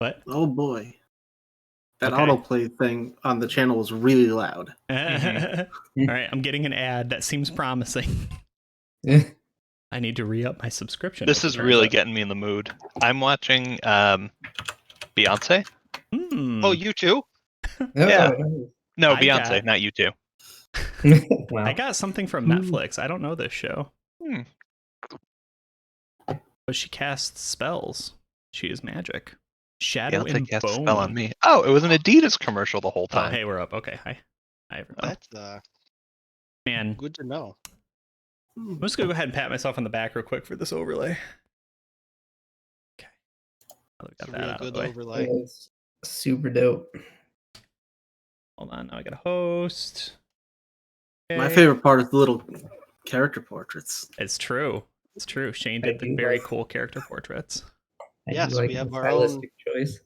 What? Oh boy. That Okay. autoplay thing on the channel was really loud. All right, I'm getting an ad that seems promising. I need to re-up my subscription. This is really getting me in the mood. I'm watching Beyonce. Oh, you too? Yeah. Oh, No, Beyonce, not you two. wow. I got something from Netflix. I don't know this show. But she casts spells. She is magic. Shadow Beyonce and cast a Bone. spell on me. Oh, it was an Adidas commercial the whole time. Oh, hey, we're up. Okay, hi. Hi, everyone. That's Man, good to know. I'm just gonna go ahead and pat myself on the back real quick for this overlay. Okay. Oh, we got It's a that real out of good the way. overlay. That's super dope. Hold on, now I gotta host. My Okay. favorite part is the little character portraits. It's true. It's true. Shane did the very cool character portraits. Yes, we have our stylistic choice.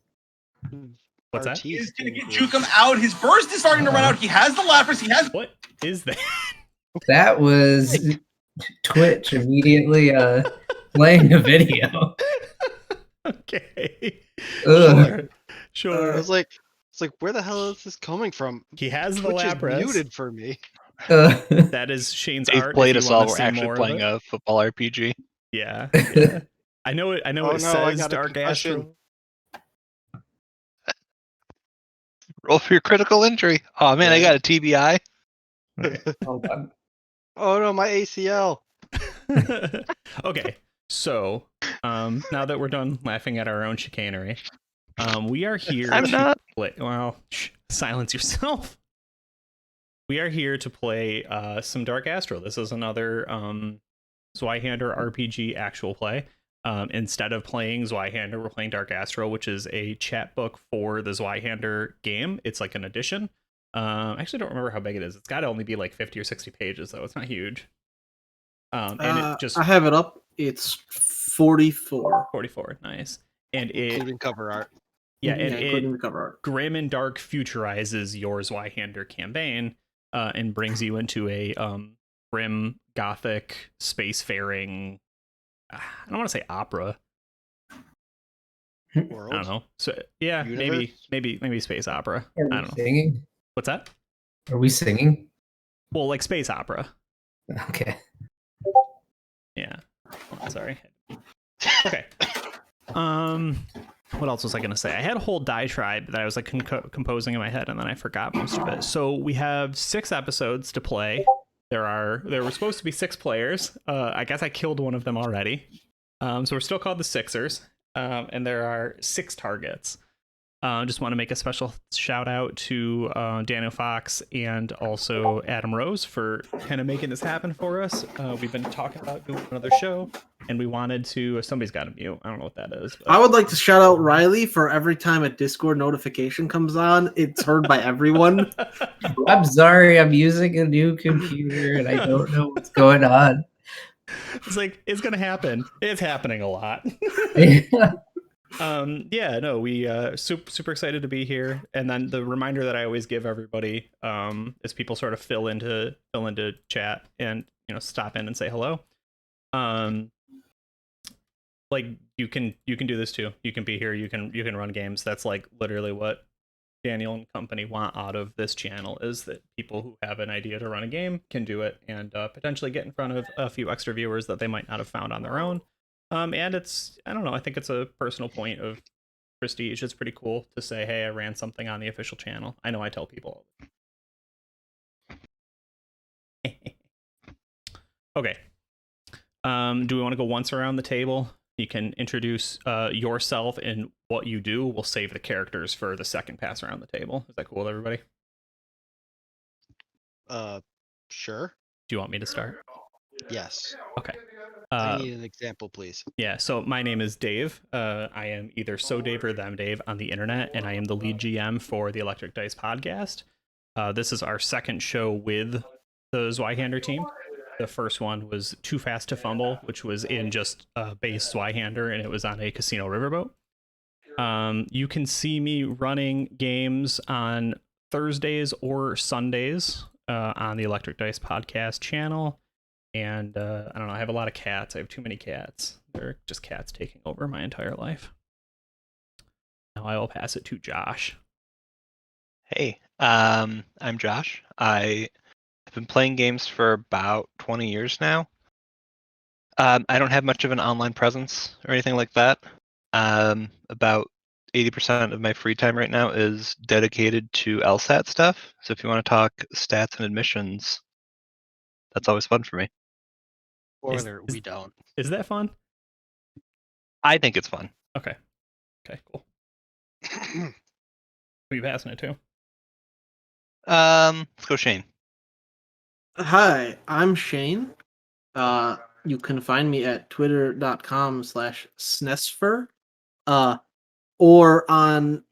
What's that? He's gonna get Jukum out. His burst is starting to run out. He has the Lapras. He has. What is that? That was Twitch immediately playing a video. Okay. Ugh. Sure. I was like, it's like, where the hell is this coming from? He has the Twitch is Lapras. muted for me. That is Shane's They've art. played if us you wanna all. We're see actually more of playing it. a football RPG. Yeah. Yeah. I know it. I know Oh, it no, I says got a Dark concussion. Astral. Roll for your critical injury. Oh man, I got a TBI. Hold on. Oh no, my ACL. Okay, so now that we're done laughing at our own chicanery, we are here I'm to not. play. Well, silence yourself. We are here to play some Dark Astral. This is another Zweihander RPG actual play. Instead of playing Zweihander, we're playing Dark Astral, which is a chat book for the Zweihander game. It's like an edition. I actually don't remember how big it is. It's got to only be like 50 or 60 pages, though. It's not huge. And it just I have it up. It's 44. 44, nice. And it, Including cover art. yeah, and including it the cover art. grim and dark futurizes your Zweihander campaign and brings you into a grim, gothic, spacefaring. I don't want to say opera. World. I don't know. So yeah, Universe? maybe space opera. Are I we don't know. singing? What's that? Are we singing? Well, like space opera. Okay. Yeah. Oh, sorry. Okay. What else was I gonna say? I had a whole diatribe that I was like composing in my head, and then I forgot most of it. So we have 6 episodes to play. There were supposed to be 6 players. I guess I killed one of them already. So we're still called the Sixers. And there are 6 targets. Just want to make a special shout out to Daniel Fox and also Adam Rose for kind of making this happen for us. We've been talking about doing another show, and we wanted to. Somebody's got a mute. I don't know what that is. But... I would like to shout out Riley for every time a Discord notification comes on, it's heard by everyone. I'm sorry, I'm using a new computer and I don't know what's going on. It's like it's gonna happen. It's happening a lot. Yeah, no, we super excited to be here. And then the reminder that I always give everybody as people sort of fill into chat and stop in and say hello. Like you can do this too. You can be here, you can run games. That's like literally what Daniel and company want out of this channel, is that people who have an idea to run a game can do it and potentially get in front of a few extra viewers that they might not have found on their own. And it's, I don't know, I think it's a personal point of prestige. It's pretty cool to say, hey, I ran something on the official channel. I know I tell people. Okay. Do we want to go once around the table? You can introduce yourself and what you do. We'll save the characters for the second pass around the table. Is that cool with everybody? Sure. Do you want me to start? Yes. Okay. I need an example, please. Yeah, so my name is Dave. I am either So Dave or Them Dave on the internet, and I am the lead GM for the Electric Dice podcast. This is our second show with the Zweihander team. The first one was Too Fast to Fumble, which was in just base Zweihander, and it was on a casino riverboat. You can see me running games on Thursdays or Sundays on the Electric Dice podcast channel. And I don't know, I have a lot of cats. I have too many cats. They're just cats taking over my entire life. Now I will pass it to Josh. Hey, I'm Josh. I have been playing games for about 20 years now. I don't have much of an online presence or anything like that. About 80% of my free time right now is dedicated to LSAT stuff. So if you want to talk stats and admissions, that's always fun for me. Spoiler, we don't. Is that fun? I think it's fun. Okay. Okay, cool. Who are you passing it to? Let's go Shane. Hi, I'm Shane. You can find me at twitter.com/snesfer, or on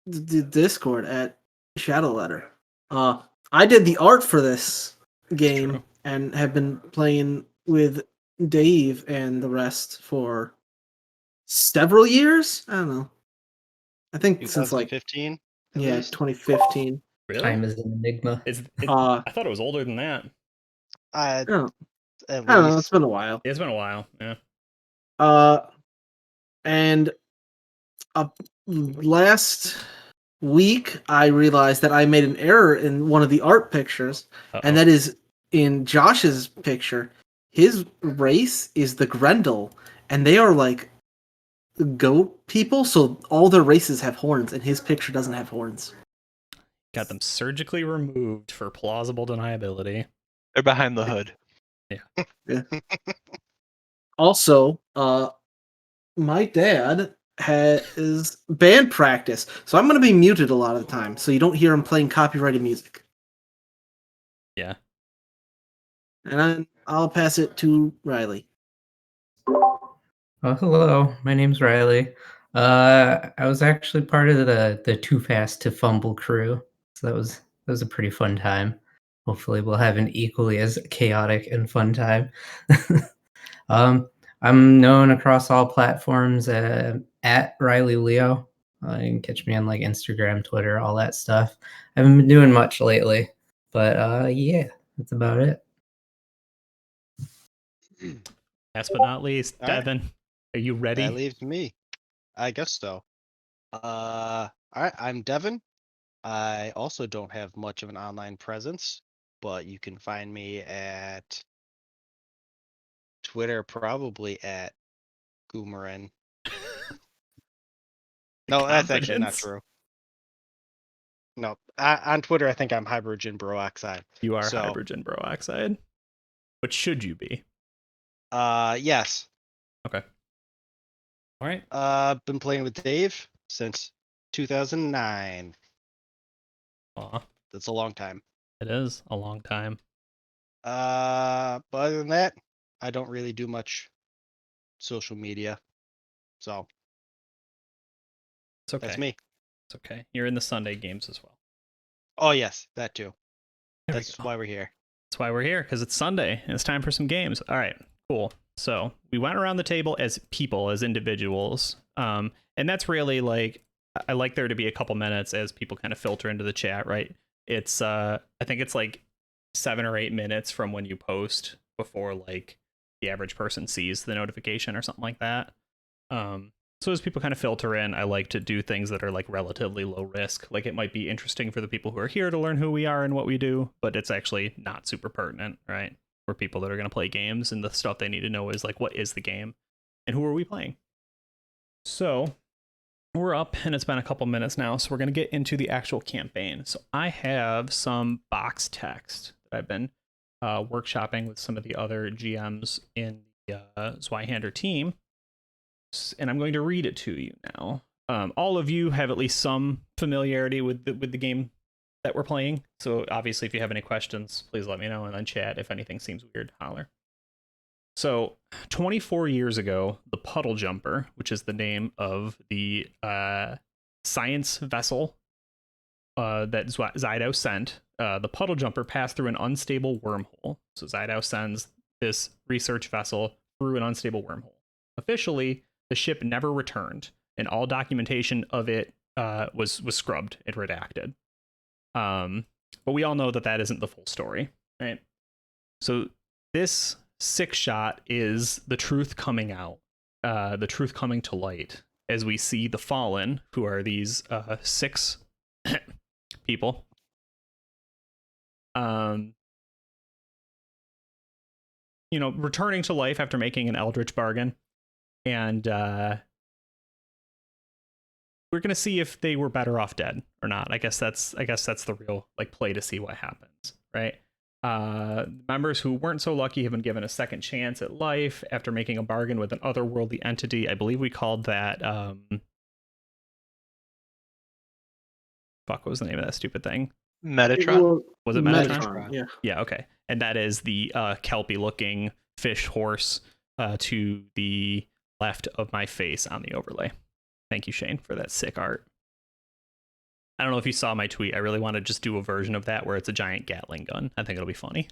the Discord at Shadow Letter. I did the art for this game True. and have been playing with Dave and the rest for several years. I don't know. I think since like 2015. 2015. Really? Time is an enigma. I thought it was older than that. I don't, At I don't know. It's least. been a while. It's been a while. Yeah. And last week I realized that I made an error in one of the art pictures, and that is in Josh's picture. His race is the Grendel, and they are like goat people, so all their races have horns, and his picture doesn't have horns. Got them surgically removed for plausible deniability. They're behind the hood. Yeah. Also, my dad has band practice, so I'm going to be muted a lot of the time, so you don't hear him playing copyrighted music. Yeah. And I'll pass it to Riley. Oh, hello. My name's Riley. I was actually part of the Too Fast to Fumble crew, so that was a pretty fun time. Hopefully, we'll have an equally as chaotic and fun time. I'm known across all platforms at Riley Leo. You can catch me on like Instagram, Twitter, all that stuff. I haven't been doing much lately, but yeah, that's about it. Last but not least, All right. Devin, are you ready? That leaves me. I guess so. All right, I'm Devin. I also don't have much of an online presence, but you can find me at Twitter, probably at Goomerin. No, that's actually not Confidence. true. No, on Twitter, I think I'm Hydrogen Peroxide. You are So- hydrogen peroxide. What should you be? Yes. Okay. All right. Been playing with Dave since 2009. Aw, That's a long time. it is a long time. But other than that, I don't really do much social media. So It's okay. that's me. It's okay. You're in the Sunday games as well. Oh yes, that too. There we That's go. why we're here. That's why we're here, because it's Sunday and it's time for some games. All right, cool. So we went around the table as people, as individuals. And that's really like, I like there to be a couple minutes as people kind of filter into the chat, right? It's, I think it's like 7 or 8 minutes from when you post before like the average person sees the notification or something like that. So as people kind of filter in, I like to do things that are like relatively low risk. Like it might be interesting for the people who are here to learn who we are and what we do, but it's actually not super pertinent, right? For people that are going to play games, and the stuff they need to know is like, what is the game and who are we playing? So we're up and it's been a couple minutes now, so we're going to get into the actual campaign. So I have some box text that I've been workshopping with some of the other GMs in the Zweihander team, and I'm going to read it to you now. All of you have at least some familiarity with the game that we're playing, so obviously if you have any questions, please let me know, and then chat. If anything seems weird, holler. So 24 years ago, the Puddle Jumper, which is the name of the science vessel that Zydo sent, the Puddle Jumper passed through an unstable wormhole. So Zydo sends this research vessel through an unstable wormhole. Officially, the ship never returned, and all documentation of it was scrubbed and redacted. But we all know that that isn't the full story, right? So this 6-shot is the truth coming out, the truth coming to light. as we see the Fallen, who are these 6 people. Returning to life after making an eldritch bargain, and we're gonna see if they were better off dead or not. I guess that's the real play to see what happens, right? Members who weren't so lucky have been given a second chance at life after making a bargain with an otherworldly entity. I believe we called that what was the name of that stupid thing? Metatron? Was it Metatron? Yeah. Yeah, okay. And that is the Kelpie-looking fish horse to the left of my face on the overlay. Thank you, Shane, for that sick art. I don't know if you saw my tweet. I really want to just do a version of that where it's a giant Gatling gun. I think it'll be funny.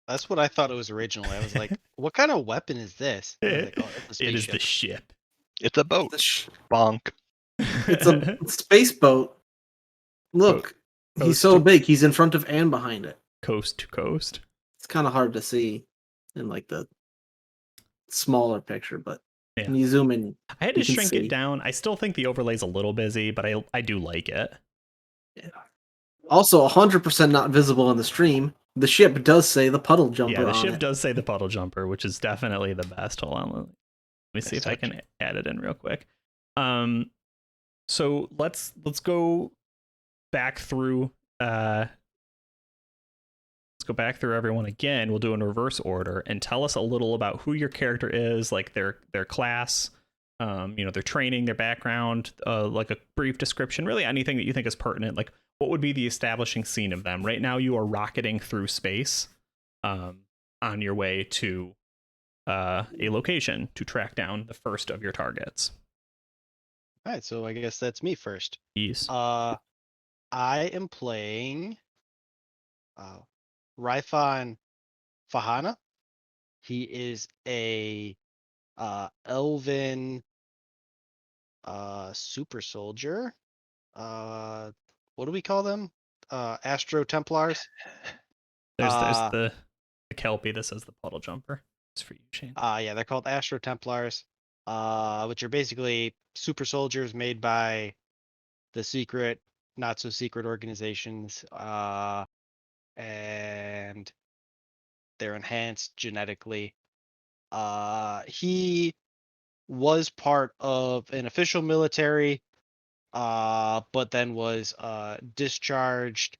That's what I thought it was originally. I was like, what kind of weapon is this? I was like, oh, it's a It is spaceship. the ship. It's a boat. Bonk. It's a space boat. Look, he's so big. He's in front of and behind it. Coast to coast. It's kind of hard to see in like the smaller picture, but when you zoom in, I had to shrink it down. I still think the overlay's a little busy, but I do like it. Yeah. Also, 100% not visible in the stream. The ship does say the puddle jumper. Yeah, the ship does say the puddle jumper, which is definitely the best. Hold on, let me see if I can add it in real quick. So let's go back through. Let's go back through everyone again. We'll do in reverse order and tell us a little about who your character is, like their class, their training, their background, like a brief description, really anything that you think is pertinent. Like, what would be the establishing scene of them? Right now, you are rocketing through space, on your way to a location to track down the first of your targets. All right, so I guess that's me first. Yes. I am playing Raifan Fahana. He is a elven super soldier. What do we call them? Astro Templars. There's the Kelpie that says the puddle jumper. It's for you, Shane. Yeah, they're called Astro Templars, which are basically super soldiers made by the secret, not so secret organizations, and they're enhanced genetically. He was part of an official military, but then was discharged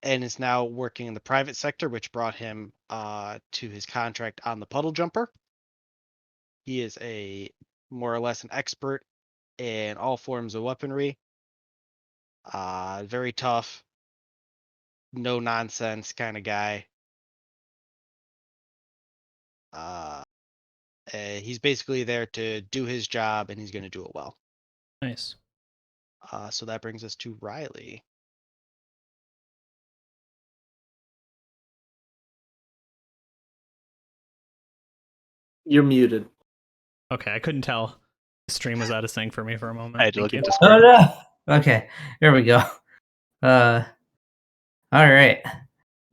and is now working in the private sector, which brought him to his contract on the puddle jumper. He is more or less an expert in all forms of weaponry. Very tough, no nonsense kind of guy. He's basically there to do his job, and he's going to do it well. Nice. So that brings us to Riley. You're muted. Okay, I couldn't tell. The stream was out of sync for me for a moment. I had to look at Oh Discord. no. Okay, there we go. All right.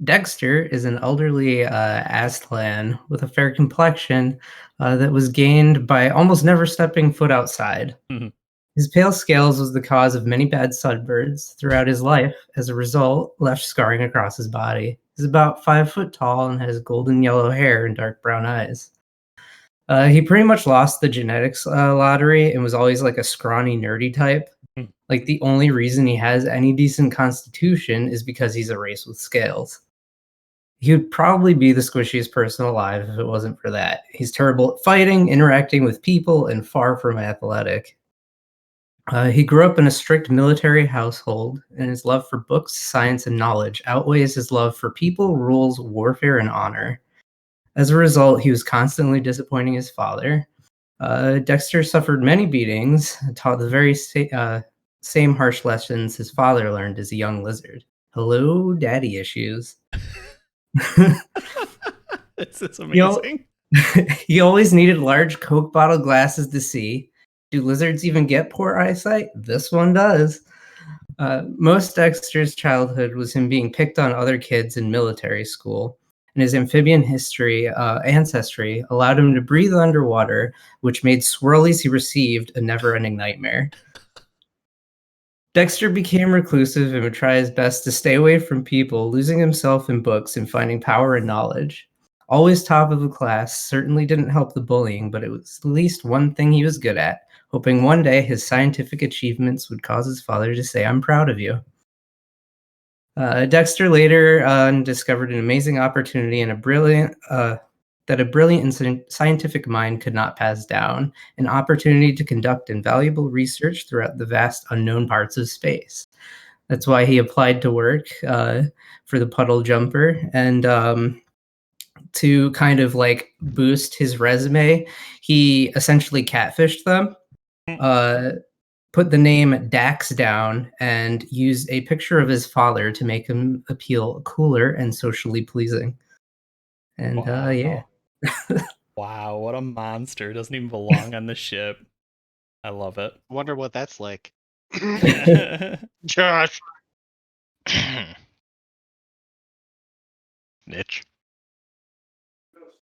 Dexter is an elderly Astlan with a fair complexion that was gained by almost never stepping foot outside. Mhm. His pale scales was the cause of many bad sunburns throughout his life. As a result, left scarring across his body. He's about 5 foot tall and has golden yellow hair and dark brown eyes. He pretty much lost the genetics lottery and was always like a scrawny, nerdy type. Like, the only reason he has any decent constitution is because he's a race with scales. He would probably be the squishiest person alive if it wasn't for that. He's terrible at fighting, interacting with people, and far from athletic. He grew up in a strict military household, and his love for books, science, and knowledge outweighs his love for people, rules, warfare, and honor. As a result, he was constantly disappointing his father. Dexter suffered many beatings, taught the very same harsh lessons his father learned as a young lizard. Hello, daddy issues. It's amazing. He always needed large Coke bottle glasses to see. Do lizards even get poor eyesight? This one does. Most Dexter's childhood was him being picked on other kids in military school, and his amphibian ancestry allowed him to breathe underwater, which made swirlies he received a never-ending nightmare. Dexter became reclusive and would try his best to stay away from people, losing himself in books and finding power and knowledge. Always top of the class certainly didn't help the bullying, but it was at least one thing he was good at, hoping one day his scientific achievements would cause his father to say, "I'm proud of you." Dexter later discovered an amazing opportunity and a brilliant and scientific mind could not pass down, an opportunity to conduct invaluable research throughout the vast unknown parts of space. That's why he applied to work for the puddle jumper, and to kind of like boost his resume, he essentially catfished them, put the name Dax down, and used a picture of his father to make him appeal cooler and socially pleasing. And Wow. yeah. Wow, what a monster. Doesn't even belong on the ship. I love it. Wonder what that's like. All Josh. Niche.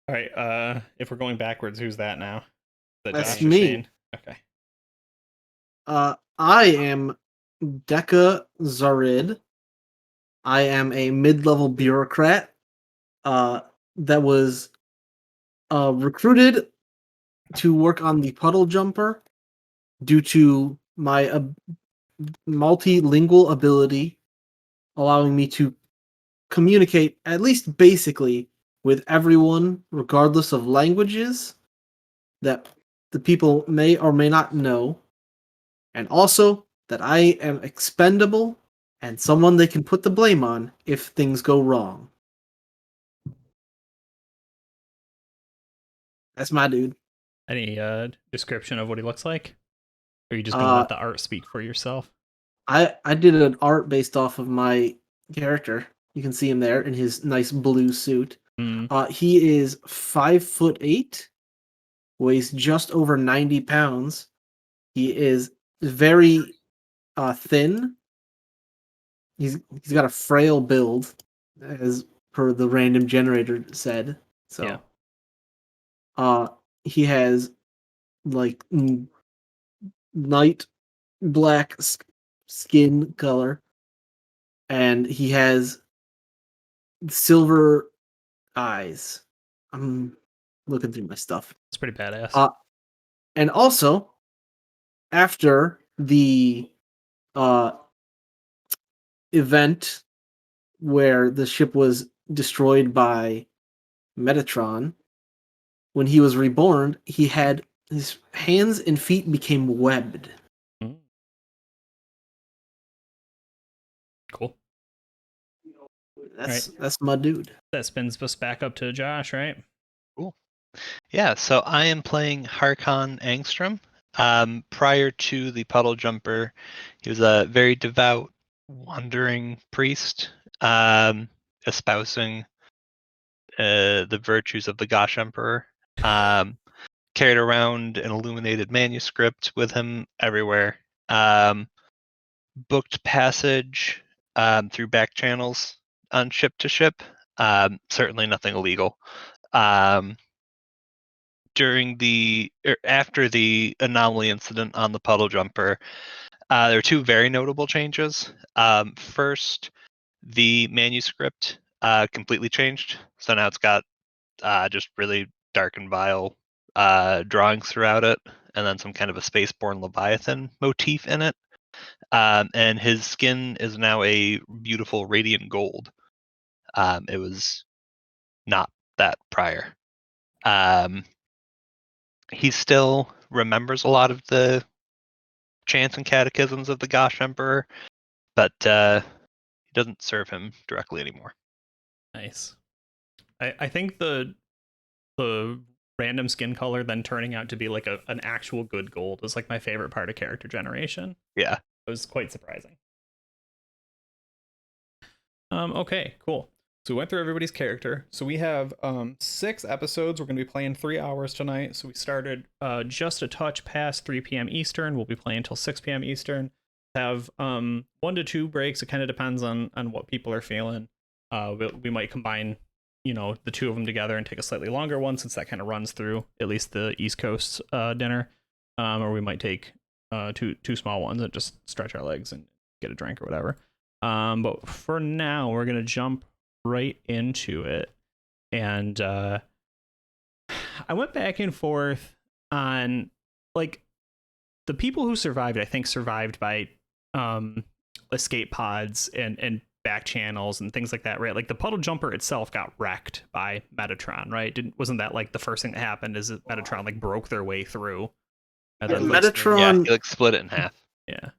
right, if we're going backwards, who's that now? Is that That's Josh or me. Shane? Okay. I am Deka Zarid. I am a mid-level bureaucrat that was recruited to work on the puddle jumper due to my multilingual ability, allowing me to communicate, at least basically, with everyone, regardless of languages that the people may or may not know, and also that I am expendable and someone they can put the blame on if things go wrong. That's my dude. Any description of what he looks like? Or are you just gonna let the art speak for yourself? I did an art based off of my character. You can see him there in his nice blue suit. He is 5'8", weighs just over 90 pounds. He is very thin. He's got a frail build, as per the random generator said. So, he has like light black skin color, and he has silver eyes. I'm looking through my stuff. It's pretty badass. And also, after the event where the ship was destroyed by Metatron, when he was reborn, he had his hands and feet became webbed. Cool. That's my dude. That spins us back up to Josh, right? Cool. Yeah, so I am playing Harkon Angstrom. Prior to the puddle jumper, he was a very devout, wandering priest, espousing the virtues of the Gosh Emperor. Carried around an illuminated manuscript with him everywhere. Booked passage through back channels on ship to ship. Certainly nothing illegal. After the anomaly incident on the puddle jumper, there were two very notable changes. First, the manuscript completely changed, so now it's got just really dark and vile drawings throughout it, and then some kind of a spaceborne Leviathan motif in it. And his skin is now a beautiful radiant gold. It was not that prior. He still remembers a lot of the chants and catechisms of the Gosh Emperor, but it doesn't serve him directly anymore. Nice. I think the random skin color then turning out to be like an actual good gold is like my favorite part of character generation. Yeah. It was quite surprising. Okay, cool. So we went through everybody's character. So we have 6 episodes. We're going to be playing 3 hours tonight. So we started just a touch past 3 p.m. Eastern. We'll be playing until 6 p.m. Eastern. Have 1 to 2 breaks. It kind of depends on what people are feeling. We might combine the two of them together and take a slightly longer one, since that kind of runs through at least the East Coast dinner. Or we might take two small ones and just stretch our legs and get a drink or whatever. But for now, we're gonna jump right into it. And I went back and forth on, like, the people who survived. I think survived by escape pods and back channels and things like that, right? Like the puddle jumper itself got wrecked by Metatron, right? Wasn't that like the first thing that happened? Is that Metatron like broke their way through? And then, like, Metatron. he like split it in half. yeah,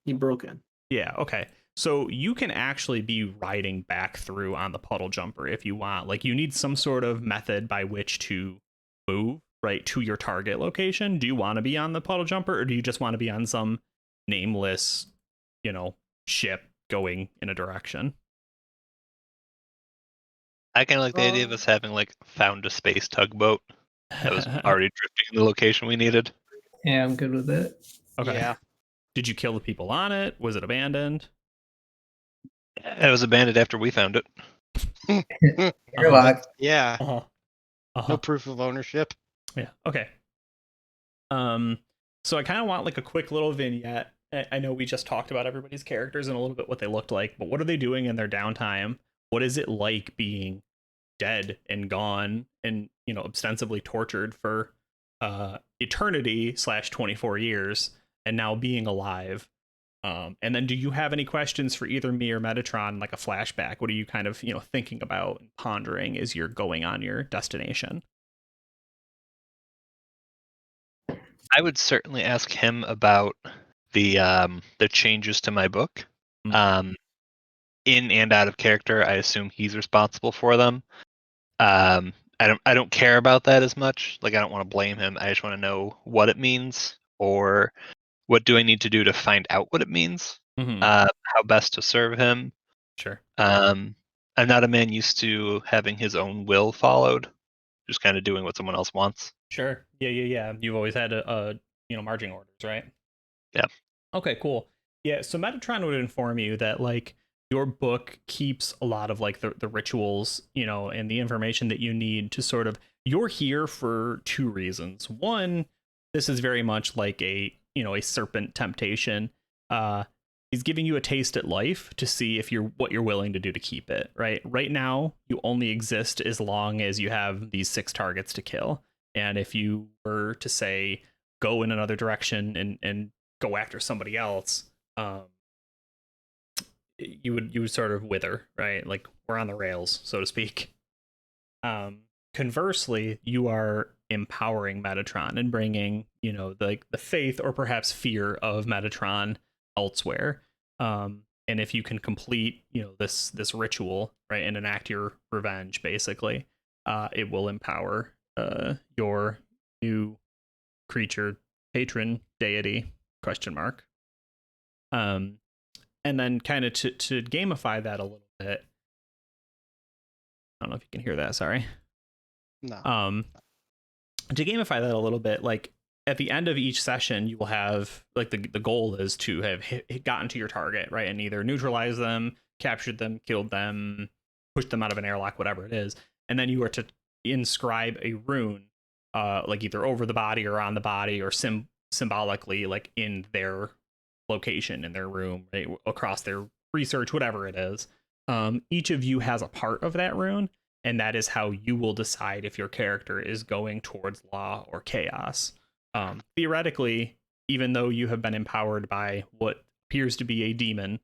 He broke in. yeah, okay. So you can actually be riding back through on the puddle jumper if you want. Like, you need some sort of method by which to move right to your target location. Do you want to be on the puddle jumper, or do you just want to be on some nameless, ship going in a direction? I kind of like the idea of us having like found a space tugboat that was already drifting in the location we needed. Yeah, I'm good with it. Okay. Yeah. Did you kill the people on it? Was it abandoned? It was abandoned after we found it. You're locked. Yeah. Uh-huh. No proof of ownership. Yeah. Okay. So I kind of want like a quick little vignette. I know we just talked about everybody's characters and a little bit what they looked like, but what are they doing in their downtime? What is it like being dead and gone and, ostensibly tortured for eternity / 24 years and now being alive? And then do you have any questions for either me or Metatron, like a flashback? What are you kind of, thinking about and pondering as you're going on your destination? I would certainly ask him about the changes to my book. In and out of character, I assume he's responsible for them. I don't care about that as much. Like, I don't want to blame him. I just want to know what it means, or what do I need to do to find out what it means? How best to serve him. Sure. I'm not a man used to having his own will followed, just kind of doing what someone else wants. Sure. Yeah. You've always had a marching orders, right? Yeah. Okay, cool. Yeah, so Metatron would inform you that, like, your book keeps a lot of like the rituals, and the information that you need to sort of, you're here for two reasons. One, this is very much like a serpent temptation. He's giving you a taste at life to see if what you're willing to do to keep it, right? Right now, you only exist as long as you have these 6 targets to kill. And if you were to say go in another direction and go after somebody else, you would sort of wither, right? Like, we're on the rails, so to speak. Conversely, you are empowering Metatron and bringing, the faith or perhaps fear of Metatron elsewhere. And if you can complete, this ritual, right, and enact your revenge, basically, it will empower your new creature, patron, deity, ? And then kind of to gamify that a little bit. I don't know if you can hear that, sorry. No. To gamify that a little bit, like, at the end of each session, you will have, like, the goal is to have gotten to your target, right? And either neutralize them, captured them, killed them, pushed them out of an airlock, whatever it is. And then you are to inscribe a rune, like either over the body or on the body, or symbolically, like, in their location, in their room, right? Across their research, whatever it is. Each of you has a part of that rune, and that is how you will decide if your character is going towards law or chaos. Theoretically, even though you have been empowered by what appears to be a demon,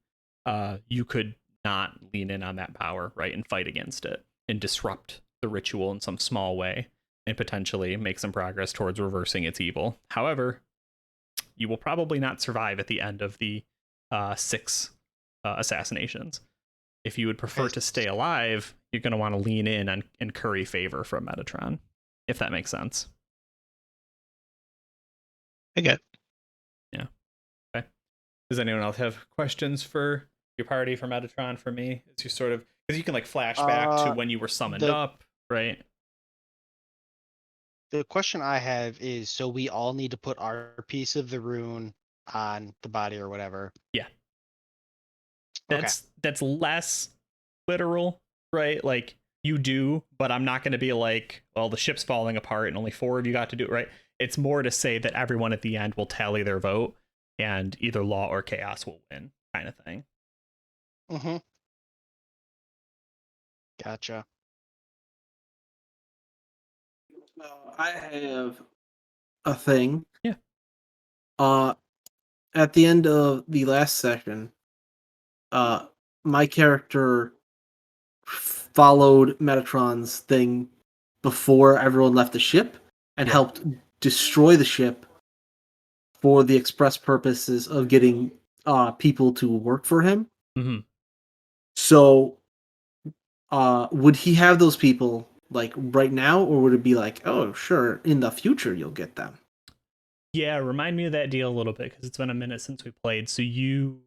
you could not lean in on that power, right, and fight against it and disrupt the ritual in some small way and potentially make some progress towards reversing its evil. However, you will probably not survive at the end of the 6 assassinations. If you would prefer to stay alive, you're going to want to lean in and curry favor from Metatron, if that makes sense. I get it. Yeah. Okay. Does anyone else have questions for your party, for Metatron, for me? It's just sort of, because you can like flash back to when you were summoned up, right? The question I have is, so we all need to put our piece of the rune on the body or whatever. Yeah. That's less literal, right? Like, you do, but I'm not going to be like, well, the ship's falling apart and only 4 of you got to do it, right? It's more to say that everyone at the end will tally their vote and either law or chaos will win, kind of thing. Mm-hmm. Gotcha. I have a thing. Yeah. At the end of the last session, my character followed Metatron's thing before everyone left the ship and helped destroy the ship for the express purposes of getting people to work for him. Mm-hmm. So, would he have those people like right now, or would it be like, oh, sure, in the future you'll get them? Yeah, remind me of that deal a little bit because it's been a minute since we played. So you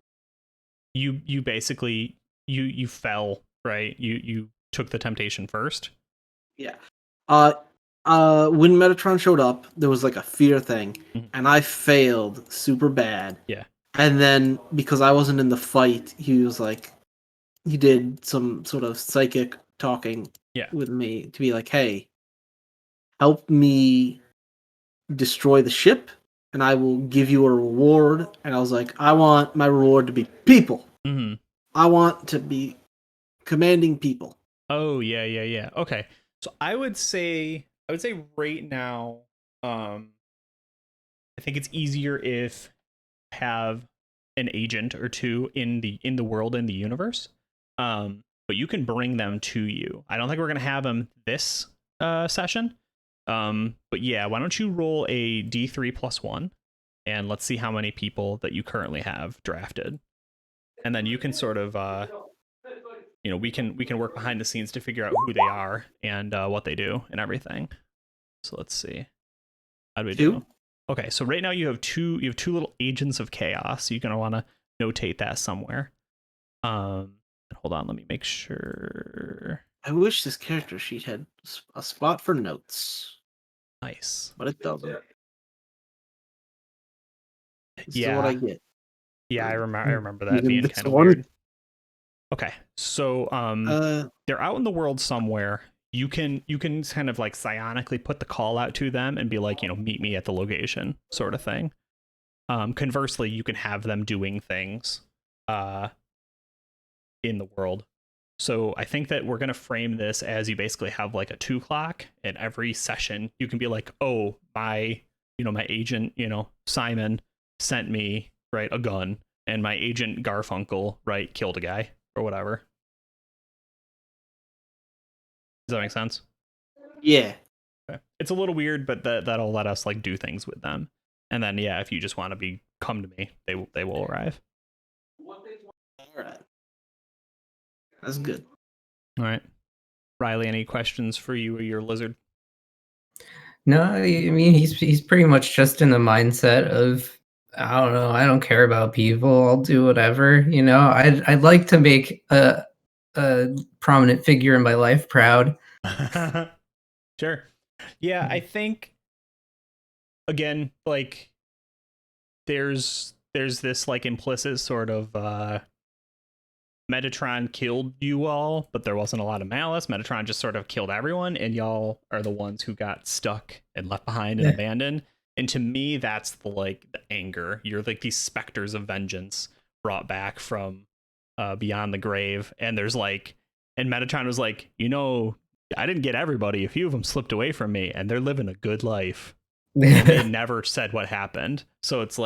basically you fell, right? You took the temptation first. Yeah. When Metatron showed up, there was like a fear thing, and I failed super bad. Yeah. And then because I wasn't in the fight, he was like, he did some sort of psychic talking with me to be like, hey, help me destroy the ship and I will give you a reward. And I was like, I want my reward to be people. Mm-hmm. I want to be commanding people. Oh, yeah. Okay. So I would say right now, I think it's easier if have an agent or two in the world, in the universe. But you can bring them to you. I don't think we're gonna have them this session. But yeah, why don't you roll a D3 plus 1 and let's see how many people that you currently have drafted. And then you can sort of we can work behind the scenes to figure out who they are and what they do and everything. So let's see. How do we do? Okay, so right now you have two little agents of chaos. So you're gonna want to notate that somewhere. Hold on, let me make sure. I wish this character sheet had a spot for notes. Nice. But it doesn't. This is what I get. Yeah, I remember that being kind of weird. Okay, so they're out in the world somewhere. You can kind of like psionically put the call out to them and be like, meet me at the location, sort of thing. Conversely, you can have them doing things in the world. So I think that we're gonna frame this as you basically have like a 2 clock, and every session you can be like, oh, my agent, Simon sent me a gun, and my agent Garfunkel killed a guy or whatever. Does that make sense? Yeah. Okay. It's a little weird, but that'll let us do things with them. And then if you just want to come to me, they will arrive. All right. That's good. All right. Riley, any questions for you or your lizard? No, I mean he's pretty much just in the mindset of, I don't know, I don't care about people, I'll do whatever, I'd like to make a prominent figure in my life proud. Sure. Yeah, I think again, there's this implicit sort of Metatron killed you all, but there wasn't a lot of malice. Metatron just sort of killed everyone, and y'all are the ones who got stuck and left behind and abandoned. And to me, that's the anger. You're these specters of vengeance brought back from beyond the grave. And there's and Metatron was like, I didn't get everybody. A few of them slipped away from me, and they're living a good life. And they never said what happened. So it's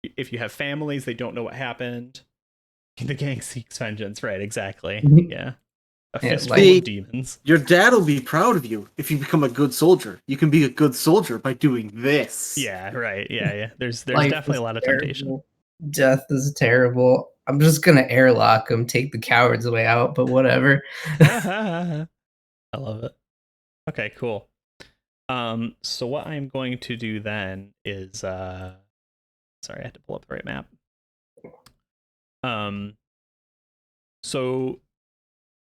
if you have families, they don't know what happened. The gang seeks vengeance, right? Exactly. Yeah. A fistful of demons. Your dad will be proud of you if you become a good soldier. You can be a good soldier by doing this. Yeah, right. Yeah. There's definitely a lot of temptation. Death is terrible. I'm just gonna airlock him, take the coward's way out, but whatever. I love it. Okay, cool. So what I'm going to do then is sorry, I had to pull up the right map. So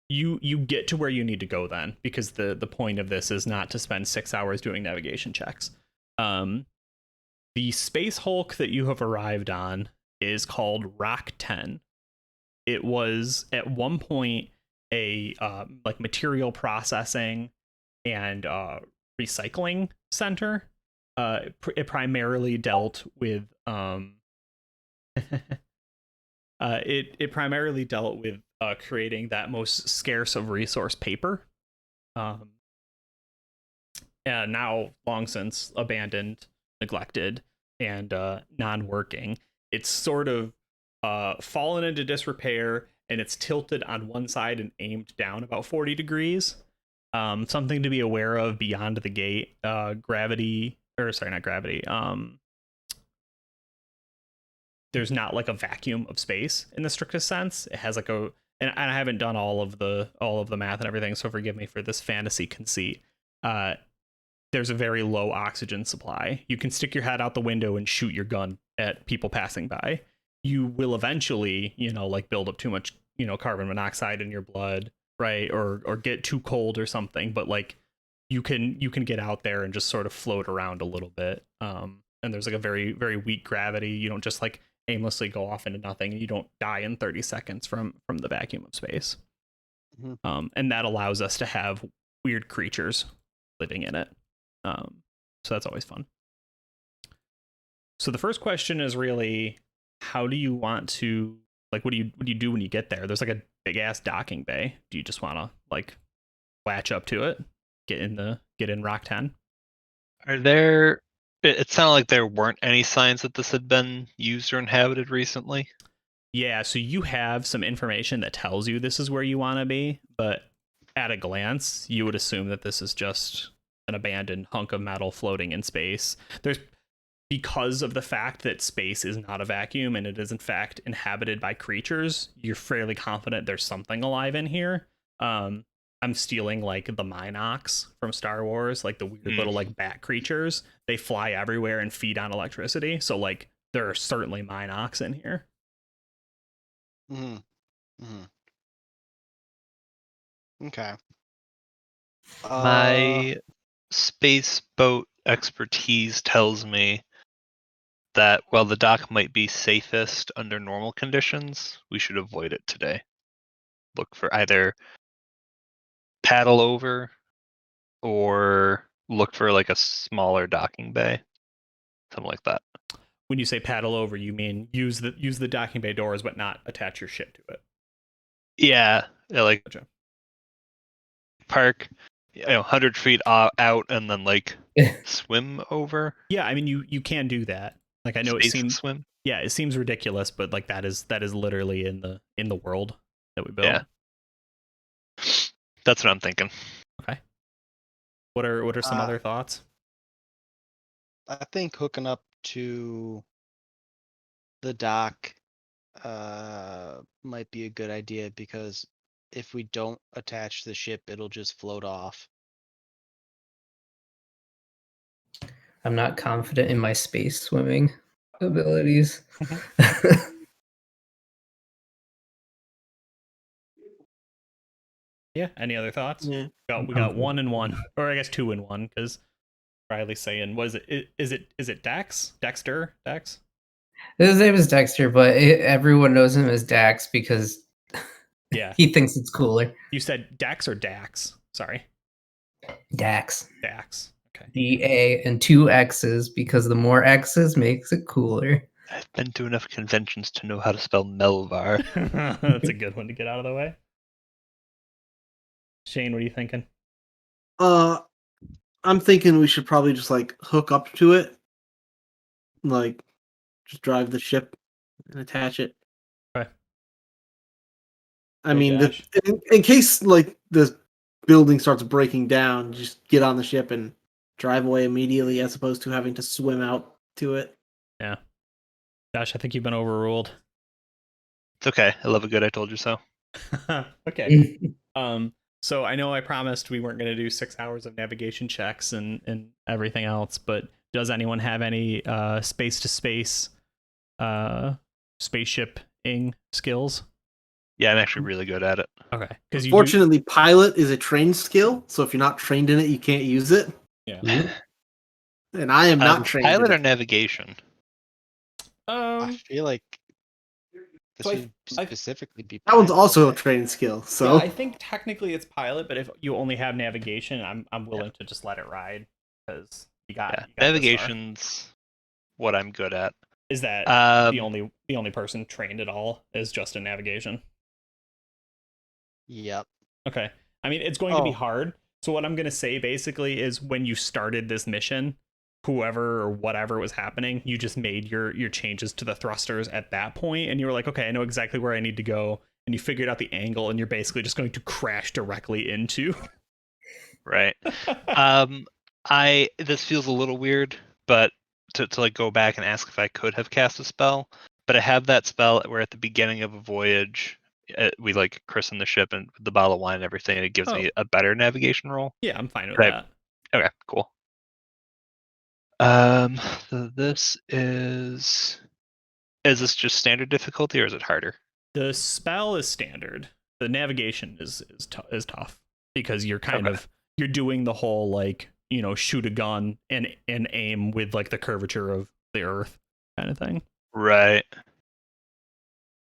you get to where you need to go then, because the point of this is not to spend 6 hours doing navigation checks. The space hulk that you have arrived on is called Rock 10. It was at one point a like material processing and recycling center. It primarily dealt with it primarily dealt with creating that most scarce of resource, paper. And now long since abandoned, neglected, and non-working. It's sort of fallen into disrepair, and it's tilted on one side and aimed down about 40 degrees. Something to be aware of beyond the gate. Gravity, or sorry, not gravity. There's not like a vacuum of space in the strictest sense. It has like a, and I haven't done all of the math and everything, so forgive me for this fantasy conceit. There's a very low oxygen supply. You can stick your head out the window and shoot your gun at people passing by. You will eventually, like build up too much, carbon monoxide in your blood, right? Or get too cold or something. But like you can get out there and just sort of float around a little bit. And there's like a very, very weak gravity. You don't just like aimlessly go off into nothing. You don't die in 30 seconds from the vacuum of space. Mm-hmm. And that allows us to have weird creatures living in it. So that's always fun. So the first question is really, how do you want to, like, what do you do when you get there? There's like a big ass docking bay. Do you just want to like latch up to it, get in Rock 10? Are there? It sounded like there weren't any signs that this had been used or inhabited recently. Yeah, so you have some information that tells you this is where you want to be, but at a glance, you would assume that this is just an abandoned hunk of metal floating in space. Because of the fact that space is not a vacuum and it is in fact inhabited by creatures, you're fairly confident there's something alive in here. I'm stealing like the Minox from Star Wars, like the weird little like bat creatures. They fly everywhere and feed on electricity. So like there are certainly Minox in here. Okay. My space boat expertise tells me that while the dock might be safest under normal conditions, we should avoid it today. Look for either paddle over or look for like a smaller docking bay, something like that. When you say paddle over, you mean use the docking bay doors, but not attach your ship to it. Yeah, like Gotcha. Park, 100 feet out and then like swim over. Yeah, I mean you can do that. Like I know Space it seems swim. Yeah, it seems ridiculous, but like that is literally in the world that we built. Yeah, that's what I'm thinking. Okay. What are some other thoughts? I think hooking up to the dock might be a good idea, because if we don't attach the ship, it'll just float off. I'm not confident in my space swimming abilities. Yeah. Any other thoughts? Yeah. We got 1 and 1, or I guess 2 and 1, because Riley's saying, what is it? Is it Dax? Dexter? Dax? His name is Dexter, but everyone knows him as Dax because he thinks it's cooler. You said Dax or Dax? Sorry. Dax. Dax. Okay. D-A and 2 X's, because the more X's makes it cooler. I've been to enough conventions to know how to spell Melvar. That's a good one to get out of the way. Shane, what are you thinking? I'm thinking we should probably just like hook up to it, like just drive the ship and attach it. Okay. I mean, in case like the building starts breaking down, just get on the ship and drive away immediately, as opposed to having to swim out to it. Yeah. Josh, I think you've been overruled. It's okay. I love a good I told you so. Okay. So I know I promised we weren't going to do 6 hours of navigation checks and everything else, but does anyone have any space-to-space spaceship-ing skills? Yeah, I'm actually really good at it. Okay. Because Fortunately, pilot is a trained skill, so if you're not trained in it, you can't use it. Yeah. And I am not trained pilot in or it. navigation? I feel like This So would specifically be. That one's pilot. also a trained skill. So Yeah, I think technically it's pilot, but if you only have navigation, I'm willing to just let it ride because you got this far. Navigation's what I'm good at. Is that the only person trained at all is just in navigation? Yep. Okay. I mean, it's going to be Oh. hard. So what I'm going to say basically is when you started this mission, whoever or whatever was happening, you just made your changes to the thrusters at that point, and you were like, okay, I know exactly where I need to go, and you figured out the angle, and you're basically just going to crash directly into. Right. This feels a little weird, but to like go back and ask if I could have cast a spell, but I have that spell where at the beginning of a voyage, we like christen the ship and the bottle of wine and everything, and it gives me a better navigation roll. Yeah, I'm fine with Right. that. Okay, cool. So this is this just standard difficulty or is it harder? The spell is standard. The navigation is tough because you're kind of you're doing the whole like, you know, shoot a gun and aim with like the curvature of the earth kind of thing. Right.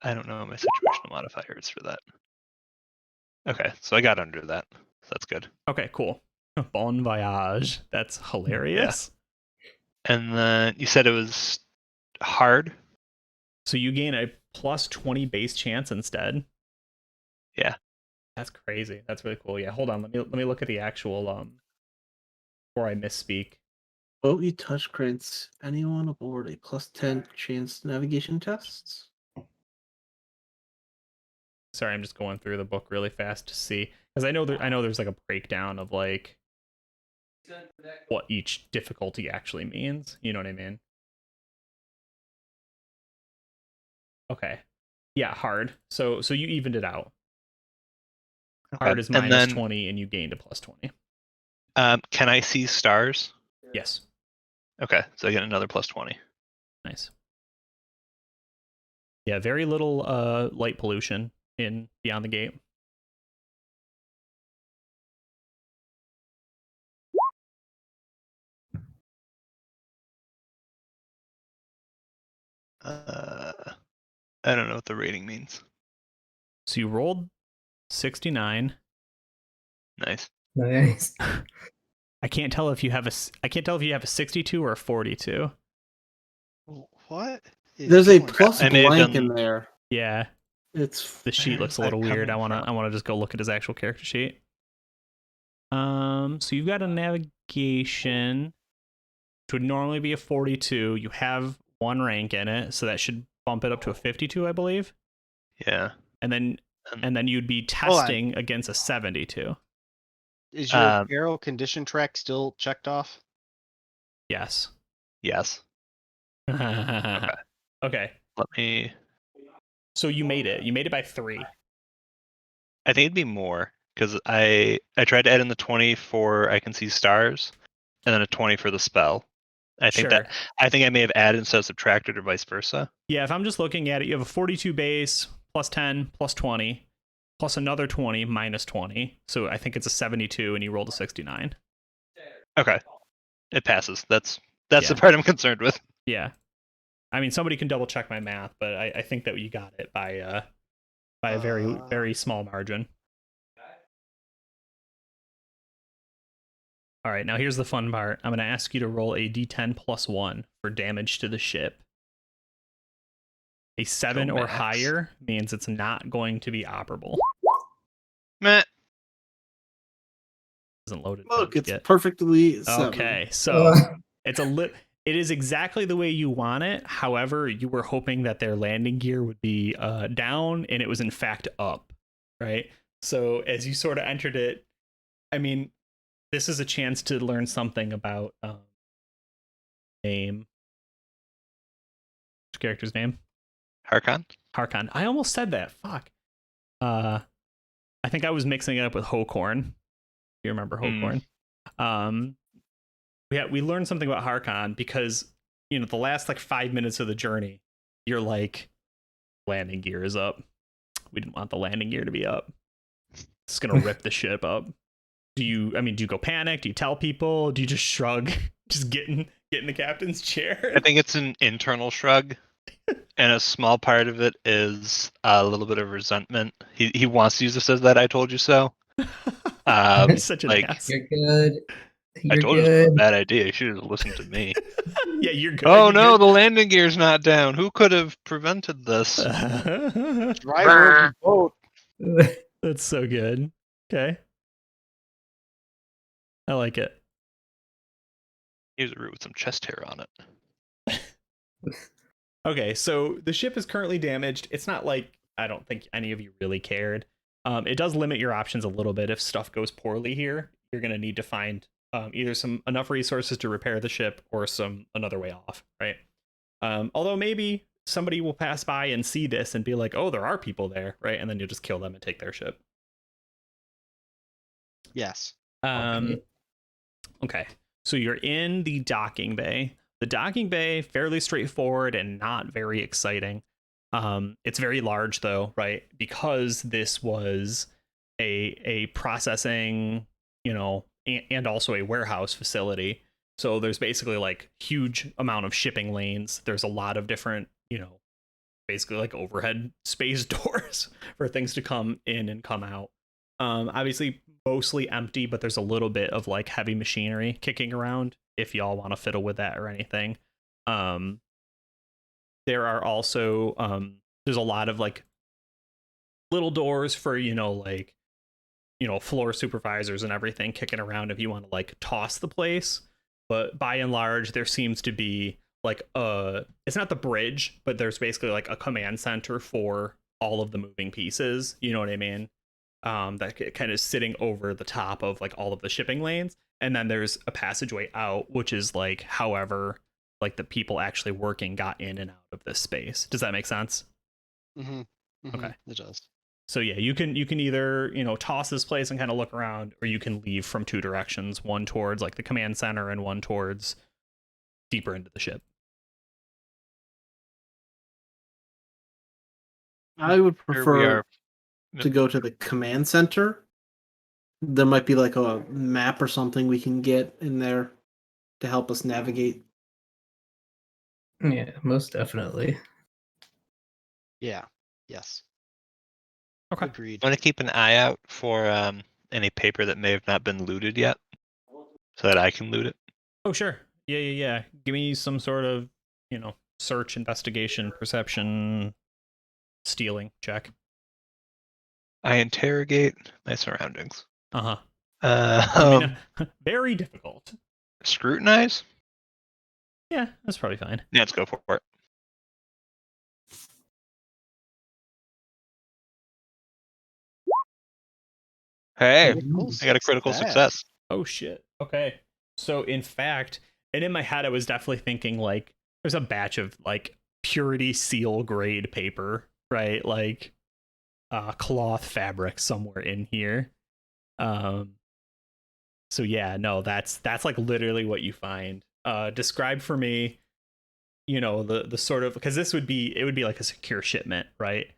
I don't know my situational modifiers for that. Okay, so I got under that. So that's good. Okay, cool. Bon voyage. That's hilarious. Yeah. And then you said it was hard. So you gain a plus 20 base chance instead. Yeah. That's crazy. That's really cool. Yeah, hold on. Let me look at the actual before I misspeak. boat you touch grants anyone aboard a plus 10 chance navigation tests. Sorry, I'm just going through the book really fast to see because I know there's like a breakdown of like what each difficulty actually means. You know what I mean? Okay. Yeah, hard. So you evened it out. Hard is minus 20 and you gained a plus 20. Can I see stars? Yes. Okay, so I get another plus 20. Nice. Yeah, very little light pollution in Beyond the Gate. I don't know what the rating means. So you rolled 69. Nice. Nice. I can't tell if you have a 62 or a 42. What? There's a plus I may have blank done- in there. Yeah, It's the sheet looks a little weird. I wanna just go look at his actual character sheet. So you've got a navigation, which would normally be a 42. You have one rank in it, so that should bump it up to a 52, I believe. Yeah. And then you'd be testing against a 72. Is your barrel condition track still checked off? Yes. Yes. Okay. Let me. So you made it. You made it by 3. I think it'd be more because I tried to add in the 20 for I can see stars, and then a 20 for the spell. I think I may have added instead of subtracted or vice versa. Yeah, if I'm just looking at it, you have a 42 base, plus 10, plus 20, plus another 20, minus 20. So I think it's a 72, and you rolled a 69. Okay, it passes. That's the part I'm concerned with. Yeah, I mean somebody can double check my math, but I think that you got it by a very very small margin. All right, now here's the fun part. I'm going to ask you to roll a d10 plus 1 for damage to the ship. A 7 or higher means it's not going to be operable. Meh. Isn't loaded. Look, it's yet. perfectly 7. Okay, so it is exactly the way you want it. However, you were hoping that their landing gear would be down, and it was in fact up, right? So as you sort of entered it, I mean, this is a chance to learn something about name. Which character's name? Harkon. I almost said that. Fuck. I think I was mixing it up with Hokorn. You remember Hokorn? We learned something about Harkon because, you know, the last like 5 minutes of the journey, you're like, landing gear is up. We didn't want the landing gear to be up. It's gonna rip the ship up. Do you go panic? Do you tell people? Do you just shrug? Just get in the captain's chair? I think it's an internal shrug. And a small part of it is a little bit of resentment. He wants to use this as that I told you so. You're such an Like ass. You're good. I You're told you this was a good. bad idea. You should have listened to me. Yeah, you're good. Oh you're no, good. the landing gear's not down. Who could have prevented this? Driver of the boat. That's so good. Okay. I like it. Here's a root with some chest hair on it. Okay, so the ship is currently damaged. It's not like I don't think any of you really cared. It does limit your options a little bit if stuff goes poorly here. You're gonna need to find either some enough resources to repair the ship or another way off, right? Although maybe somebody will pass by and see this and be like, "Oh, there are people there," right? And then you'll just kill them and take their ship. Yes. Okay. So you're in the docking bay. The docking bay, fairly straightforward and not very exciting. It's very large though, right? Because this was a processing, and also a warehouse facility. So there's basically like huge amount of shipping lanes. There's a lot of different, basically like overhead space doors for things to come in and come out. Obviously mostly empty, but there's a little bit of like heavy machinery kicking around if y'all want to fiddle with that or anything. There are also there's a lot of like little doors for floor supervisors and everything kicking around if you want to like toss the place. But by and large, there seems to be like it's not the bridge, but there's basically like a command center for all of the moving pieces. You know what I mean? That kind of sitting over the top of like all of the shipping lanes, and then there's a passageway out, which is like however like the people actually working got in and out of this space. Does that make sense? Mm-hmm. Okay. It does. So yeah, you can either toss this place and kind of look around, or you can leave from two directions, one towards like the command center and one towards deeper into the ship. I would Here we prefer are. to go to the command center. There might be like a map or something we can get in there to help us navigate. Yeah, most definitely. Yeah. Yes. Okay. Agreed. I'm gonna keep an eye out for any paper that may have not been looted yet, so that I can loot it. Oh sure. Yeah. Give me some sort of search, investigation, perception, stealing check. I interrogate my surroundings. Uh-huh. I mean, Very difficult. scrutinize? Yeah, that's probably fine. Yeah, let's go for it. Hey, I got a critical success. Oh shit. Okay. So in fact, and in my head I was definitely thinking like there's a batch of like purity seal grade paper, right? Like cloth fabric somewhere in here. So yeah, no, that's like literally what you find. Describe for me, the sort of, because it would be like a secure shipment, right?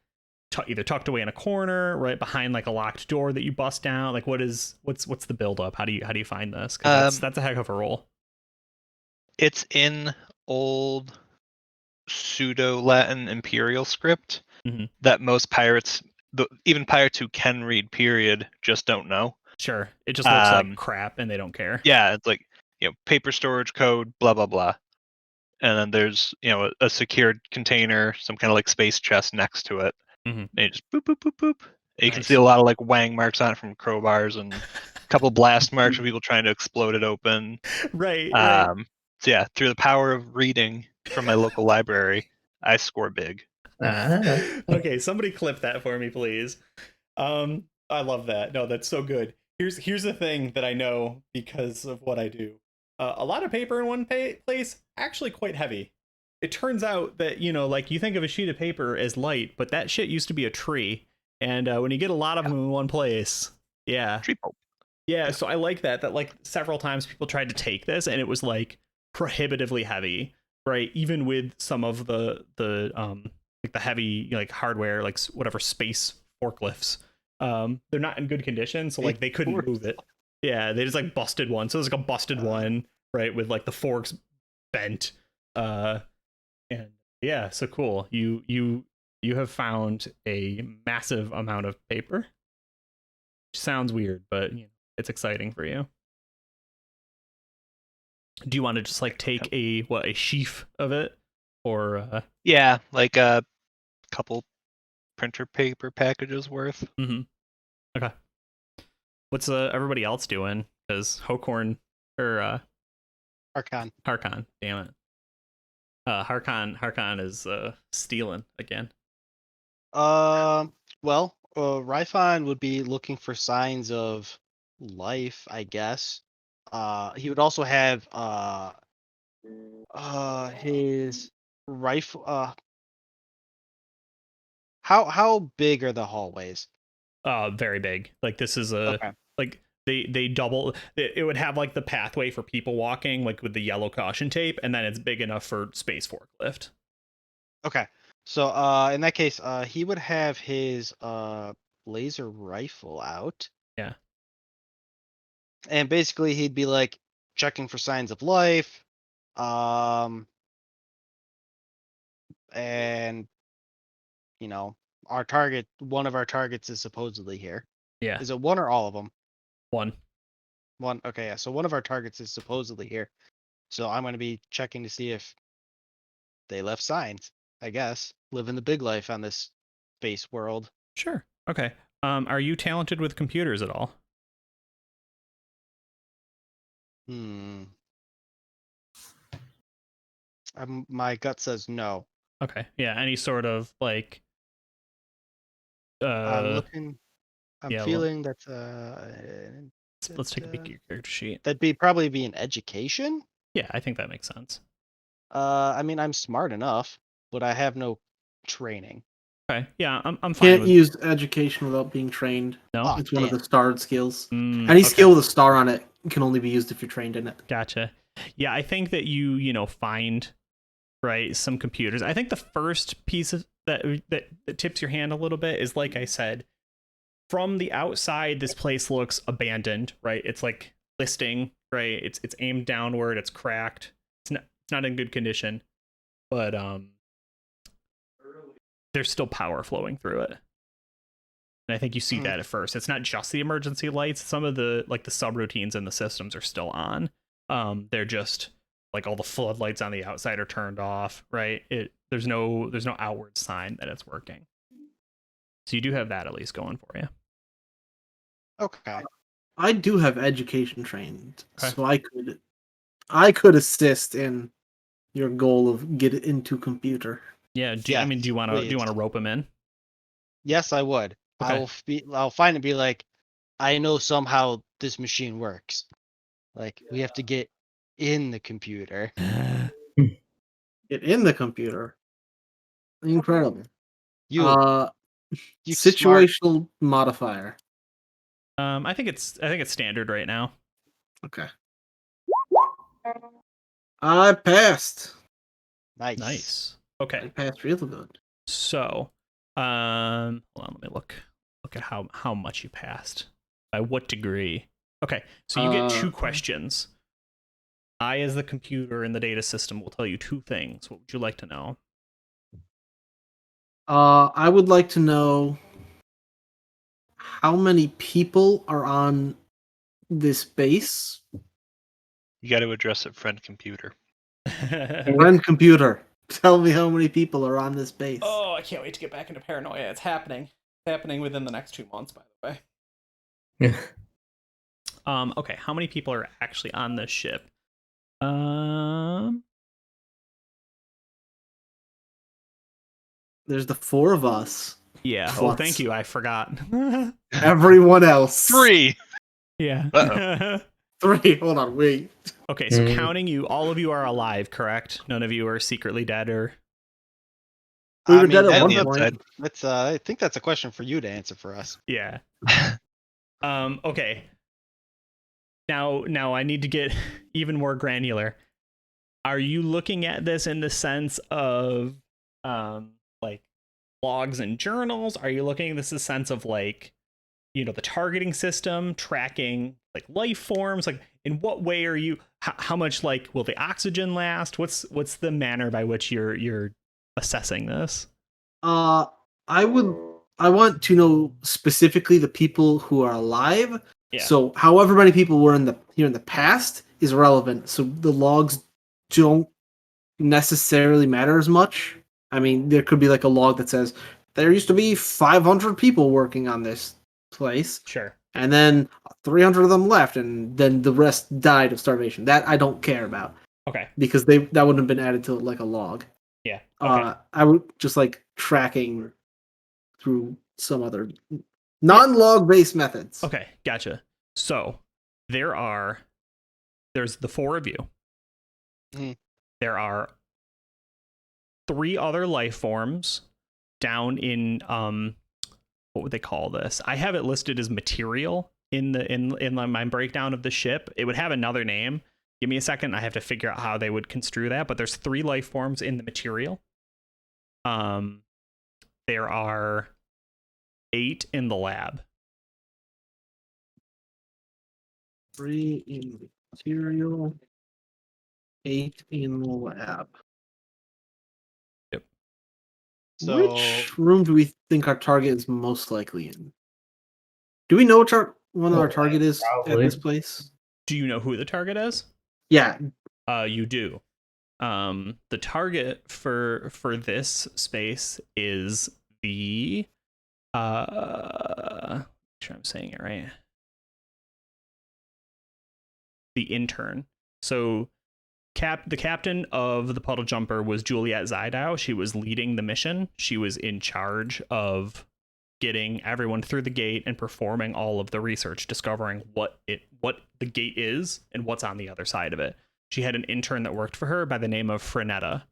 Either tucked away in a corner, right behind like a locked door that you bust down. Like what's the build up? How do you find this? Because that's a heck of a roll. It's in old pseudo Latin imperial script that most pirates, even pirates who can read period, just don't know. Sure, it just looks like crap and they don't care. Yeah, it's like paper storage code, blah blah blah, and then there's a secured container, some kind of like space chest next to it. And you just boop boop boop boop. And you can see a lot of like wang marks on it from crowbars and a couple blast marks of people trying to explode it open. Right. So yeah, through the power of reading from my local library, I score big. Okay, somebody clip that for me, please. I love that. No, that's so good. Here's the thing that I know because of what I do. A lot of paper in one place actually quite heavy. It turns out that like you think of a sheet of paper as light, but that shit used to be a tree, and when you get a lot of them in one place, yeah, Tree pulp. Yeah, so I like that like several times people tried to take this and it was like prohibitively heavy, right? Even with some of the like the heavy like hardware, like whatever space forklifts, they're not in good condition, so like they couldn't move it. Yeah, they just like busted one. So it was like a busted one, right, with like the forks bent. And Yeah, so cool. You have found a massive amount of paper. Sounds weird, but it's exciting for you. Do you want to just like take a sheaf of it, or Yeah, like a couple printer paper packages worth. Okay. What's everybody else doing? Because Hokorn or Archon. Harkon, damn it. Harkon is stealing again. Well, Ryphon would be looking for signs of life, I guess. He would also have his rifle. How big are the hallways? Very big. Like this is a Okay. like they double. It would have like the pathway for people walking, like with the yellow caution tape, and then it's big enough for space forklift. Okay. So in that case, he would have his laser rifle out. Yeah. And basically he'd be like checking for signs of life. And one of our targets is supposedly here. Yeah. Is it one or all of them? One. One. Okay, yeah. So one of our targets is supposedly here. So I'm going to be checking to see if they left signs, I guess. Living the big life on this space world. Sure. Okay. Are you talented with computers at all? My gut says no. Okay. Yeah. Any sort of like. I'm looking. I'm yeah, feeling that. Let's take a peek at your character sheet. That'd probably be an education. Yeah, I think that makes sense. I mean, I'm smart enough, but I have no training. Okay. Yeah, I'm fine. Can't with... use education without being trained. No, it's one of the starred skills. Any okay. skill with a star on it can only be used if you're trained in it. Gotcha. Yeah, I think that you find some computers. I think the first piece of that tips your hand a little bit is, like I said, from the outside, this place looks abandoned. Right, it's like listing. Right, it's aimed downward. It's cracked. It's not in good condition, but there's still power flowing through it. And I think you see that at first. It's not just the emergency lights. Some of the the subroutines in the systems are still on. They're just like all the floodlights on the outside are turned off, right? There's no outward sign that it's working. So you do have that at least going for you. Okay. I do have education trained, Okay. so I could assist in your goal of get into computer. Yeah. Do you want to rope him in? Yes, I would. Okay. I'll find and be like, I know somehow this machine works. Like we have to get in the computer. Get in the computer. Incredible. You situational modifier. I think it's standard right now. Okay. I passed. Nice. Okay. I passed real good. So, hold on, let me look at how much you passed. By what degree? Okay, so you get 2 questions. I, as the computer in the data system, will tell you 2 things. What would you like to know? I would like to know how many people are on this base. You got to address it, friend computer. Friend computer, tell me how many people are on this base. Oh, I can't wait to get back into paranoia. It's happening. It's happening within the next 2 months, by the way. Yeah. Okay, how many people are actually on this ship? There's the 4 of us. Yeah. Plus. Oh, thank you. I forgot. Everyone else. 3. Yeah. Uh-oh. 3. Hold on, wait. Okay, so counting you, all of you are alive, correct? None of you are secretly dead or. We were dead at on one the point. outside. That's I think that's a question for you to answer for us. Yeah. Okay. Now I need to get even more granular. Are you looking at this in the sense of like logs and journals? Are you looking at this in the sense of like, the targeting system, tracking like life forms? Like, in what way are you how much like will the oxygen last? What's the manner by which you're assessing this? I want to know specifically the people who are alive. Yeah. So, however many people were here in the past is relevant. So the logs don't necessarily matter as much. I mean, there could be like a log that says there used to be 500 people working on this place, Sure. and then 300 of them left, and then the rest died of starvation. That I don't care about Okay. because that wouldn't have been added to like a log. Yeah. Okay. I would just like tracking through some other non-log based methods. Okay. Gotcha. So there's the 4 of you. Mhm. There are 3 other life forms down in what would they call this? I have it listed as material in my breakdown of the ship. It would have another name. Give me a second. I have to figure out how they would construe that. But there's 3 life forms in the material. There are 8 in the lab. 3 in material, 8 in the lab. So Which room do we think our target is most likely in? Do we know which one our target is at this place? Do you know who the target is? Yeah. You do. The target for this space is the make sure I'm saying it right. The intern. So the captain of the puddle jumper was Juliet Zaidow. She was leading the mission. She was in charge of getting everyone through the gate and performing all of the research, discovering what the gate is and what's on the other side of it. She had an intern that worked for her by the name of Frenetta.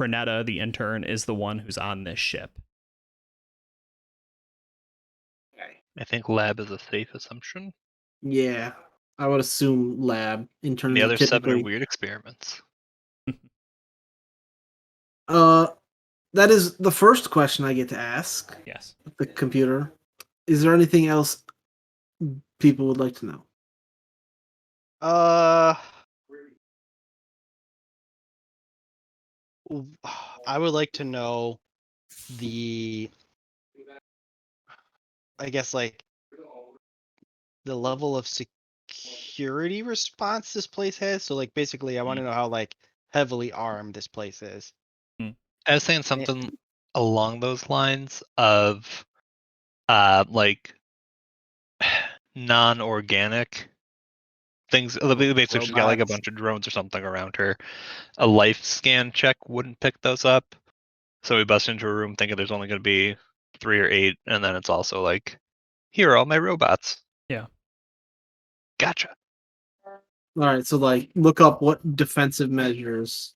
Frenetta, the intern, is the one who's on this ship. I think lab is a safe assumption. Yeah. I would assume lab. And Interns the are other 7 are typically weird experiments. that is the first question I get to ask Yes. the computer. Is there anything else people would like to know? I would like to know I guess like the level of security response this place has. So like basically I want to know how like heavily armed this place is. I was saying something along those lines of like non-organic things. Basically, she's got like a Robots. bunch of drones or something around her. A life scan check wouldn't pick those up. So we bust into a room thinking there's only going to be 3 or 8, and then it's also like, here are all my robots. Yeah. Gotcha. All right, so like look up what defensive measures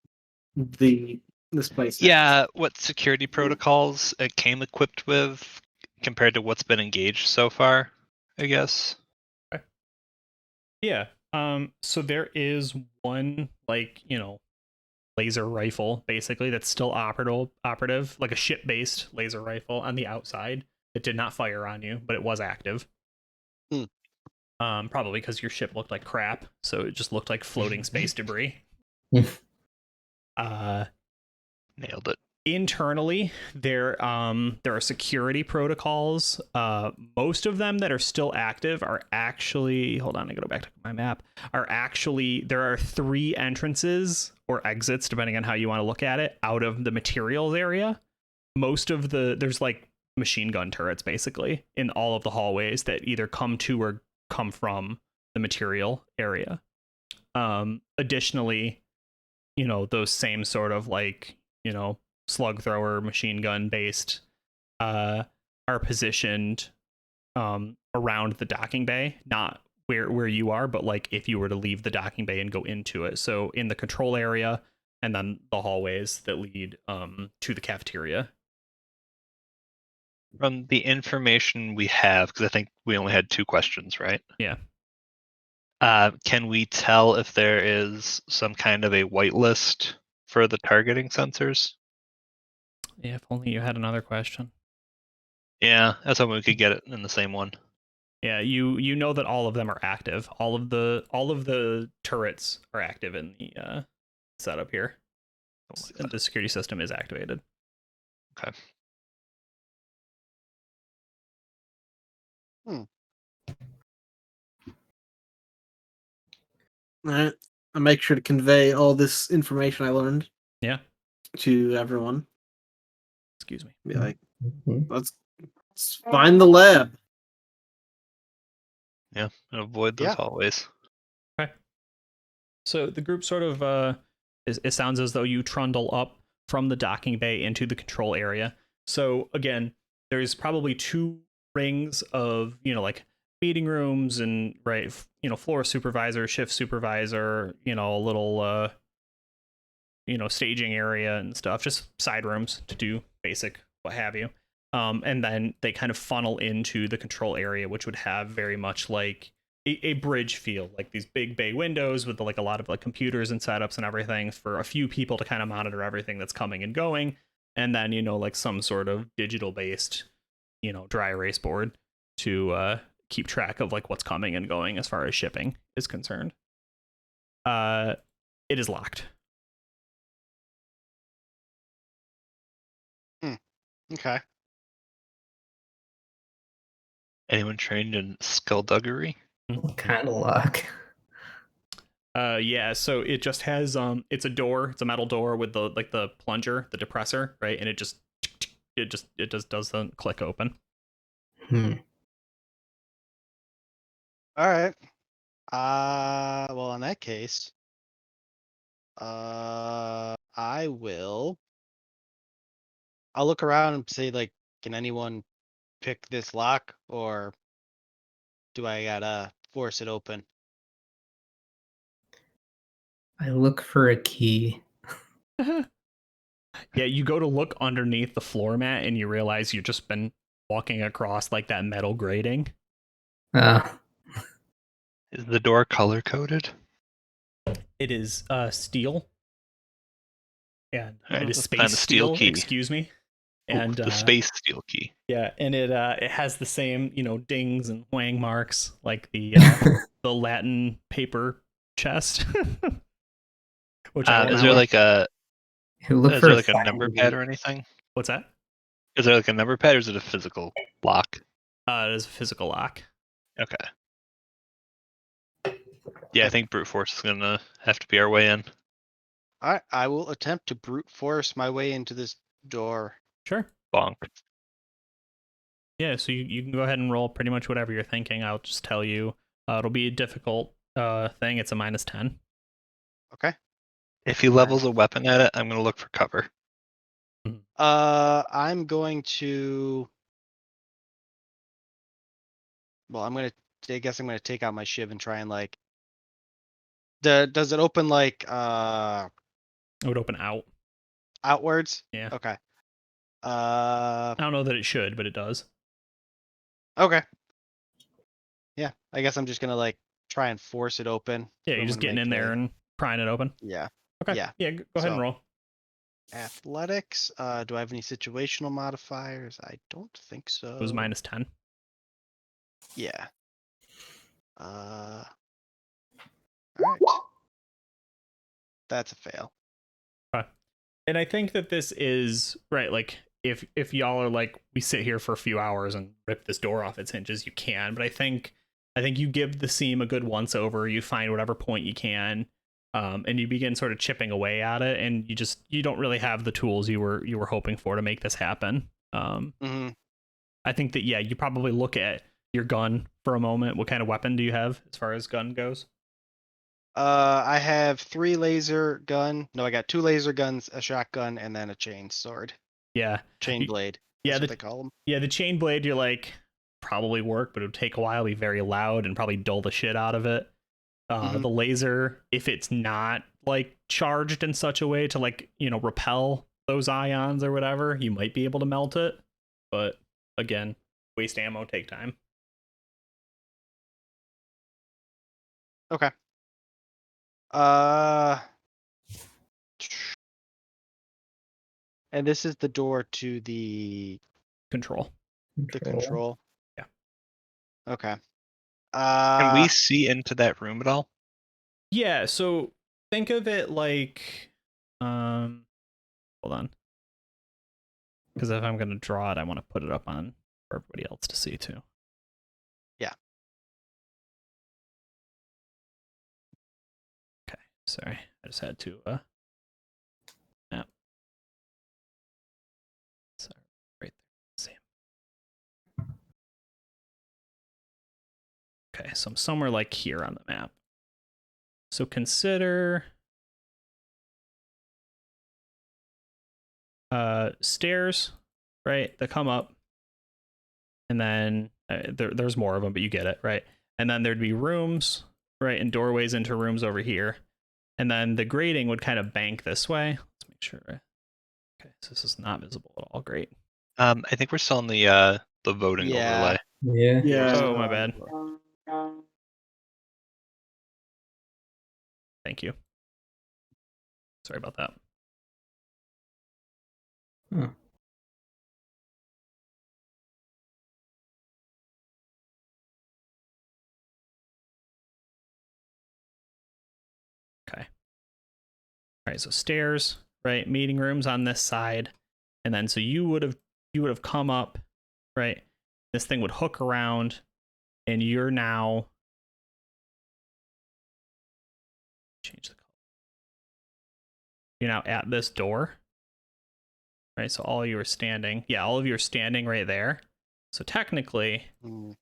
this place has. Yeah, what security protocols it came equipped with compared to what's been engaged so far, I guess. Yeah. So there is one laser rifle basically that's still operative, like a ship-based laser rifle on the outside. It did not fire on you, but it was active. Probably because your ship looked like crap, so it just looked like floating space debris. Nailed it. Internally, there are security protocols. Most of them that are still active are actually, hold on, I gotta go back to my map. There are 3 entrances or exits, depending on how you want to look at it, out of the materials area. There's like machine gun turrets basically in all of the hallways that either come to or come from the material area. Additionally, those same sort of like, slug thrower machine gun based are positioned around the docking bay, not where you are, but like if you were to leave the docking bay and go into it, so in the control area and then the hallways that lead to the cafeteria. From the information we have, because I think we only had 2 questions, right? Yeah. Can we tell if there is some kind of a whitelist for the targeting sensors? Yeah, if only you had another question. Yeah, that's hoping we could get it in the same one. Yeah, you know that all of them are active. All of the turrets are active in the setup here. The security system is activated. Okay. All right. I make sure to convey all this information I learned Yeah. to everyone. Excuse me. Be like, Mhm. let's find the lab. Yeah. And avoid those Yeah. hallways. Okay. So the group sort of it sounds as though you trundle up from the docking bay into the control area. So again, there's probably 2 rings of, like meeting rooms and floor supervisor, shift supervisor, a little staging area and stuff, just side rooms to do basic what have you. And then they kind of funnel into the control area, which would have very much like a bridge feel, like these big bay windows with like a lot of like computers and setups and everything for a few people to kind of monitor everything that's coming and going. And then, like some sort of digital based, dry erase board to keep track of like what's coming and going as far as shipping is concerned. It is locked. Okay. Anyone trained in skullduggery? What kind of luck? Yeah, so it just has it's a door, it's a metal door with the plunger, the depressor, right? And it just doesn't click open. All right. Well, in that case, I will. I'll look around and say, like, can anyone pick this lock, or do I gotta force it open? I look for a key. Yeah, you go to look underneath the floor mat and you realize you've just been walking across like that metal grating. Uh, Is the door color coded? It is steel. Yeah, Alright, it is let's space find the steel steel, key. excuse me. And the space steel key. yeah, and it has the same, dings and whang marks like the the Latin paper chest. Which I don't Is know. there like a look is for there a like a number fire pad gate. or anything? What's that? Is there like a number pad or is it a physical lock? It is a physical lock. Okay. Yeah, I think brute force is gonna have to be our way in. All right. I will attempt to brute force my way into this door. Sure. Bonk. Yeah, so you can go ahead and roll pretty much whatever you're thinking. I'll just tell you. It'll be a difficult thing. It's a -10. Okay. If he levels a weapon at it, I'm gonna look for cover. I'm going to. Well, I guess I'm gonna take out my shiv and try and like. Does it open like It would open out. outwards? Yeah. Okay. I don't know that it should, but it does. Okay. Yeah, I guess I'm just gonna like try and force it open. Yeah, So you're I'm just gonna getting make in there a- and prying it open. Yeah. Okay. Yeah. Yeah, go ahead and So- roll. Athletics. Do I have any situational modifiers? I don't think so. It was -10. Yeah. All right. That's a fail. And I think that this is right. Like, if y'all are like, we sit here for a few hours and rip this door off its hinges, you can. But I think you give the seam a good once over. You find whatever point you can, and you begin sort of chipping away at it. And you don't really have the tools you were hoping for to make this happen. Mm-hmm. I think that you probably look at your gun for a moment. What kind of weapon do you have as far as gun goes? I have 3 laser gun. No, I got 2 laser guns, a shotgun, and then a chain sword. Yeah. Chain blade. Yeah, That's what they call them. Yeah, the chain blade, you're like, probably work, but it would take a while, be very loud, and probably dull the shit out of it. The laser, if it's not like charged in such a way to like, repel those ions or whatever, you might be able to melt it. But again, waste ammo, take time. Okay. And this is the door to the Control. control. Yeah. Okay. Can we see into that room at all? Yeah, so think of it like hold on. Because if I'm going to draw it, I want to put it up on for everybody else to see too. Yeah. Okay. Sorry, I just had to. Yeah. Sorry, right there. Same. Okay, so I'm somewhere like here on the map. So consider stairs, right? That come up, and then there's more of them, but you get it, right? And then there'd be rooms, right, and doorways into rooms over here, and then the grating would kind of bank this way. Let's make sure. Okay, so this is not visible at all. Great. I think we're still on the voting Yeah. overlay. Yeah. Yeah. Oh, my bad. Thank you. Sorry about that. Huh. Okay. All right, so stairs, right? Meeting rooms on this side, and then so you would have come up, right? This thing would hook around, and you're now change the color. You're now at this door, right? So all of you are standing. Yeah, all of you are standing right there. So technically, Mm.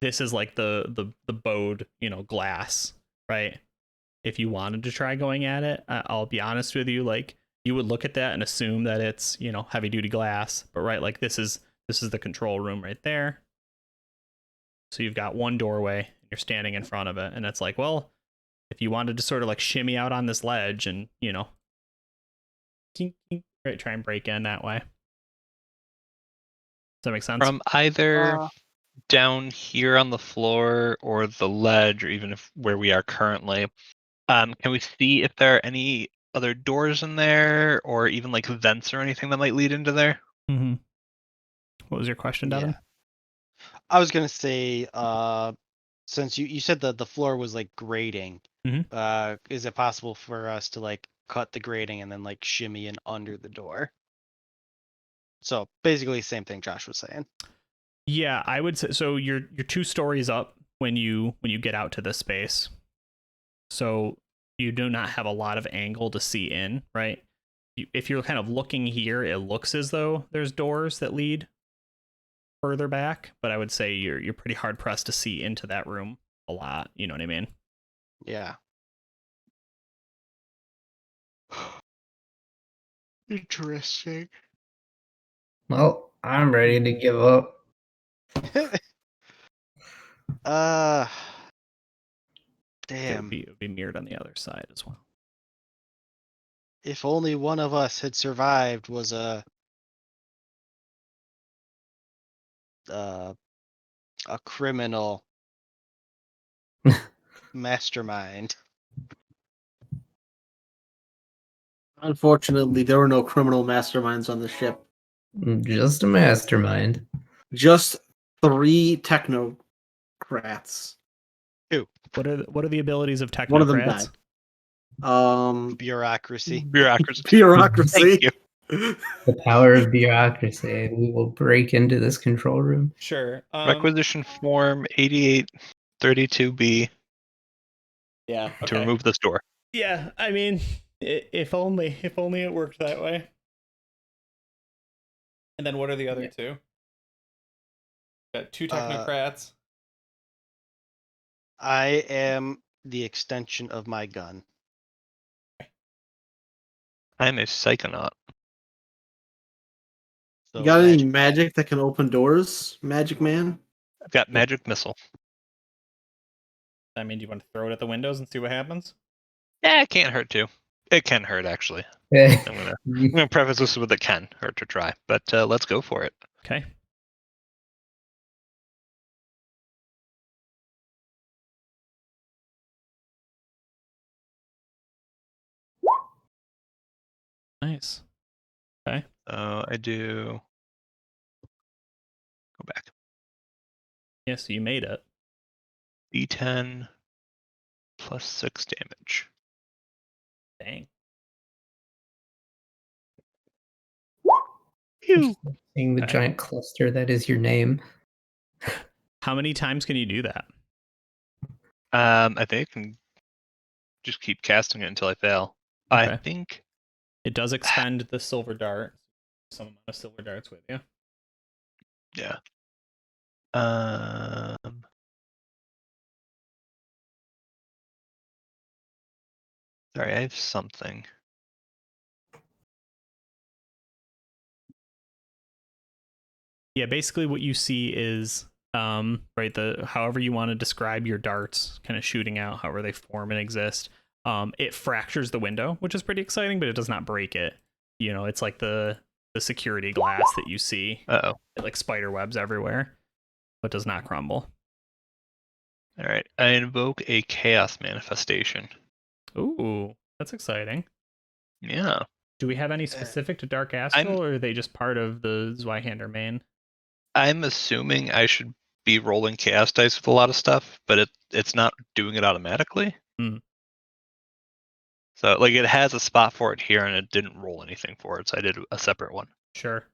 this is like the bowed, glass, right? If you wanted to try going at it, I'll be honest with you, like you would look at that and assume that it's, heavy duty glass, but right, like this is the control room right there. So you've got one doorway, you're standing in front of it, and it's like, well, if you wanted to sort of like shimmy out on this ledge and, right, try and break in that way. Does that make sense? From either Uh, down here on the floor or the ledge, or even if where we are currently, can we see if there are any other doors in there, or even like vents or anything that might lead into there? Mm-hmm. What was your question, Devin? Yeah. I was gonna say, since you said that the floor was like grating, Mhm. is it possible for us to like cut the grating and then like shimmy in under the door? So basically, same thing Josh was saying. Yeah, I would say so. You're 2 stories up when you get out to this space, so you do not have a lot of angle to see in, right? If you're kind of looking here, it looks as though there's doors that lead further back, but I would say you're pretty hard pressed to see into that room a lot. You know what I mean? Yeah. Interesting. Well, I'm ready to give up. uh, It would damn. be mirrored on the other side as well. If only one of us had survived was a criminal mastermind. Unfortunately, there were no criminal masterminds on the ship. Just a mastermind. Just 3 technocrats. What are the abilities of technocrats? One of them died. Bureaucracy. Bureaucracy. Bureaucracy. Thank you. The power of bureaucracy. We will break into this control room. Sure. Requisition form 8832B Yeah. to remove this door. Yeah, I mean, if only it worked that way. And then what are the other two? Got 2 technocrats. I am the extension of my gun. I'm a psychonaut. So You got any magic that can open doors, Magic Man? I've got magic missile. I mean, do you want to throw it at the windows and see what happens? Yeah, it can't hurt to. It can hurt actually. Eh, I'm gonna preface this with it can hurt to try, but let's go for it. Okay. Nice. Okay. I do. Go back. Yeah, so you made it. D10 plus 6 damage. Dang. Phew. Seeing the Okay. giant cluster that is your name. How many times can you do that? I think I can just keep casting it until I fail. I Okay. think It does expend the silver dart. Some amount of silver darts with you. yeah. Sorry, I have something. Yeah, basically what you see is right, the however you want to describe your darts kind of shooting out, however they form and exist. It fractures the window, which is pretty exciting, but it does not break it. You know, it's like the security glass that you see. Uh-oh. It like spider webs everywhere, but does not crumble. All right. I invoke a chaos manifestation. Ooh, that's exciting. Yeah. Do we have any specific to Dark I'm Astral, or are they just part of the Zweihander main? I'm assuming I should be rolling chaos dice with a lot of stuff, but it's not doing it automatically. Hmm. So like it has a spot for it here, and it didn't roll anything for it, so I did a separate one. Sure.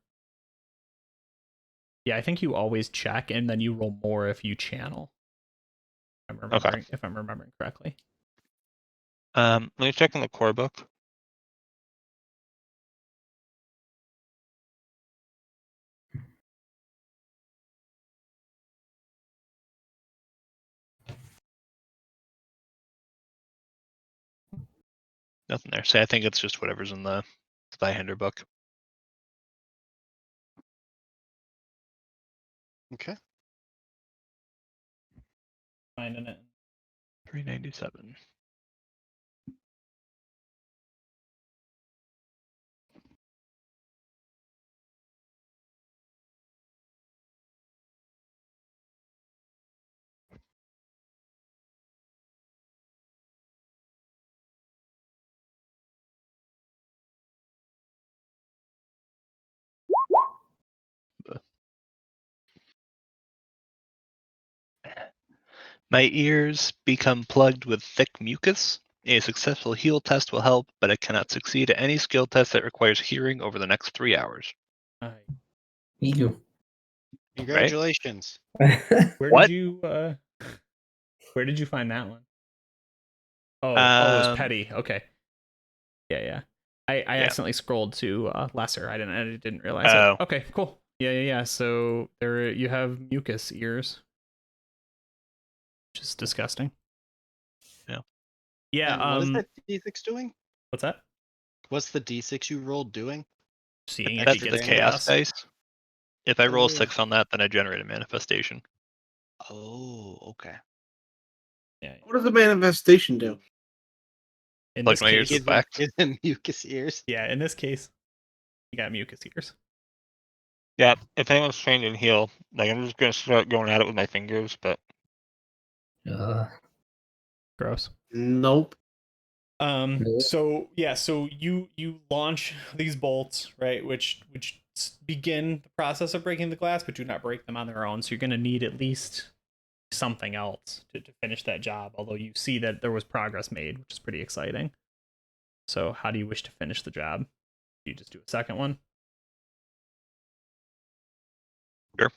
Yeah, I think you always check, and then you roll more if you channel. If I'm remembering correctly. Let me check in the core book. Nothing there. So I think it's just whatever's in the Spyhander book. Okay. Finding it. 397. My ears become plugged with thick mucus. A successful heal test will help, but I cannot succeed at any skill test that requires hearing over the next 3 hours. You. Congratulations. Where What? did you where did you find that one? Oh, it was petty. Okay. Yeah. I Yeah. accidentally scrolled to lesser. I didn't realize Oh. it. Okay, cool. Yeah. So there you have mucus ears. Which is disgusting. Yeah. Yeah, And what is that D6 doing? what's that? What's the D6 you rolled doing? Seeing if That's he the gets chaos dice. If I roll Oh. 6 on that, then I generate a manifestation. Oh, okay. Yeah. What does the manifestation do? In Plug this my ears case, with wax. Give them mucus ears. yeah, in this case, you got mucus ears. Yeah, if anyone's trained in heal, like I'm just gonna start going at it with my fingers, but Gross. Nope. Nope. So you launch these bolts, right, which begin the process of breaking the glass, but do not break them on their own. So you're going to need at least something else to finish that job, although you see that there was progress made, which is pretty exciting. So how do you wish to finish the job? Do you just do a second one? sure.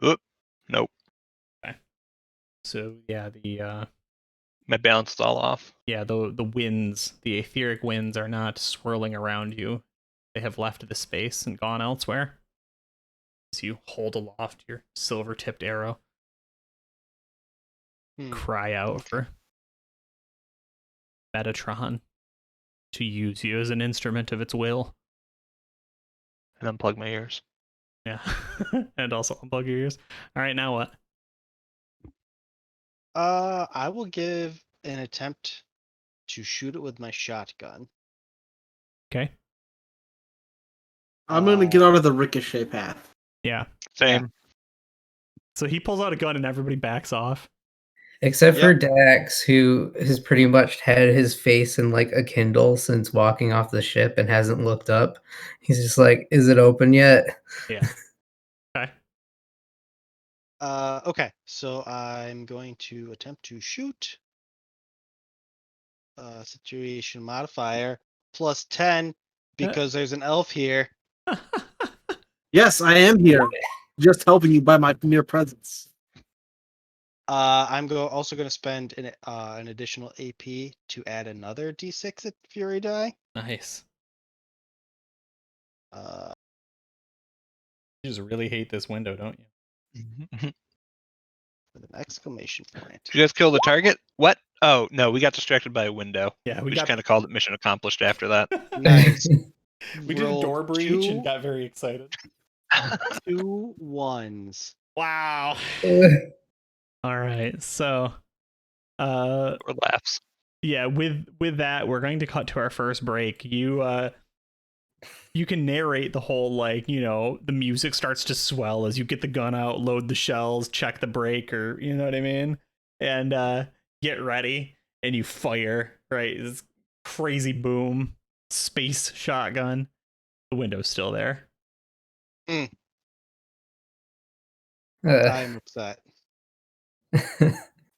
Oop. Nope. Okay. So yeah, My balance is all off. the winds, the etheric winds are not swirling around you. They have left the space and gone elsewhere. So you hold aloft your silver-tipped arrow. Cry out for Metatron to use you as an instrument of its will. And unplug my ears. Yeah. And also unplug your ears. All right, now what? I will give an attempt to shoot it with my shotgun. Okay. I'm gonna get out of the ricochet path. Yeah. Same. So he pulls out a gun and everybody backs off. Except for Yep. Dax, who has pretty much had his face in like a Kindle since walking off the ship and hasn't looked up. He's just like, "Is it open yet?" Yeah. Okay. Okay, so I'm going to attempt to shoot. Situation modifier plus 10 because there's an elf here. Yes, I am here, just helping you by my mere presence. I'm also going to spend an additional AP to add another D6 at Fury die. Nice. Uh, You just really hate this window, don't you? with an exclamation point. Did you guys kill the target? What? Oh no, we got distracted by a window. Yeah, We we just got kind of called it mission accomplished after that. Nice. we did a Rolled door breach and got very excited. 2 1s. Wow. All right. So Or laughs. yeah, with that, we're going to cut to our first break. You can narrate the whole, like, you know, the music starts to swell as you get the gun out, load the shells, check the brake, or you know what I mean? And get ready and you fire, right? This crazy boom, space shotgun. The window's still there. I'm upset. I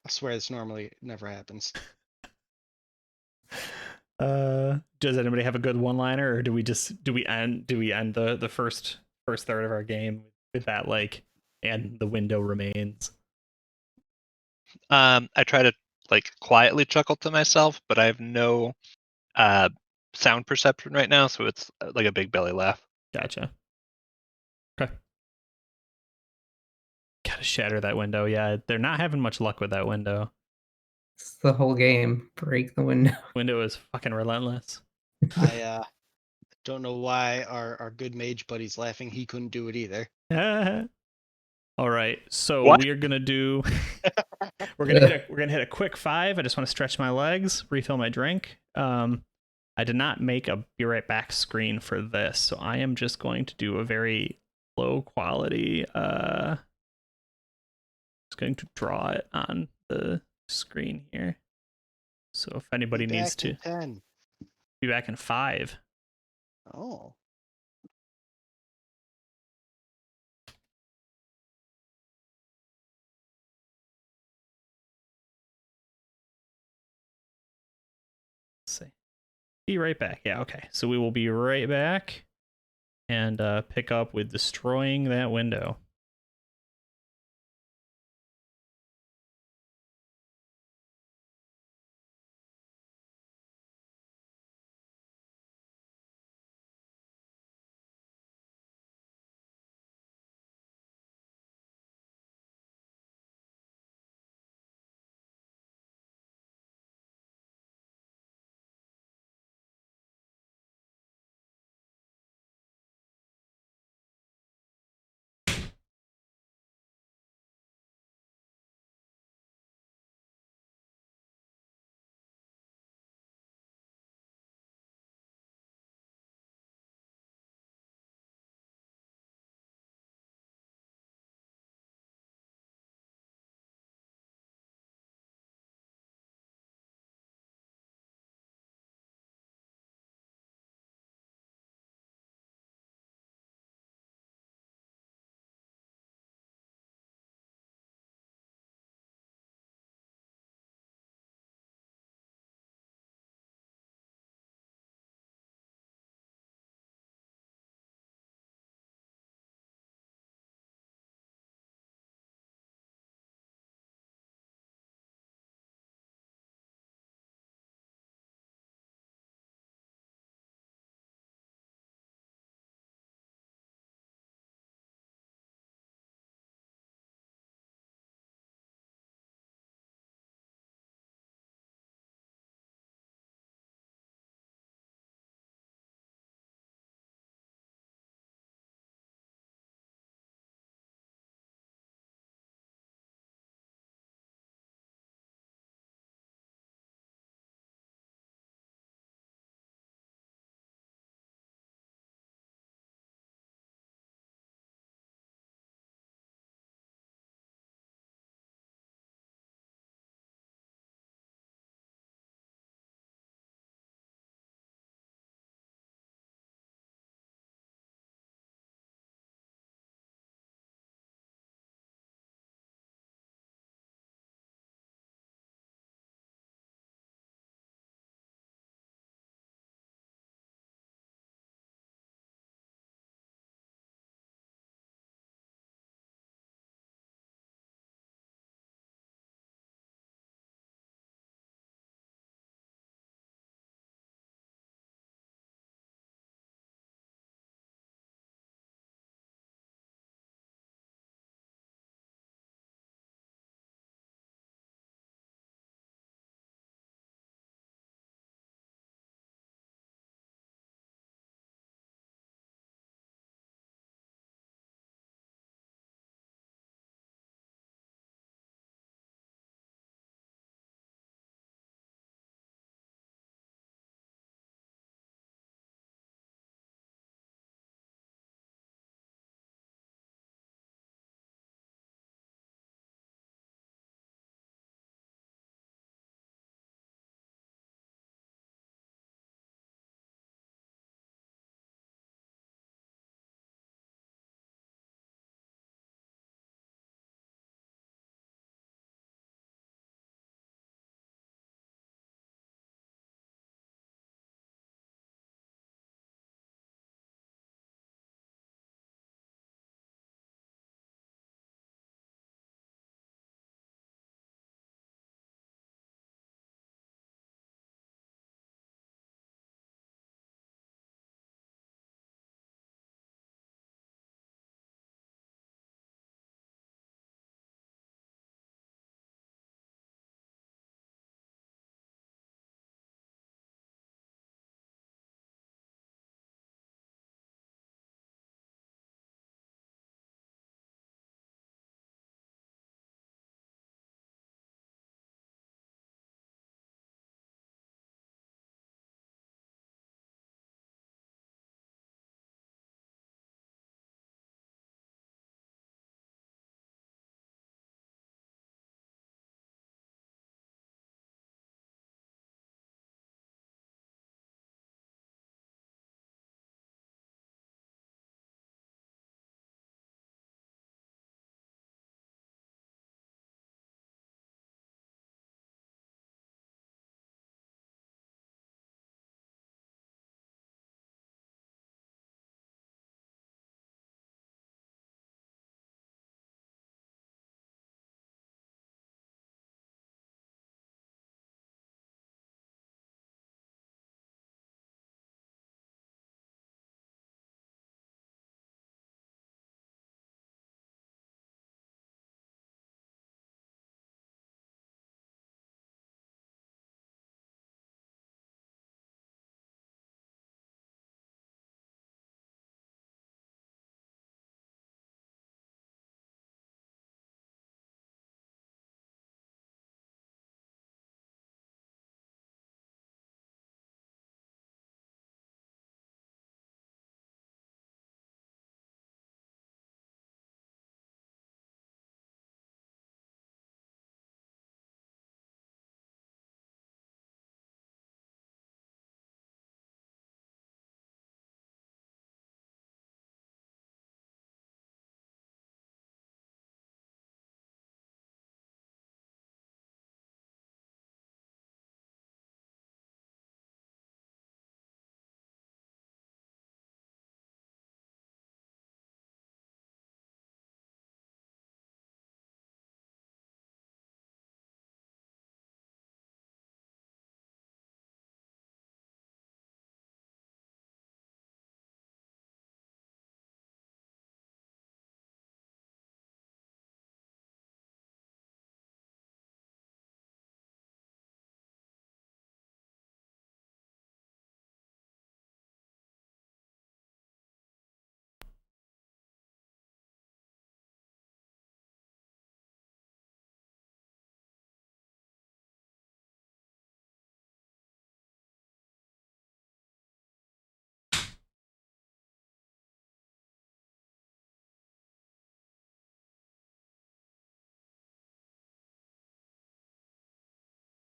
swear this normally never happens. Does anybody have a good one-liner, or do we end the first third of our game with that, like, and the window remains? I try to like quietly chuckle to myself, but I have no sound perception right now, so it's like a big belly laugh. Gotcha. Okay. Gotta shatter that window. Yeah, they're not having much luck with that window. It's the whole game. Break the window. Window is fucking relentless. I don't know why our good mage buddy's laughing. He couldn't do it either. All right, so What? we are gonna do. we're gonna hit a quick 5. I just want to stretch my legs, refill my drink. I did not make a be right back screen for this, so I am just going to do a very low quality. Just going to draw it on the screen here. So if anybody Be needs back to in 10. be back in 5. Oh. Let's see. Be right back. Yeah, okay. So we will be right back and pick up with destroying that window.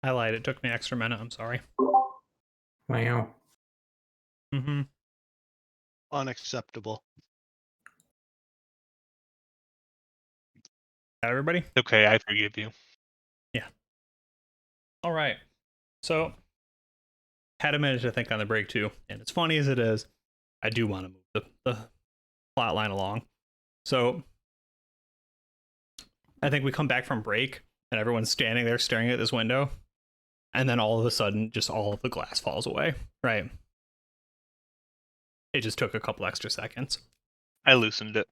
I lied. It took me an extra minute. I'm sorry. Wow. Mm-hmm. Unacceptable. Got everybody? Okay, I forgive you. All right. So, had a minute to think on the break too. And as funny as it is, I do want to move the plot line along. So, I think we come back from break and everyone's standing there staring at this window. And then all of a sudden, just all of the glass falls away. Right. It just took a couple extra seconds. I loosened it.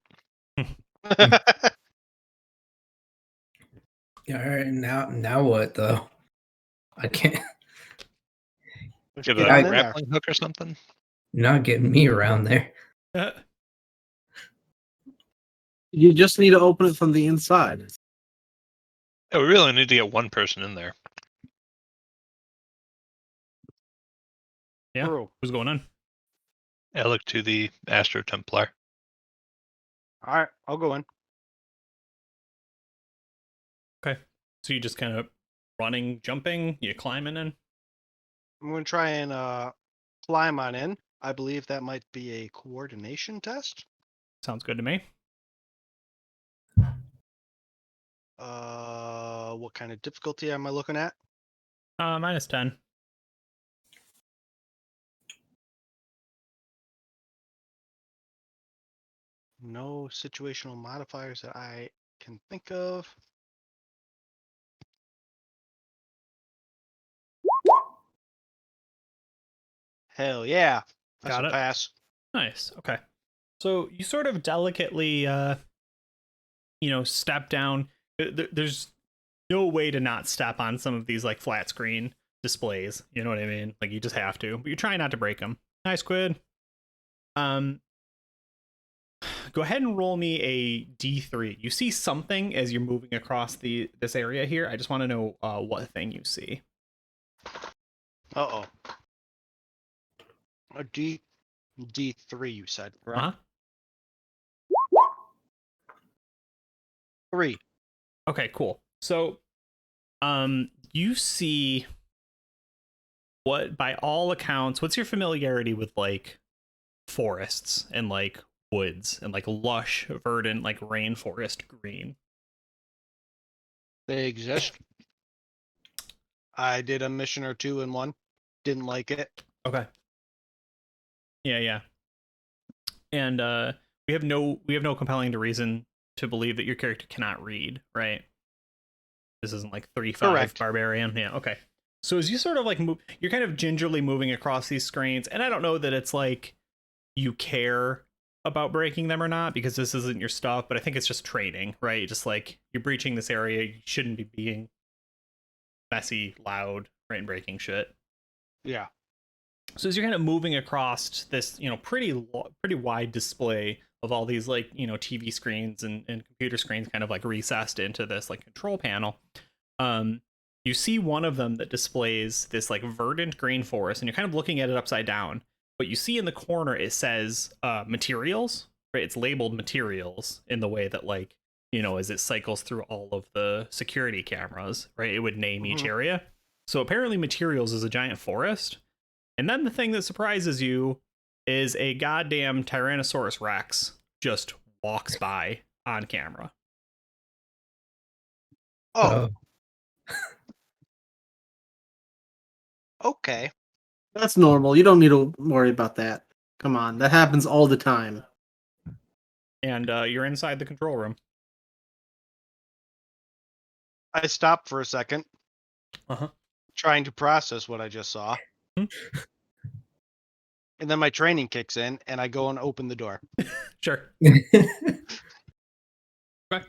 All right, now what though? I can't. Give Get it on a in grappling hook or something. Not getting me around there. You just need to open it from the inside. Yeah, we really need to get one person in there. Yeah. True. What's going on? I look to the Astro Templar. All right, I'll go in. Okay. So you just kind of running, jumping, you climbing in? I'm going to try and climb on in. I believe that might be a coordination test. Sounds good to me. What kind of difficulty am I looking at? -10. No situational modifiers that I can think of. Hell yeah. That's Got a it. pass. Nice. Okay. So you sort of delicately, step down. There's no way to not step on some of these like flat screen displays. You know what I mean? Like you just have to, but you're trying not to break them. Nice, Quid. Go ahead and roll me a D3. You see something as you're moving across this area here. I just want to know what thing you see. Uh-oh. A D3 you said, correct? Uh-huh. 3. Okay, cool. So, you see what, by all accounts, what's your familiarity with like forests and like woods and like lush, verdant, like rainforest green? They exist. I did a mission or two in one. Didn't like it. Okay. Yeah. And we have no compelling reason to believe that your character cannot read, right? This isn't like 3-5 Correct. barbarian. Yeah, okay. So as you sort of like move, you're kind of gingerly moving across these screens, and I don't know that it's like you care about breaking them or not because this isn't your stuff, but I think it's just training, right? Just like you're breaching this area, you shouldn't be being messy, loud, right, and breaking shit. Yeah. So as you're kind of moving across this, pretty wide display of all these like, TV screens and computer screens kind of like recessed into this like control panel, you see one of them that displays this like verdant green forest, and you're kind of looking at it upside down. But you see in the corner it says materials, right? It's labeled materials in the way that like, as it cycles through all of the security cameras, right? It would name each area. So apparently materials is a giant forest. And then the thing that surprises you is a goddamn Tyrannosaurus Rex just walks by on camera. Oh, okay. That's normal. You don't need to worry about that. Come on, that happens all the time. And you're inside the control room. I stopped for a second, Uh-huh. trying to process what I just saw. Hmm. And then my training kicks in, and I go and open the door. Sure. Okay.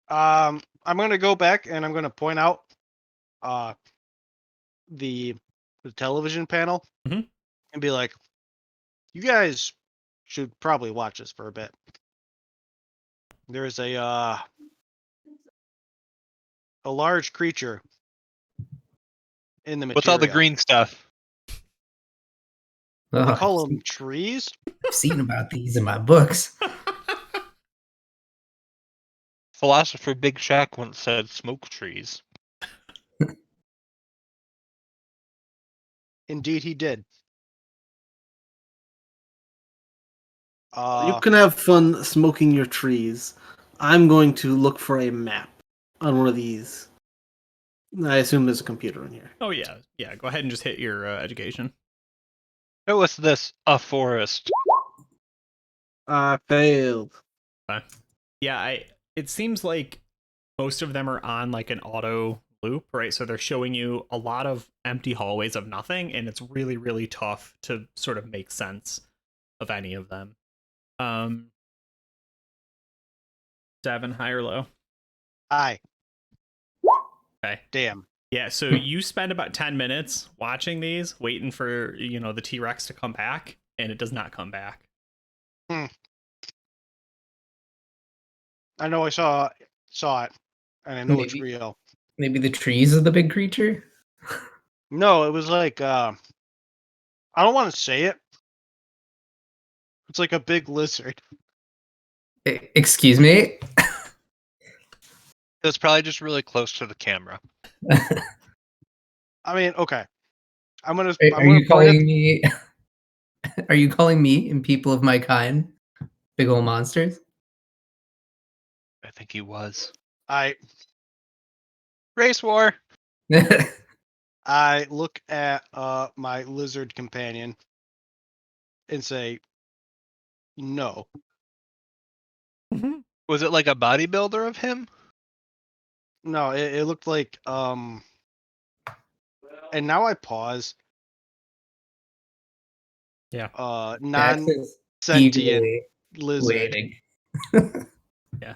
I'm going to go back, and I'm going to point out the television panel Mhm. and be like, you guys should probably watch this for a bit. There's a large creature in the material. What's all the green stuff? They Oh, call them trees. I've seen about these in my books. Philosopher Big Shaq once said, "Smoke trees." Indeed, he did. You can have fun smoking your trees. I'm going to look for a map on one of these. I assume there's a computer in here. Oh yeah, yeah. Go ahead and just hit your education. Oh, what's this? A forest. I failed. Yeah, it seems like most of them are on like an auto loop, right? So they're showing you a lot of empty hallways of nothing, and it's really, really tough to sort of make sense of any of them. 7, high or low? Hi. Okay. Damn. Yeah, so you spend about 10 minutes watching these, waiting for, the T-Rex to come back, and it does not come back. I know I saw it, and I know it's Maybe. real. Maybe the trees are the big creature? No, it was like I don't want to say it. It's like a big lizard. Excuse me? It was probably just really close to the camera. I mean, okay. I'm Are gonna you point calling me? Are you calling me and people of my kind big old monsters? I think he was. I Race war. I look at my lizard companion and say, no. Was it like a bodybuilder of him? No, it looked like and now I pause. Yeah. Max is Non-sentient eagerly lizard. waiting. Yeah.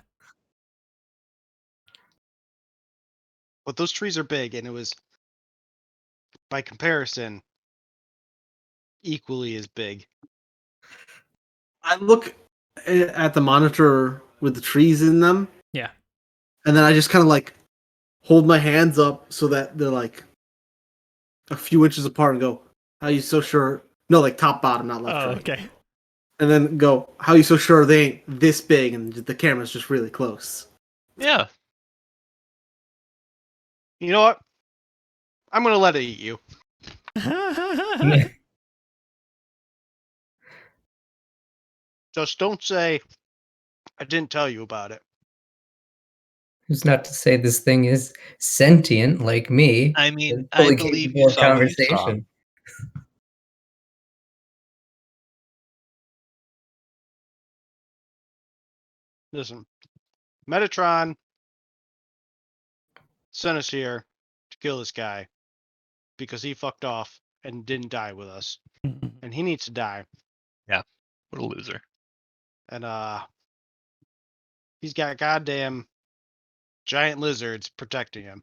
But those trees are big, and it was, by comparison, equally as big. I look at the monitor with the trees in them. Yeah. And then I just kind of like hold my hands up so that they're like a few inches apart and go, "How you so sure?" No, like top bottom, not left Oh, right. okay. And then go, "How you so sure they ain't this big?" And the camera's just really close. Yeah. You know what? I'm gonna let it eat you. Just don't say I didn't tell you about it. Who's not to say this thing is sentient like me I mean, and I fully believe capable you of saw what you saw. conversation? Listen, Metatron sent us here to kill this guy because he fucked off and didn't die with us, and he needs to die. Yeah. What a loser. And he's got goddamn giant lizards protecting him.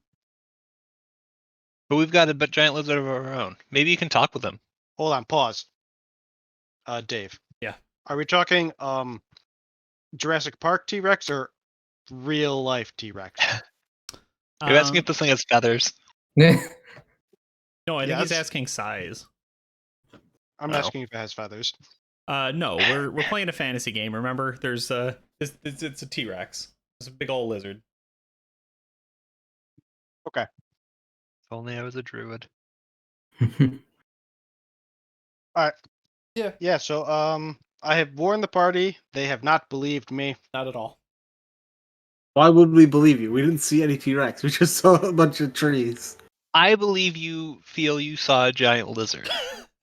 But we've got a giant lizard of our own. Maybe you can talk with him. Hold on, pause. Dave. Yeah. Are we talking Jurassic Park T-Rex or real life T-Rex? You're asking if this thing has feathers. No, I think he's Yes. asking size. I'm asking if it has feathers. No, we're playing a fantasy game. Remember, there's it's a T-Rex. It's a big old lizard. Okay. If only I was a druid. Yeah, so I have warned the party. They have not believed me. Not at all. Why would we believe you? We didn't see any T-Rex. We just saw a bunch of trees. I believe you feel you saw a giant lizard.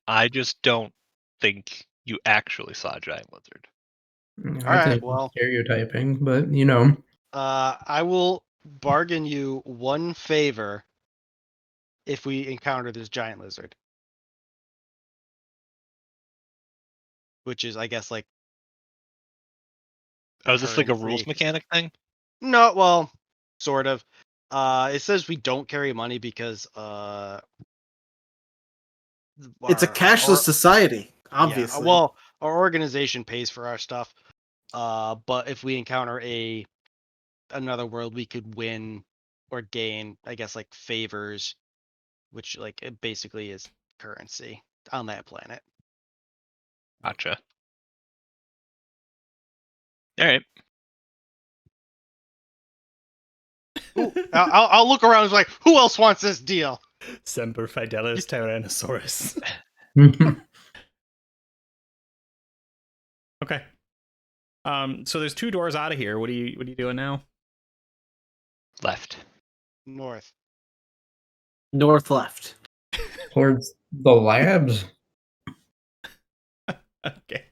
I just don't think you actually saw a giant lizard. I right, think well. stereotyping, but you know. I will bargain you one favor if we encounter this giant lizard. Which is, I guess, like... Oh, is this like a currency. rules mechanic thing? No, well, sort of. It says we don't carry money because It's a cashless society, obviously. Yeah, well, our organization pays for our stuff. But if we encounter another world, we could win or gain, I guess, like favors, which like it basically is currency on that planet. Gotcha. All right. I'll look around and be like, who else wants this deal? Semper Fidelis Tyrannosaurus. Okay. So there's 2 doors out of here. What are you doing now? Left. North. North left. Towards the labs. Okay.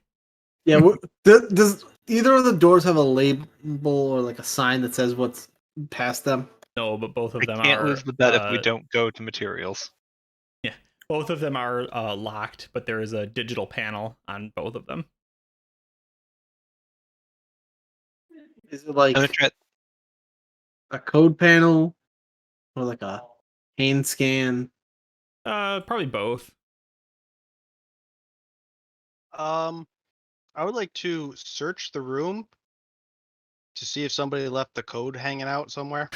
Yeah. Does either of the doors have a label or like a sign that says what's past them? No, but both of I them can't are. lose the bet if we don't go to materials. Yeah, both of them are locked, but there is a digital panel on both of them. Is it like I'm gonna try. a code panel or like a hand scan? Probably both. I would like to search the room to see if somebody left the code hanging out somewhere.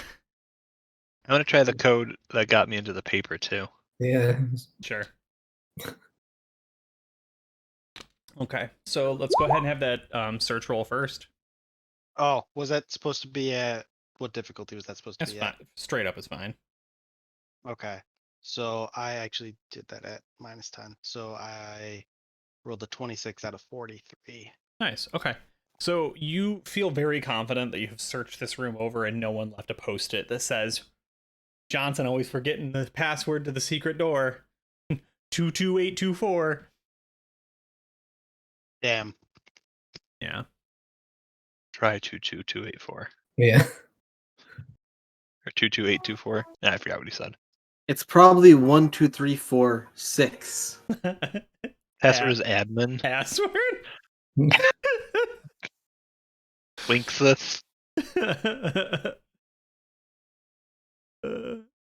I'm gonna try the code that got me into the paper too. Yeah. Sure. Okay, so let's go ahead and have that search roll first. Oh, was that supposed to be at what difficulty was that supposed to That's be fine. Straight up is fine. at? Okay. So I actually did that at -10. So I rolled a 26 out of 43. Nice. Okay. So you feel very confident that you have searched this room over and no one left a post-it that says, Johnson always forgetting the password to the secret door. 22824. Damn. Yeah. Try 22284 Yeah. or 22824. I forgot what he said. It's probably 1, 2, 3, 4, 6. Password is admin. Password? Links this.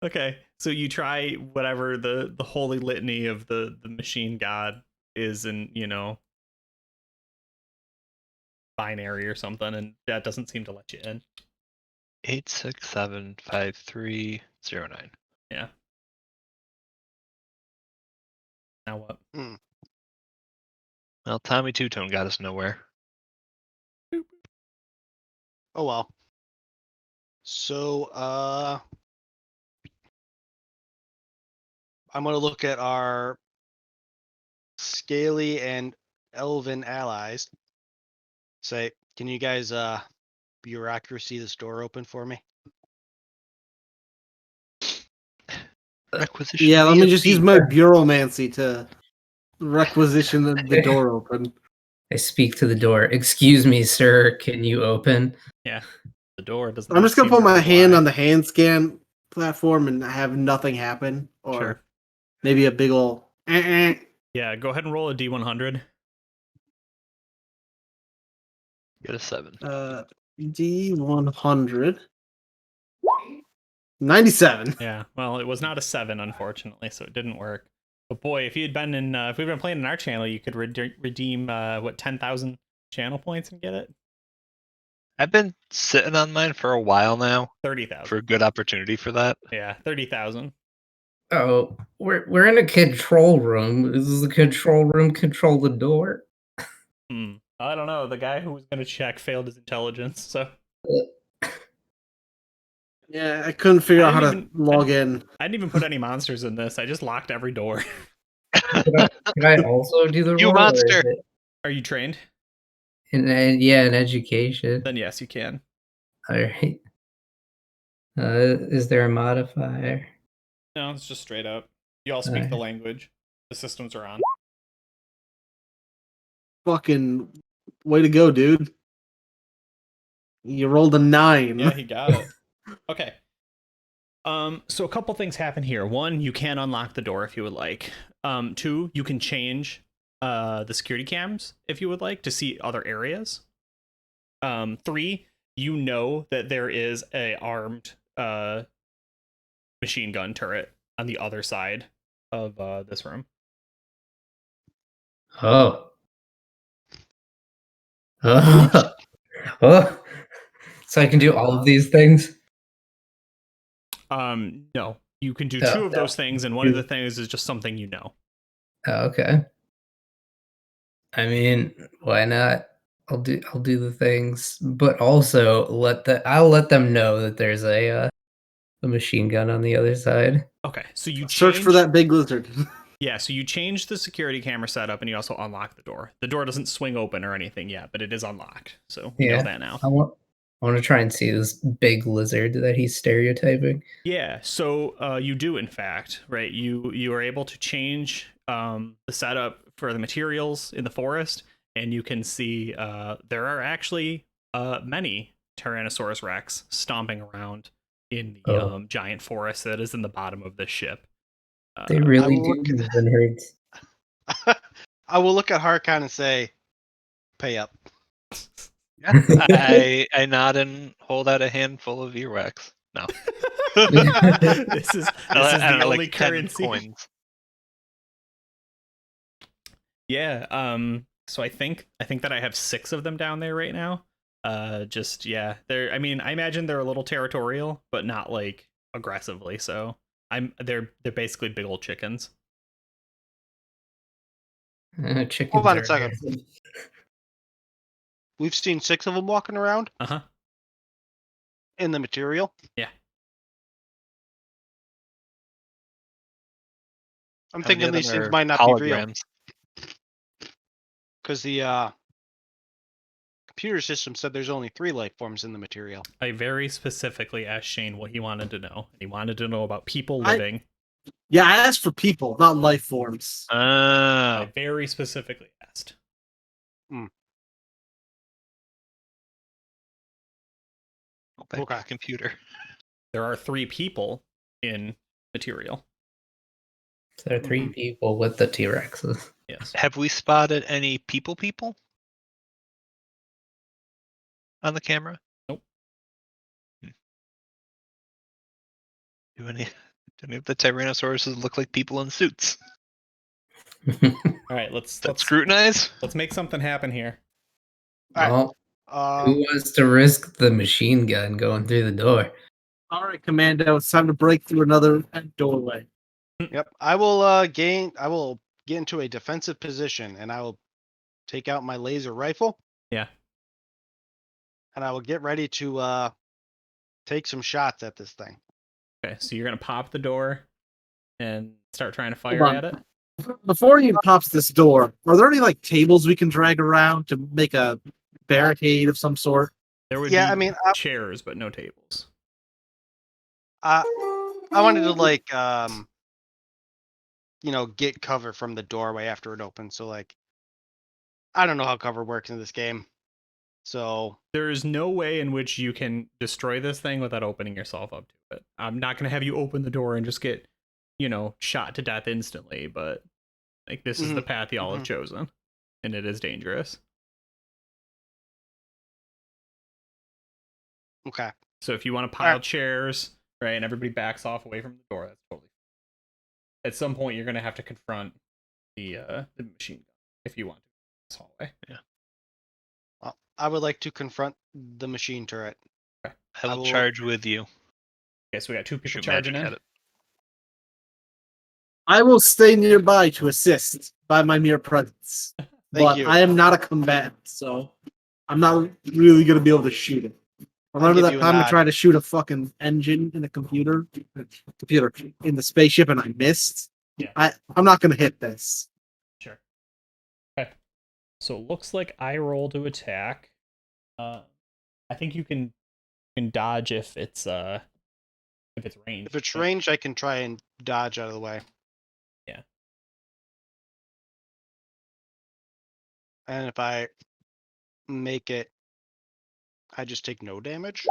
Okay, so you try whatever the holy litany of the machine god is in, binary or something, and that doesn't seem to let you in. 8675309. Yeah. Now what? Well, Tommy Two Tone got us nowhere. Oh well. So I'm gonna look at our scaly and elven allies. Say, can you guys bureaucracy this door open for me? Requisition. Yeah, let via me just use B. my bureaumancy to requisition the door open. I speak to the door. Excuse me, sir. Can you open? Yeah. The door does not. I'm just gonna seem put to my hand reply. on the hand scan platform and have nothing happen, or Sure. maybe a big ol' Yeah, go ahead and roll a D100. Get a 7. D100. 97. Yeah, well, it was not a 7, unfortunately, so it didn't work. But boy, if you'd been in, if we'd been playing in our channel, you could redeem 10,000 channel points and get it. I've been sitting on mine for a while now 30,000. for a good opportunity for that. Yeah, 30,000. Oh, we're in a control room. Does the control room control the door? I don't know. The guy who was going to check failed his intelligence, so. Yeah, I couldn't figure I out how didn't to log in. I didn't even put any monsters in this. I just locked every door. Can I also do the You roll? monster! Or is it Are you trained? in education. Then yes, you can. All right. Is there a modifier? No, it's just straight up. You all speak the language. The systems are on. Fucking way to go, dude. You rolled a 9. Yeah, he got it. Okay. So a couple things happen here. One, you can unlock the door if you would like. 2, you can change the security cams if you would like to see other areas. 3, you know that there is a armed machine gun turret on the other side of this room. Oh. Oh. Oh. So I can do all of these things? No. You can do Oh, 2 of no. those things, and one of the things is just something you know. Oh, okay. I mean, why not? I'll do the things, but also I'll let them know that there's a a machine gun on the other side. Okay, so you Search for that big lizard. Yeah, so you change the security camera setup and you also unlock the door. The door doesn't swing open or anything yet, but it is unlocked. So we know that now. I want to try and see this big lizard that he's stereotyping. Yeah, so you do in fact, right? You are able to change the setup for the materials in the forest, and you can see there are actually many Tyrannosaurus Rex stomping around in the giant forest that is in the bottom of this ship. They really do move in herds. I will look at Harkon and say, "Pay up." I nod and hold out a handful of earwax. No. This is the only like 10 currency. coins. Yeah. So I think that I have 6 of them down there right now. They're. I mean, I imagine they're a little territorial, but not like aggressively. So they're basically big old chickens. Chickens Hold on are a second. aggressive. We've seen 6 of them walking around Uh-huh. in the material. Yeah. I'm How many thinking of these them things are might not be real holograms? because the computer system said there's only 3 life forms in the material. I very specifically asked Shane what he wanted to know. He wanted to know about people living. Yeah, I asked for people, not life forms. I very specifically asked. Go back to the computer. There are 3 people in material. So there are 3 people with the T-Rexes. Yes. Have we spotted any people on the camera? Nope. Do any of the Tyrannosauruses look like people in suits? All right, let's scrutinize. Let's make something happen here. Well, who wants to risk the machine gun going through the door? All right, Commando, it's time to break through another doorway. Yep. I will get into a defensive position and I will take out my laser rifle. Yeah. And I will get ready to take some shots at this thing. Okay, so you're gonna pop the door and start trying to fire Hold on. at it. Before he pops this door, are there any like tables we can drag around to make a barricade of some sort? There would Yeah, be I mean, chairs, but no tables. I wanted to like get cover from the doorway after it opens. So like, I don't know how cover works in this game. So there is no way in which you can destroy this thing without opening yourself up to it. I'm not going to have you open the door and just get, shot to death instantly, but like this is the path y'all have chosen, and it is dangerous. Okay. So if you want to pile chairs, right, and everybody backs off away from the door, that's totally fine. At some point, you're going to have to confront the machine gun if you want to in this hallway. Yeah. Well, I would like to confront the machine turret. Okay. I will charge with you. Okay, so we got 2 people Shoot charging magic in. at it. I will stay nearby to assist by my mere presence. Thank you. I am not a combatant, so I'm not really going to be able to shoot it. Remember that time I tried to shoot a fucking engine in a computer in the spaceship and I missed? Yeah. I'm not going to hit this. Sure. Okay. So it looks like I roll to attack. I think you can dodge if it's ranged. If it's ranged, I can try and dodge out of the way. Yeah. And if I make it, I just take no damage.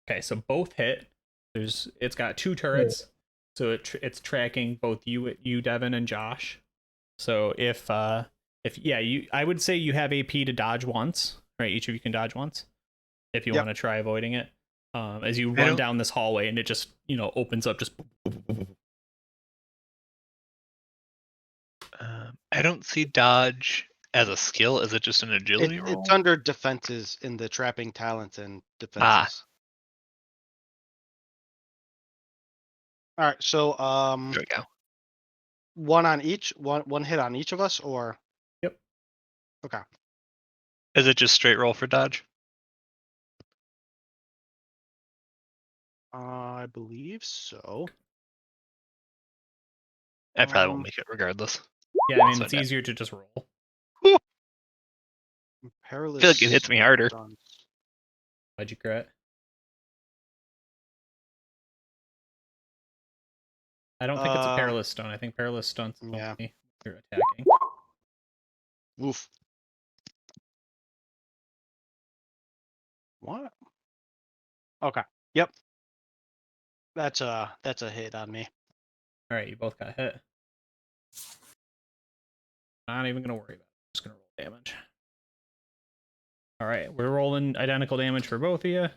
Okay, so both hit. It's got 2 turrets, so it's tracking both you Devin and Josh. So I would say you have AP to dodge once, right? Each of you can dodge once if you want to try avoiding it. As you run down this hallway and it just opens up just. I don't see dodge as a skill. Is it just an agility roll? It's under defenses in the trapping talents and defenses. All right, so there we go. One on each, one hit on each of us, or? Yep. Okay. Is it just straight roll for dodge? I believe so. I probably won't make it regardless. Yeah, I mean So it's no. easier to just roll. Perilous. I feel like it hits me harder. stunts. Why'd you crit? I don't think it's a perilous stone. I think perilous stunts Yeah. only you're attacking. Oof. What? Okay. Yep. That's a hit on me. All right, you both got hit. Not even gonna worry about it. I'm just gonna roll damage. All right, we're rolling identical damage for both of you.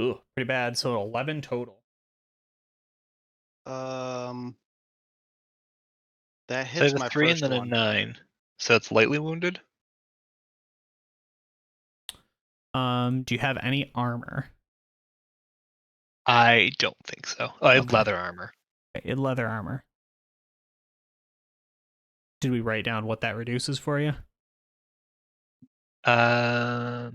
Ooh, pretty bad. So 11 total. That So I hits have a my 3 and first then a one. 9. So it's lightly wounded. Do you have any armor? I don't think so. Oh, I have Okay. leather armor. Okay, leather armor. Did we write down what that reduces for you? I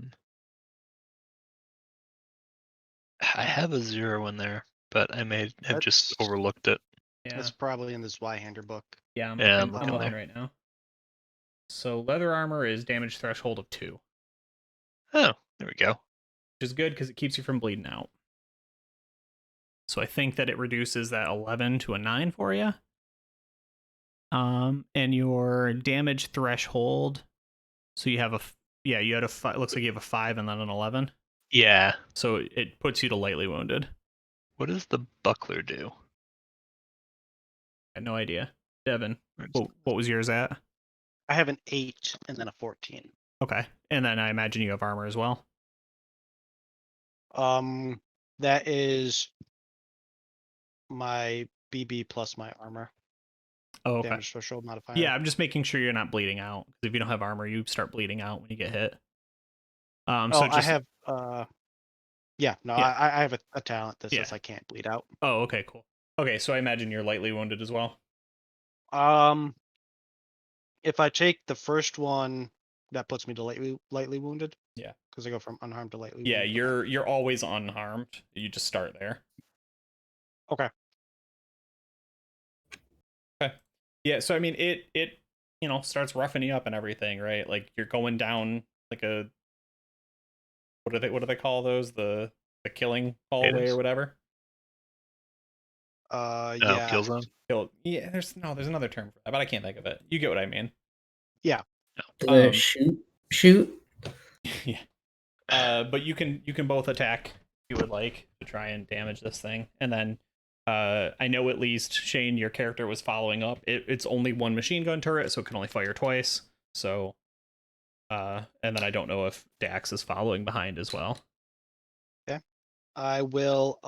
have a 0 in there, but I may have just That's- overlooked it. Yeah. That's probably in the Zweihander book. Yeah, I'm Yeah, looking, I'm I'm looking looking there. right now. So leather armor is damage threshold of 2, Oh, there we go. which is good because it keeps you from bleeding out. So I think that it reduces that 11 to a 9 for you. And your damage threshold. So you have you had a looks like you have a 5 and then an 11. Yeah. So it puts you to lightly wounded. What does the buckler do? I had no idea. Devin, what was yours at? I have an 8 and then a 14. Okay. And then I imagine you have armor as well. That is my BB plus my armor. Oh, okay. Damage threshold modifier. Yeah, I'm just making sure you're not bleeding out. Because if you don't have armor, you start bleeding out when you get hit. So I have yeah, no, Yeah. I have a talent that Yeah. says I can't bleed out. Oh, okay, cool. Okay, so I imagine you're lightly wounded as well. If I take the first one, that puts me to lightly wounded. Yeah. Because I go from unharmed to lightly Yeah, wounded. you're always unharmed. You just start there. Okay. Okay. Yeah, so I mean it starts roughing you up and everything, right? Like you're going down like a what do they call those? The killing hallway or whatever? Yeah. Kill zone. Yeah, there's another term for that, but I can't think of it. You get what I mean. Yeah. The shoot. Yeah. But you can both attack if you would like to try and damage this thing. And then I know at least Shane, your character was following up. It's only one machine gun turret, so it can only fire twice. So and then I don't know if Dax is following behind as well. Okay. I will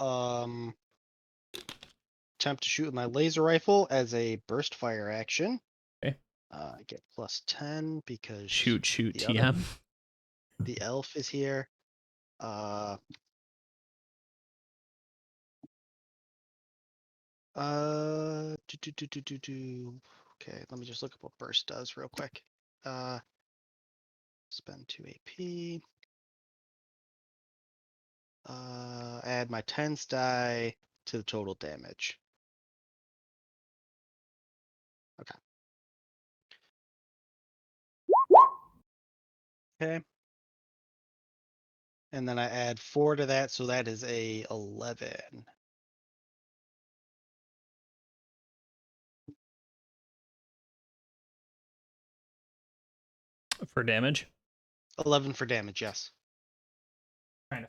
attempt to shoot with my laser rifle as a burst fire action. Okay. I get plus 10 because Shoot, the TM. the elf is here. Okay, let me just look up what burst does real quick. Spend 2 AP. Add my 10s die to the total damage. Okay. Okay. And then I add 4 to that, so that is a 11. For damage. 11 for damage, yes. Trying to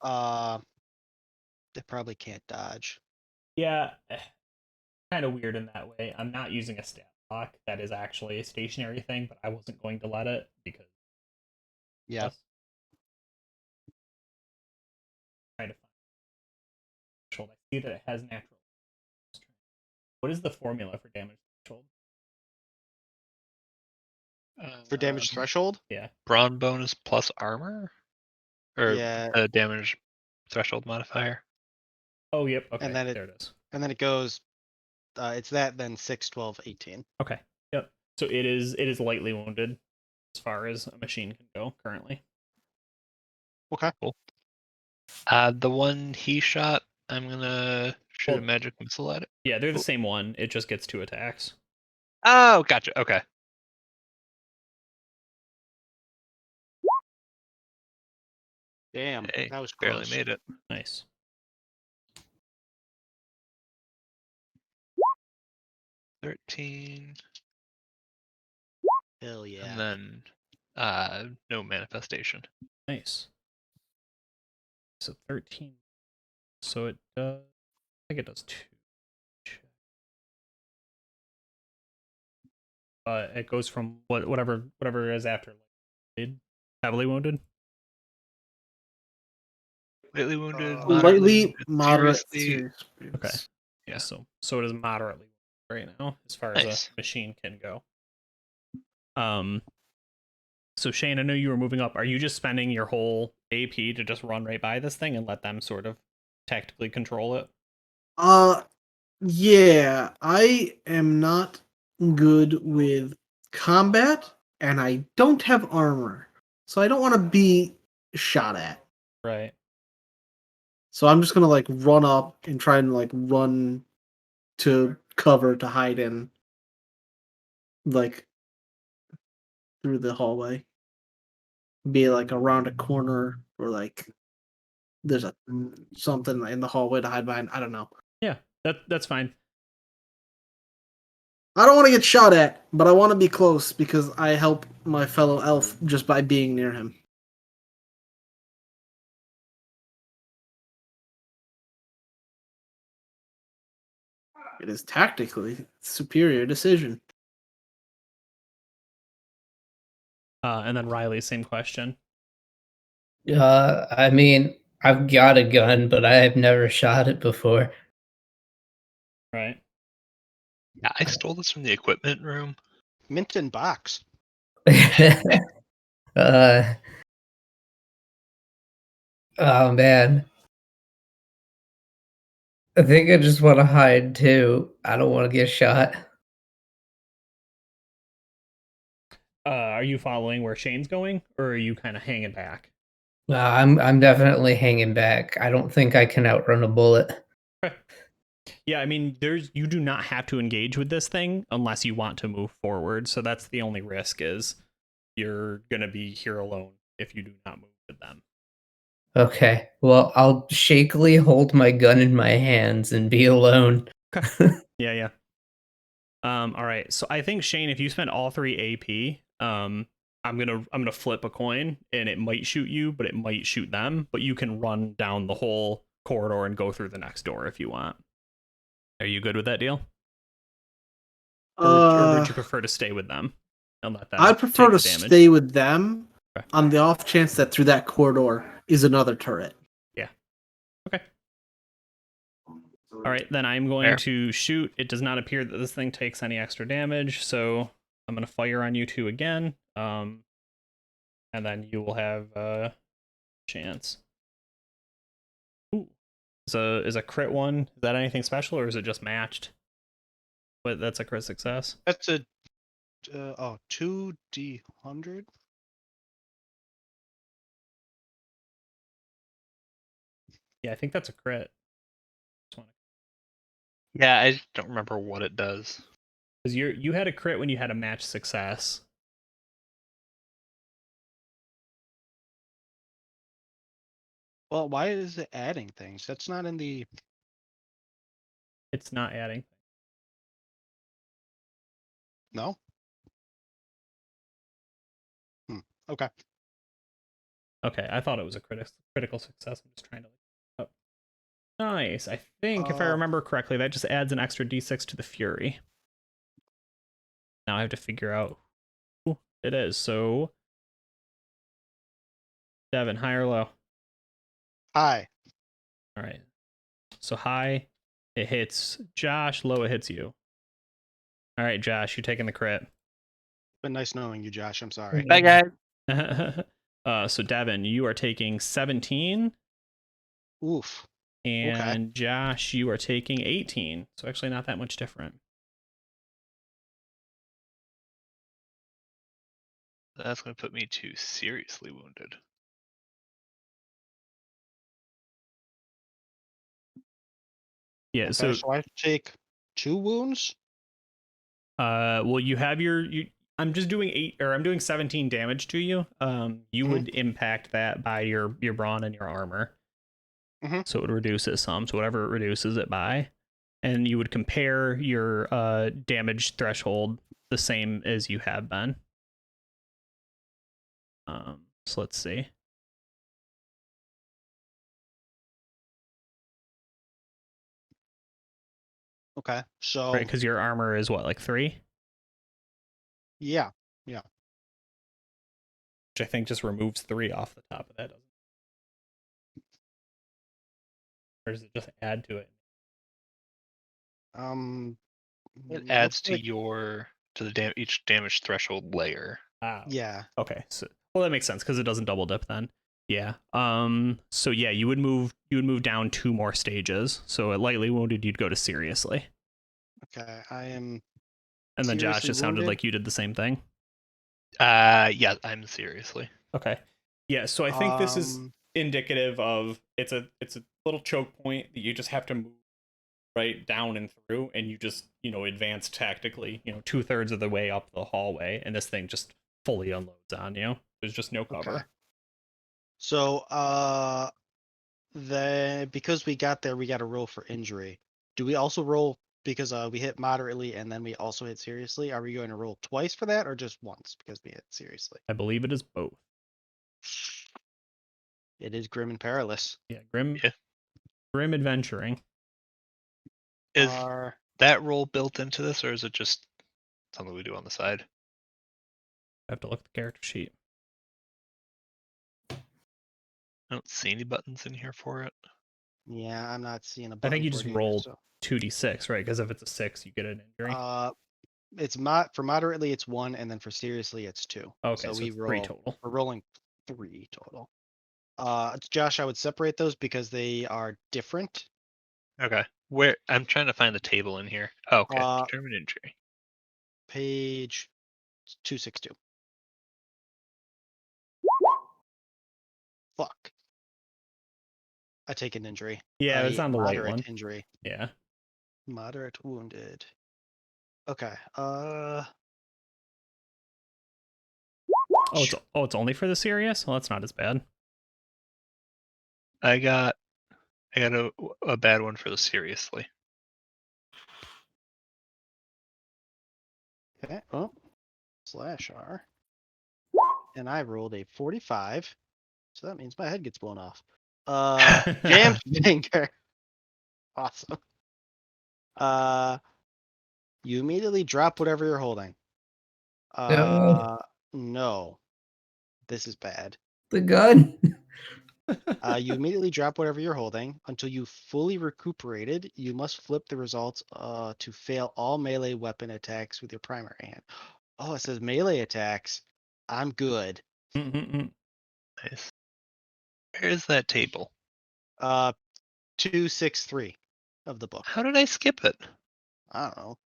find. They probably can't dodge. Yeah, kind of weird in that way. I'm not using a stat block that is actually a stationary thing, but I wasn't going to let it because. Yeah. Trying to find. I see that it has natural. What is the formula for damage threshold? For damage threshold? Yeah. Brawn bonus plus armor? Or Yeah. damage threshold modifier? Oh, yep. Okay, And then there it is. And then it goes, it's that, then 6, 12, 18. Okay. Yep. So it is lightly wounded as far as a machine can go currently. Okay. Cool. The one he shot, I'm gonna shoot a Well- magic missile at it. Yeah, they're the same one. It just gets 2 attacks. Oh, gotcha. Okay. Damn, Hey, that was barely close. made it. Nice. 13, Hell and yeah. then no manifestation. Nice. So 13. So it does. I think it does 2. It goes from whatever is after. Heavily wounded. Lightly wounded, Uh, moderately Lightly, wounded, moderate, seriously. serious. Okay. Yeah. Yeah. So it is moderately right now as far as Nice. a machine can go. So Shane, I know you were moving up. Are you just spending your whole AP to just run right by this thing and let them sort of tactically control it? Yeah, I am not good with combat, and I don't have armor, so I don't want to be shot at. Right. So I'm just gonna like run up and try and like run to cover to hide in, like through the hallway, be like around a corner or like there's a something in the hallway to hide behind. I don't know. Yeah. That's fine. I don't want to get shot at, but I want to be close because I help my fellow elf just by being near him. It is tactically superior decision. And then Riley, same question. I mean, I've got a gun, but I have never shot it before. Right. Yeah, I stole this from the equipment room. mint in box. uh, oh man. I think I just want to hide too. I don't want to get shot. Are you following where Shane's going, or are you kind of hanging back? I'm definitely hanging back. I don't think I can outrun a bullet. Yeah, I mean, you do not have to engage with this thing unless you want to move forward. So that's the only risk is you're gonna be here alone if you do not move with them. Okay, well, I'll shakily hold my gun in my hands and be alone. Yeah, yeah. All right. So I think Shane, if you spend all 3 AP, I'm gonna flip a coin, and it might shoot you, but it might shoot them. But you can run down the whole corridor and go through the next door if you want. Are you good with that deal? Or would you prefer to stay with them and let them? I prefer take to the damage? stay with them Okay. on the off chance that through that corridor is another turret. Yeah. Okay. All right, then I'm going Fair. to shoot. It does not appear that this thing takes any extra damage, so I'm going to fire on you 2 again. And then you will have a chance. Ooh. Is a crit one, is that anything special, or is it just matched? But that's a crit success. That's a 2d100. Yeah, I think that's a crit. Yeah, I just don't remember what it does. Because you had a crit when you had a match success. Well, why is it adding things? That's not in the. It's not adding. No. Okay. Okay, I thought it was a critical success. I'm just trying to. Oh. Nice. I think if I remember correctly, that just adds an extra d6 to the fury. Now I have to figure out who it is. So, Devin, high or low? Hi. All right. So high, it hits Josh. Low, it hits you. All right, Josh, you're taking the crit. Been nice knowing you, Josh. I'm sorry. Bye, guys. So Devin, you are taking 17, Oof. and Josh, you are taking 18. So actually, not that much different. That's going to put me to seriously wounded. Yeah. Okay, So so I take 2 wounds. well, you have I'm just doing 8, or I'm doing 17 damage to you. You would impact that by your brawn and your armor. So it would reduce it some. So whatever it reduces it by, and you would compare your damage threshold the same as you have been. So let's see. Okay, so Right, because your armor is what, like 3? yeah, Which I think just removes 3 off the top of that, doesn't it? Or does it just add to it? It looks adds to like- each damage threshold layer. yeah. Okay. So well, that makes sense because it doesn't double dip then. Yeah. So yeah, you would move down 2 more stages. So at lightly wounded, you'd go to seriously. Okay, I am. And then Josh, Seriously it sounded wounded? like you did the same thing. Yeah, I'm seriously. Okay. Yeah. So I think this is Um, indicative of it's a little choke point that you just have to move right down and through, and you just advance tactically 2/3 of the way up the hallway, and this thing just fully unloads on you. There's just no cover. Okay. So then because we got there, we got to roll for injury. Do we also roll because we hit moderately and then we also hit seriously? Are we going to roll twice for that or just once because we hit seriously? I believe it is both. It is grim and perilous. Yeah, grim adventuring. Is Are that roll built into this, or is it just something we do on the side? I have to look at the character sheet. I don't see any buttons in here for it. yeah, I'm not seeing a I button. think you for just it either, roll so. 2d6, right? Because if it's a 6, you get an injury. It's for moderately it's 1, and then for seriously it's 2. Okay, so so we it's roll 3 total. We're rolling 3 total. Josh, I would separate those because they are different. Okay. Where I'm trying to find the table in here. Oh, okay. Determine injury. Page 262. Fuck. I take an injury. Yeah, it's on the white Moderate one. injury. Yeah. Moderate wounded. Okay. It's only for the serious? Well, that's not as bad. I got a bad one for the seriously. Okay. Oh. /R. And I rolled a 45. So that means my head gets blown off. Jammed finger. Awesome. You immediately drop whatever you're holding. No. This is bad. The gun. You immediately drop whatever you're holding until you fully recuperated. You must flip the results to fail all melee weapon attacks with your primary hand. Oh, it says melee attacks. I'm good. Nice. Where is that table? 263 of the book. How did I skip it? I don't know.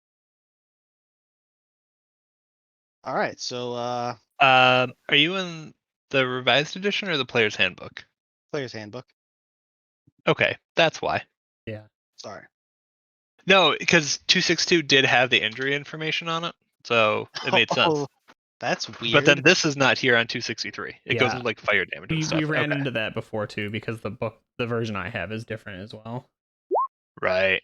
All right, so Are you in the revised edition or the player's handbook? player's handbook. Okay, that's why. Yeah. Sorry. No, because 262 did have the injury information on it, so it made sense. Oh, that's weird. But then this is not here on 263. It goes Yeah. with like fire damage and stuff. We ran Okay. into that before too, because the version I have is different as well. Right.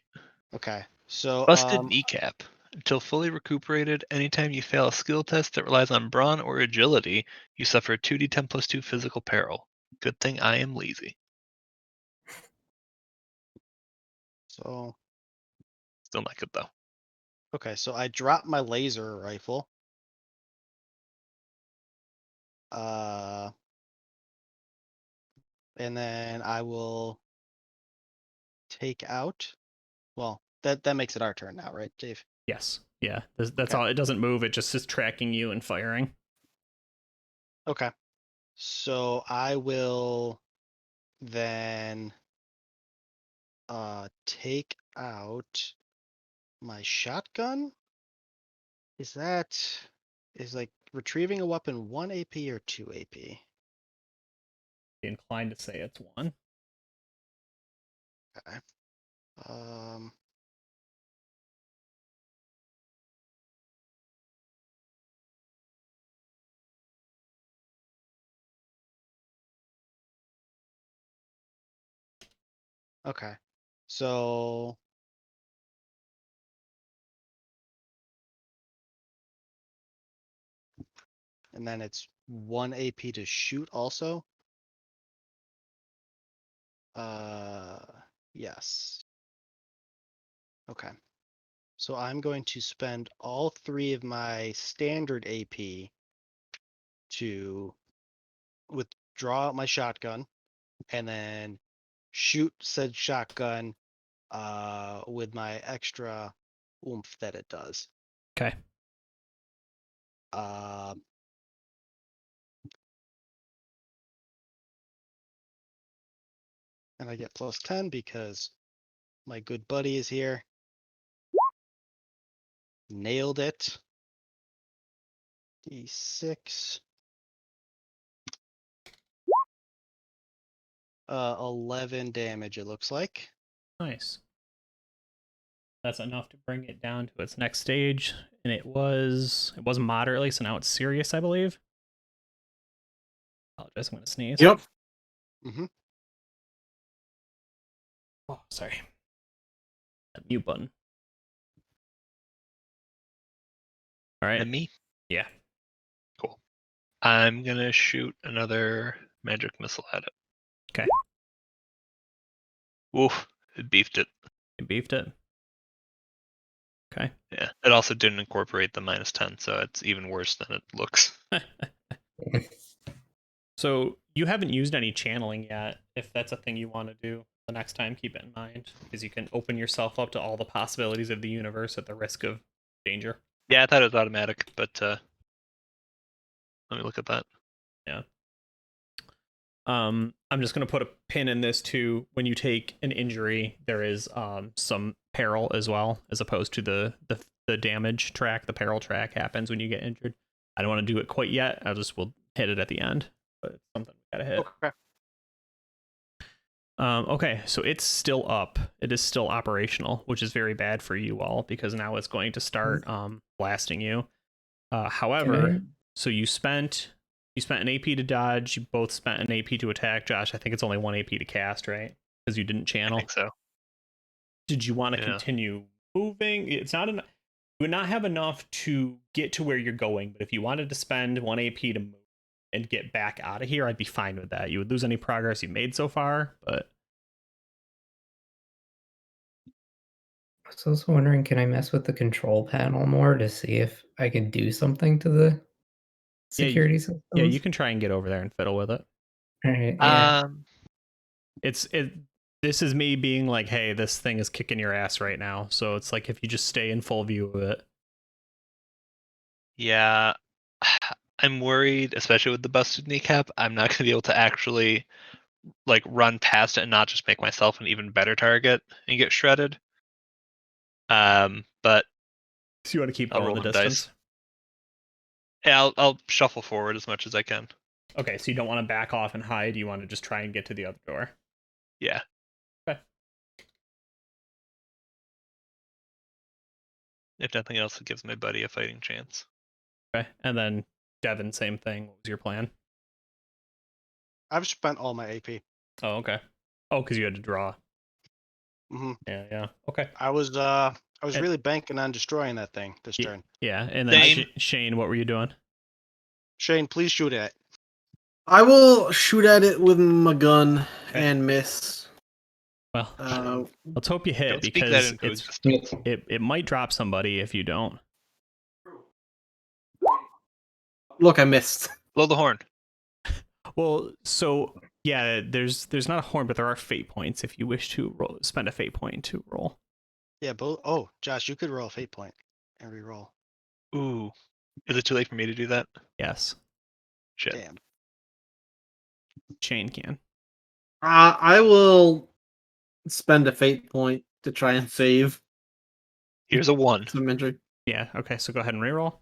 Okay, so Busted kneecap. Until fully recuperated, anytime you fail a skill test that relies on brawn or agility, you suffer 2d10 plus 2 physical peril. Good thing I am lazy. So Still not good though. okay, so I dropped my laser rifle. And then I will take out. Well, that makes it our turn now, right, Dave? Yes. Yeah. That's Okay. all. It doesn't move. It just is tracking you and firing. Okay. So I will then take out my shotgun. Is like retrieving a weapon 1 AP or 2 AP? Be inclined to say it's 1. Okay. Okay. So and then it's 1 AP to shoot also. Yes. Okay. So I'm going to spend all 3 of my standard AP to withdraw out my shotgun and then shoot said shotgun with my extra oomph that it does. Okay. Um and I get plus 10 because my good buddy is here. Nailed it. D6. 11 damage, it looks like. Nice. That's enough to bring it down to its next stage, and it was moderately, so now it's serious, I believe. Apologize, I'm gonna sneeze. Yep. Mm-hmm. Oh, sorry. That mute button. All right. And me? Yeah. Cool. I'm gonna shoot another magic missile at it. Okay. Oof, it beefed it. You beefed it. Okay. Yeah. It also didn't incorporate the -10, so it's even worse than it looks. So you haven't used any channeling yet. If that's a thing you want to do the next time, keep it in mind, because you can open yourself up to all the possibilities of the universe at the risk of danger. Yeah, I thought it was automatic, but let me look at that. Yeah. I'm just gonna put a pin in this too. When you take an injury, there is some peril as well, as opposed to the damage track. The peril track happens when you get injured. I don't want to do it quite yet. We'll hit it at the end, but it's something we gotta hit. Okay. Okay, so it's still up. It is still operational, which is very bad for you all because now it's going to start blasting you. However, so you spent an AP to dodge. You both spent an AP to attack. Josh, I think it's only 1 AP to cast, right? Because you didn't channel. I think so. Did you want to Yeah. continue moving? It's not enough. You would not have enough to get to where you're going, but if you wanted to spend 1 AP to move and get back out of here, I'd be fine with that. You would lose any progress you made so far, but I was also wondering, can I mess with the control panel more to see if I can do something to the security systems? yeah, you can try and get over there and fiddle with it. All right, yeah. This is me being like, hey, this thing is kicking your ass right now. So it's like if you just stay in full view of it. Yeah. I'm worried, especially with the busted kneecap, I'm not going to be able to actually like run past it and not just make myself an even better target and get shredded. But So you want to keep I'll going roll the them distance? dice. Yeah, I'll shuffle forward as much as I can. Okay, so you don't want to back off and hide. You want to just try and get to the other door. Yeah. Okay. If nothing else, it gives my buddy a fighting chance. Okay, and then Devin, same thing. What was your plan? I've spent all my AP. Oh, okay. Oh, because you had to draw. Mm-hmm. Yeah. Okay. I was really banking on destroying that thing this turn. Yeah, and then Shane, what were you doing? Shane, please shoot at it. I will shoot at it with my gun and miss. Well, let's hope you hit Don't speak that because into existence. it might drop somebody if you don't. Look, I missed. Blow the horn. Well, so yeah, there's not a horn, but there are fate points if you wish to spend a fate point to roll. Yeah, both. Oh, Josh, you could roll a fate point and re-roll. Ooh. Is it too late for me to do that? Yes, Shit. Damn. Shane can. I will spend a fate point to try and save Here's a 1. some injury. Yeah. Okay. So go ahead and reroll.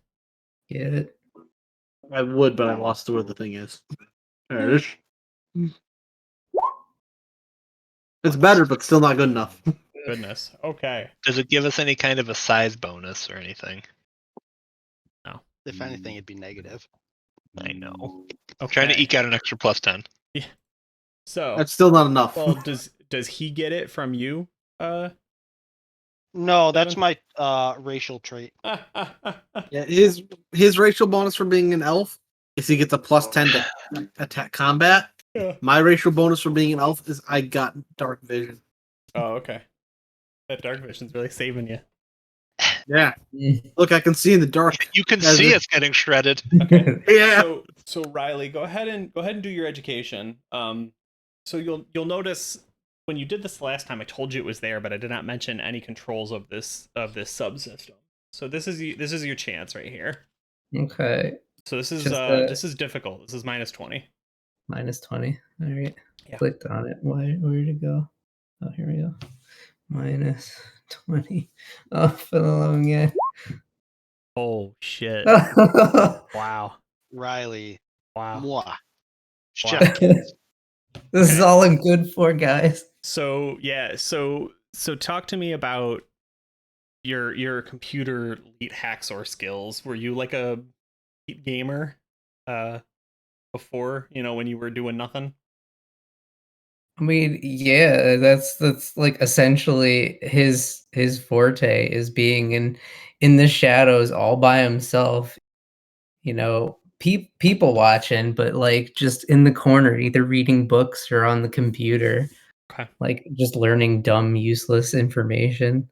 Get it? I would, but I lost where the thing is. There it is. It's better, but still not good enough. Goodness. Okay. Does it give us any kind of a size bonus or anything? If anything, it'd be negative. I know. Okay. Trying to eke out an extra +10. So That's still not enough. well, does does he get it from you? No, that's Devin? my racial trait. Yeah, his racial bonus for being an elf is he gets a +10 to attack combat. Yeah. My racial bonus for being an elf is I got dark vision. Oh, okay. That dark vision's really saving you. Yeah. Look, I can see in the dark. You can As see if- us getting shredded. Okay. Yeah. So Riley, go ahead and do your education. So you'll notice when you did this last time, I told you it was there, but I did not mention any controls of this subsystem. So this is your chance right here. Okay. So this is Just, this is difficult. This is -20. -20. All right. Yeah. Clicked on it. Where'd it go? Oh, here we go. -20. Oh, for the love again. Oh shit! Wow! Riley. Wow! Mwah. Chef kiss. This is all I'm good for, guys. So yeah, so talk to me about your computer elite hacksaw skills. Were you like a gamer before, when you were doing nothing? I mean, yeah, that's like essentially his forte is being in the shadows all by himself, people watching, but like just in the corner, either reading books or on the computer, Okay. like just learning dumb, useless information.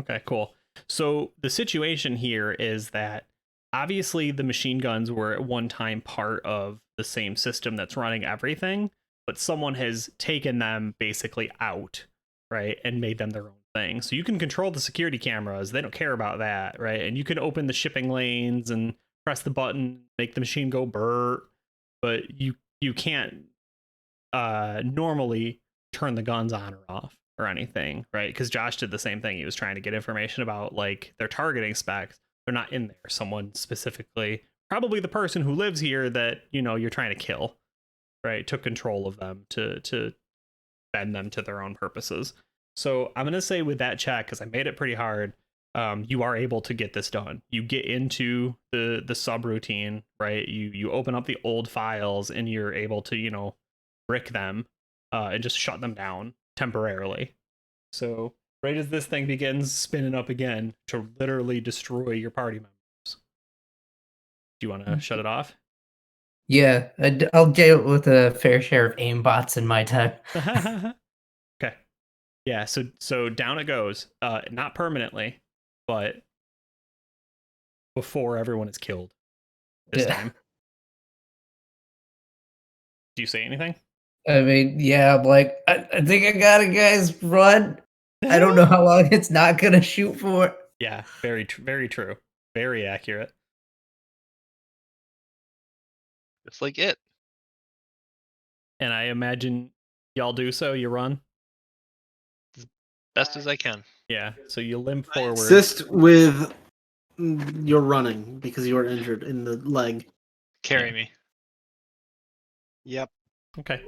Okay, cool. So the situation here is that obviously the machine guns were at one time part of the same system that's running everything, but someone has taken them basically out, right, and made them their own thing. So you can control the security cameras, they don't care about that, right? And you can open the shipping lanes and press the button, make the machine go burr, but you can't normally turn the guns on or off or anything, right? Because Josh did the same thing. He was trying to get information about like their targeting specs. They're not in there. Someone specifically, probably the person who lives here that you're trying to kill, right? Took control of them to bend them to their own purposes. So I'm gonna say with that check, because I made it pretty hard, you are able to get this done. You get into the subroutine, right? You open up the old files and you're able to brick them and just shut them down temporarily. So right as this thing begins spinning up again to literally destroy your party members, do you want to shut it off? Yeah, I'll get with a fair share of aimbots in my time. Okay. Yeah, so down it goes. Not permanently, but before everyone is killed this Yeah. time. Do you say anything? I mean, yeah, I'm like, I think I got it, guys. Run. I don't know how long it's not gonna shoot for. Yeah, very true. Very accurate. It's like it. And I imagine y'all do so. You run. Best as I can. Yeah. So you limp forward. Assist with your running because you are injured in the leg. Carry me. Yep. Okay.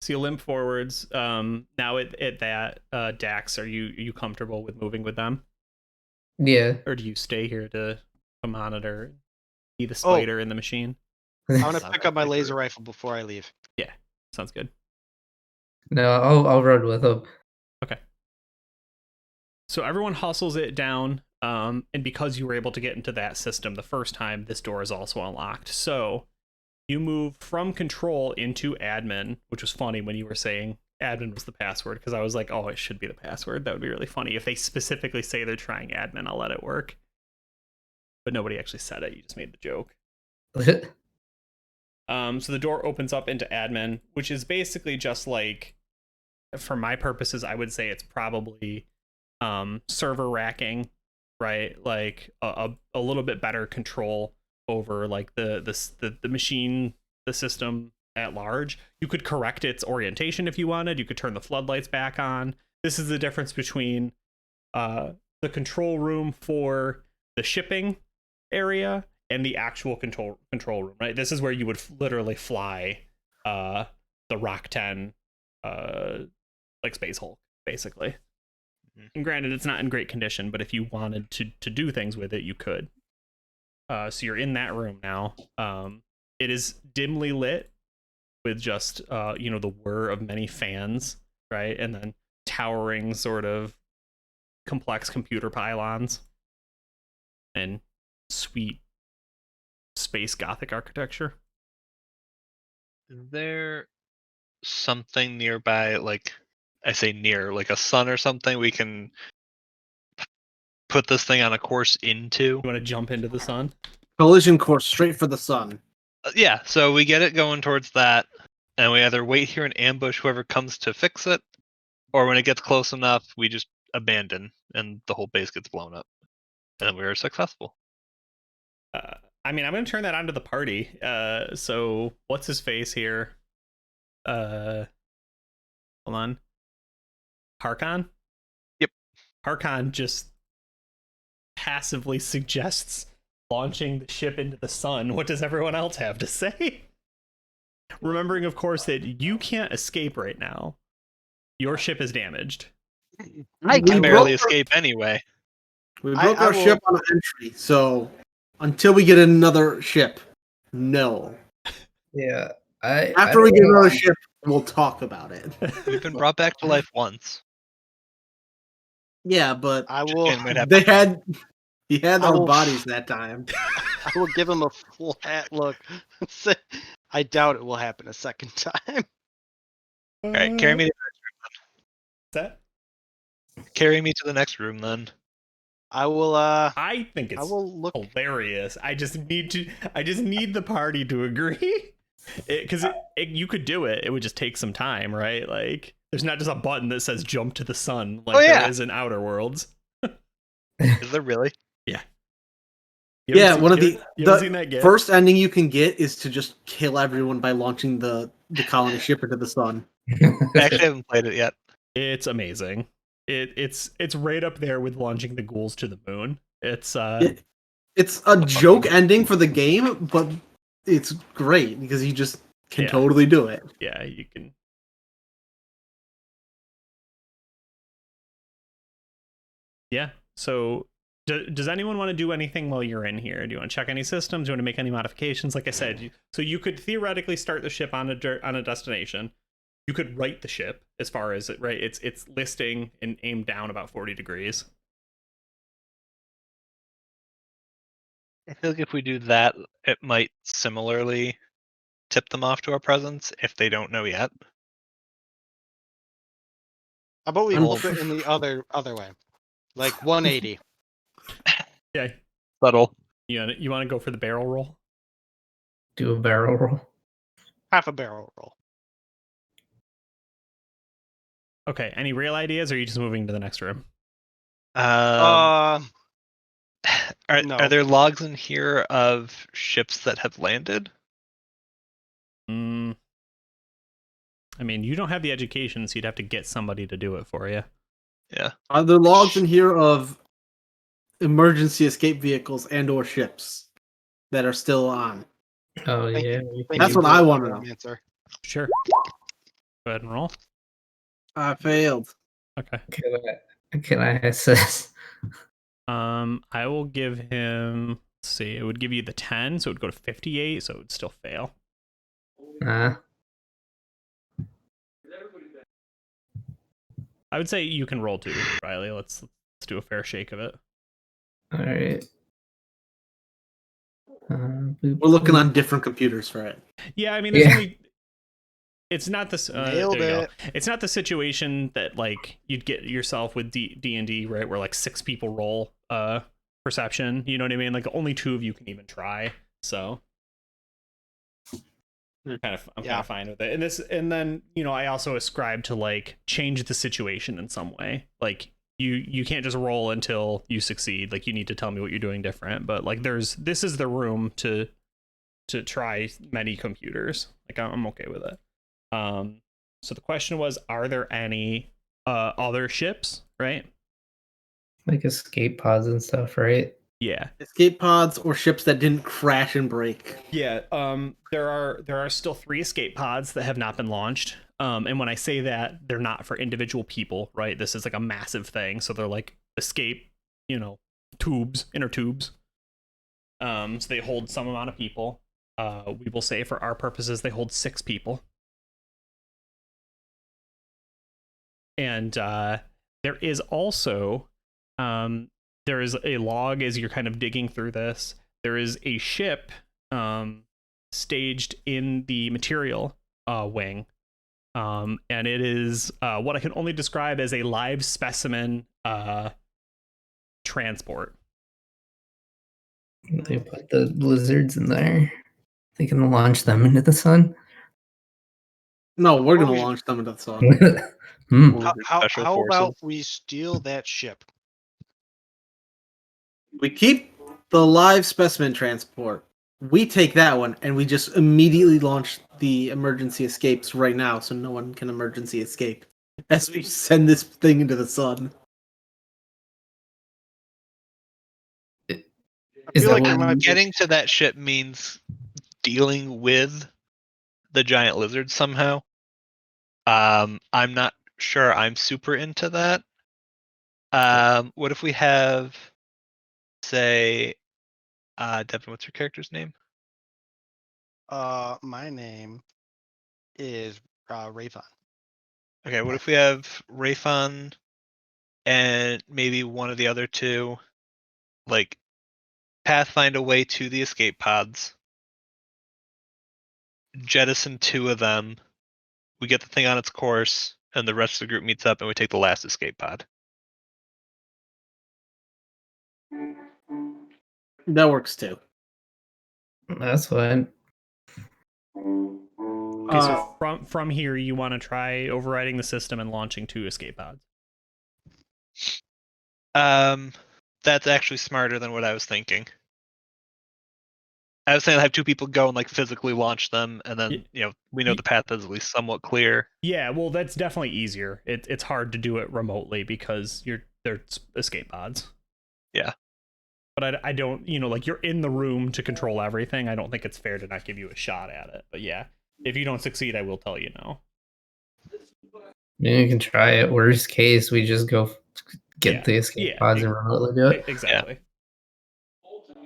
So you limp forwards. Now at that, Dax, are you comfortable with moving with them, Yeah. or do you stay here to monitor, be the spider in the machine? I'm gonna pick up my laser rifle before I leave. Yeah, sounds good. No, I'll run with him. Okay. So everyone hustles it down, and because you were able to get into that system the first time, this door is also unlocked. So you move from control into admin, which was funny when you were saying admin was the password, because I was like, oh, it should be the password. That would be really funny. If they specifically say they're trying admin, I'll let it work. But nobody actually said it. You just made the joke. So the door opens up into admin, which is basically just like, for my purposes, I would say it's probably server racking, right? Like a little bit better control over like the machine, the system at large. You could correct its orientation if you wanted. You could turn the floodlights back on. This is the difference between the control room for the shipping area and the actual control room, right? This is where you would literally fly the Rock 10 like Space Hulk, basically. And granted, it's not in great condition, but if you wanted to do things with it, you could. So you're in that room now. It is dimly lit with just the whir of many fans, right? And then towering sort of complex computer pylons and sweet space Gothic architecture. Is there something nearby, like I say near, like a sun or something we can put this thing on a course into? You want to jump into the sun? Collision course straight for the sun. Yeah, so we get it going towards that, and we either wait here and ambush whoever comes to fix it, or when it gets close enough, we just abandon and the whole base gets blown up. And then we are successful. I mean, I'm going to turn that onto the party. So what's his face here? Hold on. Harkon? Yep. Harkon just passively suggests launching the ship into the sun. What does everyone else have to say? Remembering, of course, that you can't escape right now. Your ship is damaged. I can barely escape anyway. We broke our ship on an entry, so until we get another ship, no. Yeah. After we get another ship, we'll talk about it. We've been brought back to life once. Yeah, but I will. He had our bodies that time. I will give him a flat look. I doubt it will happen a second time. All right, carry me to that. Carry me to the next room then. I will. I think it's I will look hilarious. I just need the party to agree, because you could do it. It would just take some time, right? Like, there's not just a button that says jump to the sun like there is in Outer Worlds. Is there really? Yeah. Yeah, one of the the first ending you can get is to just kill everyone by launching the colony ship into the sun. I actually haven't played it yet. It's amazing. It's right up there with launching the ghouls to the moon. It's a joke ending for the game, but it's great because you just can totally do it. Yeah, you can. Yeah. So, does anyone want to do anything while you're in here? Do you want to check any systems? Do you want to make any modifications? Like I said, so you could theoretically start the ship on a destination. You could right the ship as far as it's listing and aimed down about 40 degrees. I feel like if we do that, it might similarly tip them off to our presence if they don't know yet. How about we flip it in the other way, like 180? Yeah, subtle. You want to go for the barrel roll? Do a barrel roll. Half a barrel roll. Okay. Any real ideas, or are you just moving to the next room? Are No. there logs in here of ships that have landed? I mean, you don't have the education, so you'd have to get somebody to do it for you. Yeah. Are there logs in here of emergency escape vehicles and/or ships that are still on? Oh yeah. That's what I want to know. Answer. Sure. Go ahead and roll. I failed. Okay. Can I assess? I will give him. Let's see. It would give you the 10, so it would go to 58, so it would still fail. I would say you can roll 2, Riley. Let's do a fair shake of it. All right. We're looking on different computers for it. Yeah, I mean, there's only. It's not this. Nailed it. It's not the situation that like you'd get yourself with D&D, right? Where like 6 people roll perception. You know what I mean? Like only 2 of you can even try. So I'm kind of fine with it. And then I also ascribe to like change the situation in some way. Like you can't just roll until you succeed. Like you need to tell me what you're doing different. But like this is the room to try many computers. Like I'm okay with it. So the question was, are there any other ships, right? Like escape pods and stuff, right? Yeah. Escape pods or ships that didn't crash and break. Yeah. There are still 3 escape pods that have not been launched. And when I say that, they're not for individual people, right? This is like a massive thing. So they're like escape, tubes, inner tubes. So they hold some amount of people. We will say for our purposes, they hold 6 people. And there is also there is a log as you're kind of digging through this. There is a ship staged in the material wing. And it is what I can only describe as a live specimen transport. They put the lizards in there. They can launch them into the sun. No, we're Oh, gonna we- launch them into the sun. Hmm. Special How about forces. we steal that ship? We keep the live specimen transport. We take that one and we just immediately launch the emergency escapes right now, so no one can emergency escape as we send this thing into the sun. Is feel that like what there might be- Getting to that ship means dealing with the giant lizard somehow. I'm not sure I'm super into that. What if we have, say, Devin, what's your character's name? My name is Rayvon. Okay, what if we have Rayfon and maybe one of the other two, like, pathfind a way to the escape pods, jettison 2 of them, we get the thing on its course, and the rest of the group meets up and we take the last escape pod. That works too. That's fine. Okay, so from here, you want to try overriding the system and launching 2 escape pods. That's actually smarter than what I was thinking. I was saying I have 2 people go and like physically launch them, and then we know the path is at least somewhat clear. Yeah, well, that's definitely easier. It's hard to do it remotely because they're escape pods. Yeah. But I don't, like you're in the room to control everything. I don't think it's fair to not give you a shot at it. But yeah, if you don't succeed, I will tell you no. You can try it. Worst case, we just go get the escape Yeah, pods and remotely do it. Exactly.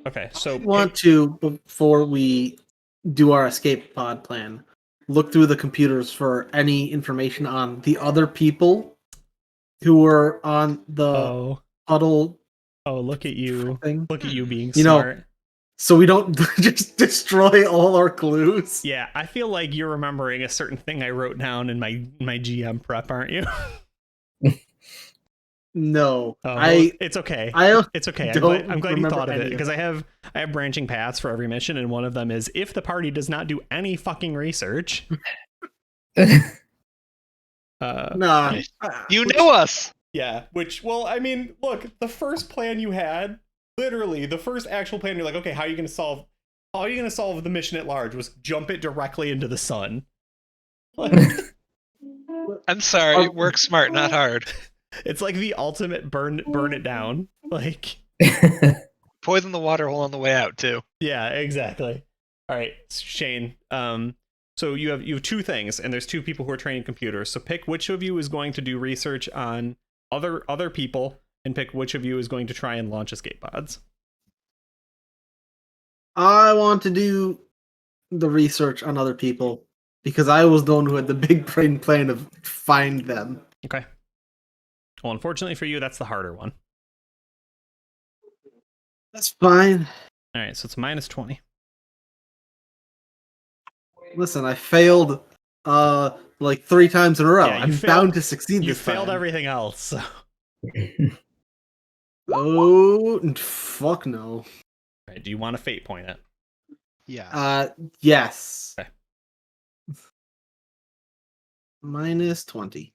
Okay, so I want to, before we do our escape pod plan, look through the computers for any information on the other people who were on the huddle. Oh, look at you! Thing. Look at you being You know, smart. So we don't just destroy all our clues. Yeah, I feel like you're remembering a certain thing I wrote down in my GM prep, aren't you? No, it's okay. It's okay. I'm glad you thought of it because I have branching paths for every mission, and one of them is if the party does not do any fucking research. Nah, you know us. Yeah, well, I mean, look, the first plan you had, literally, the first actual plan, you're like, okay, how are you going to solve the mission at large? Was jump it directly into the sun. I'm sorry, work smart, not hard. It's like the ultimate burn it down. Like poison the water hole on the way out too. Yeah, exactly. All right, Shane. So you have 2 things, and there's 2 people who are training computers. So pick which of you is going to do research on other people, and pick which of you is going to try and launch escape pods. I want to do the research on other people because I was the one who had the big brain plan of find them. Okay. Well, unfortunately for you, that's the harder one. That's fine. All right, so it's minus 20. Listen, I failed like 3 times in a row. Yeah, I'm bound to succeed You this time. failed everything else. So. Oh, fuck no. All right, do you want to fate point it? Yeah. Yes. Okay. Minus 20.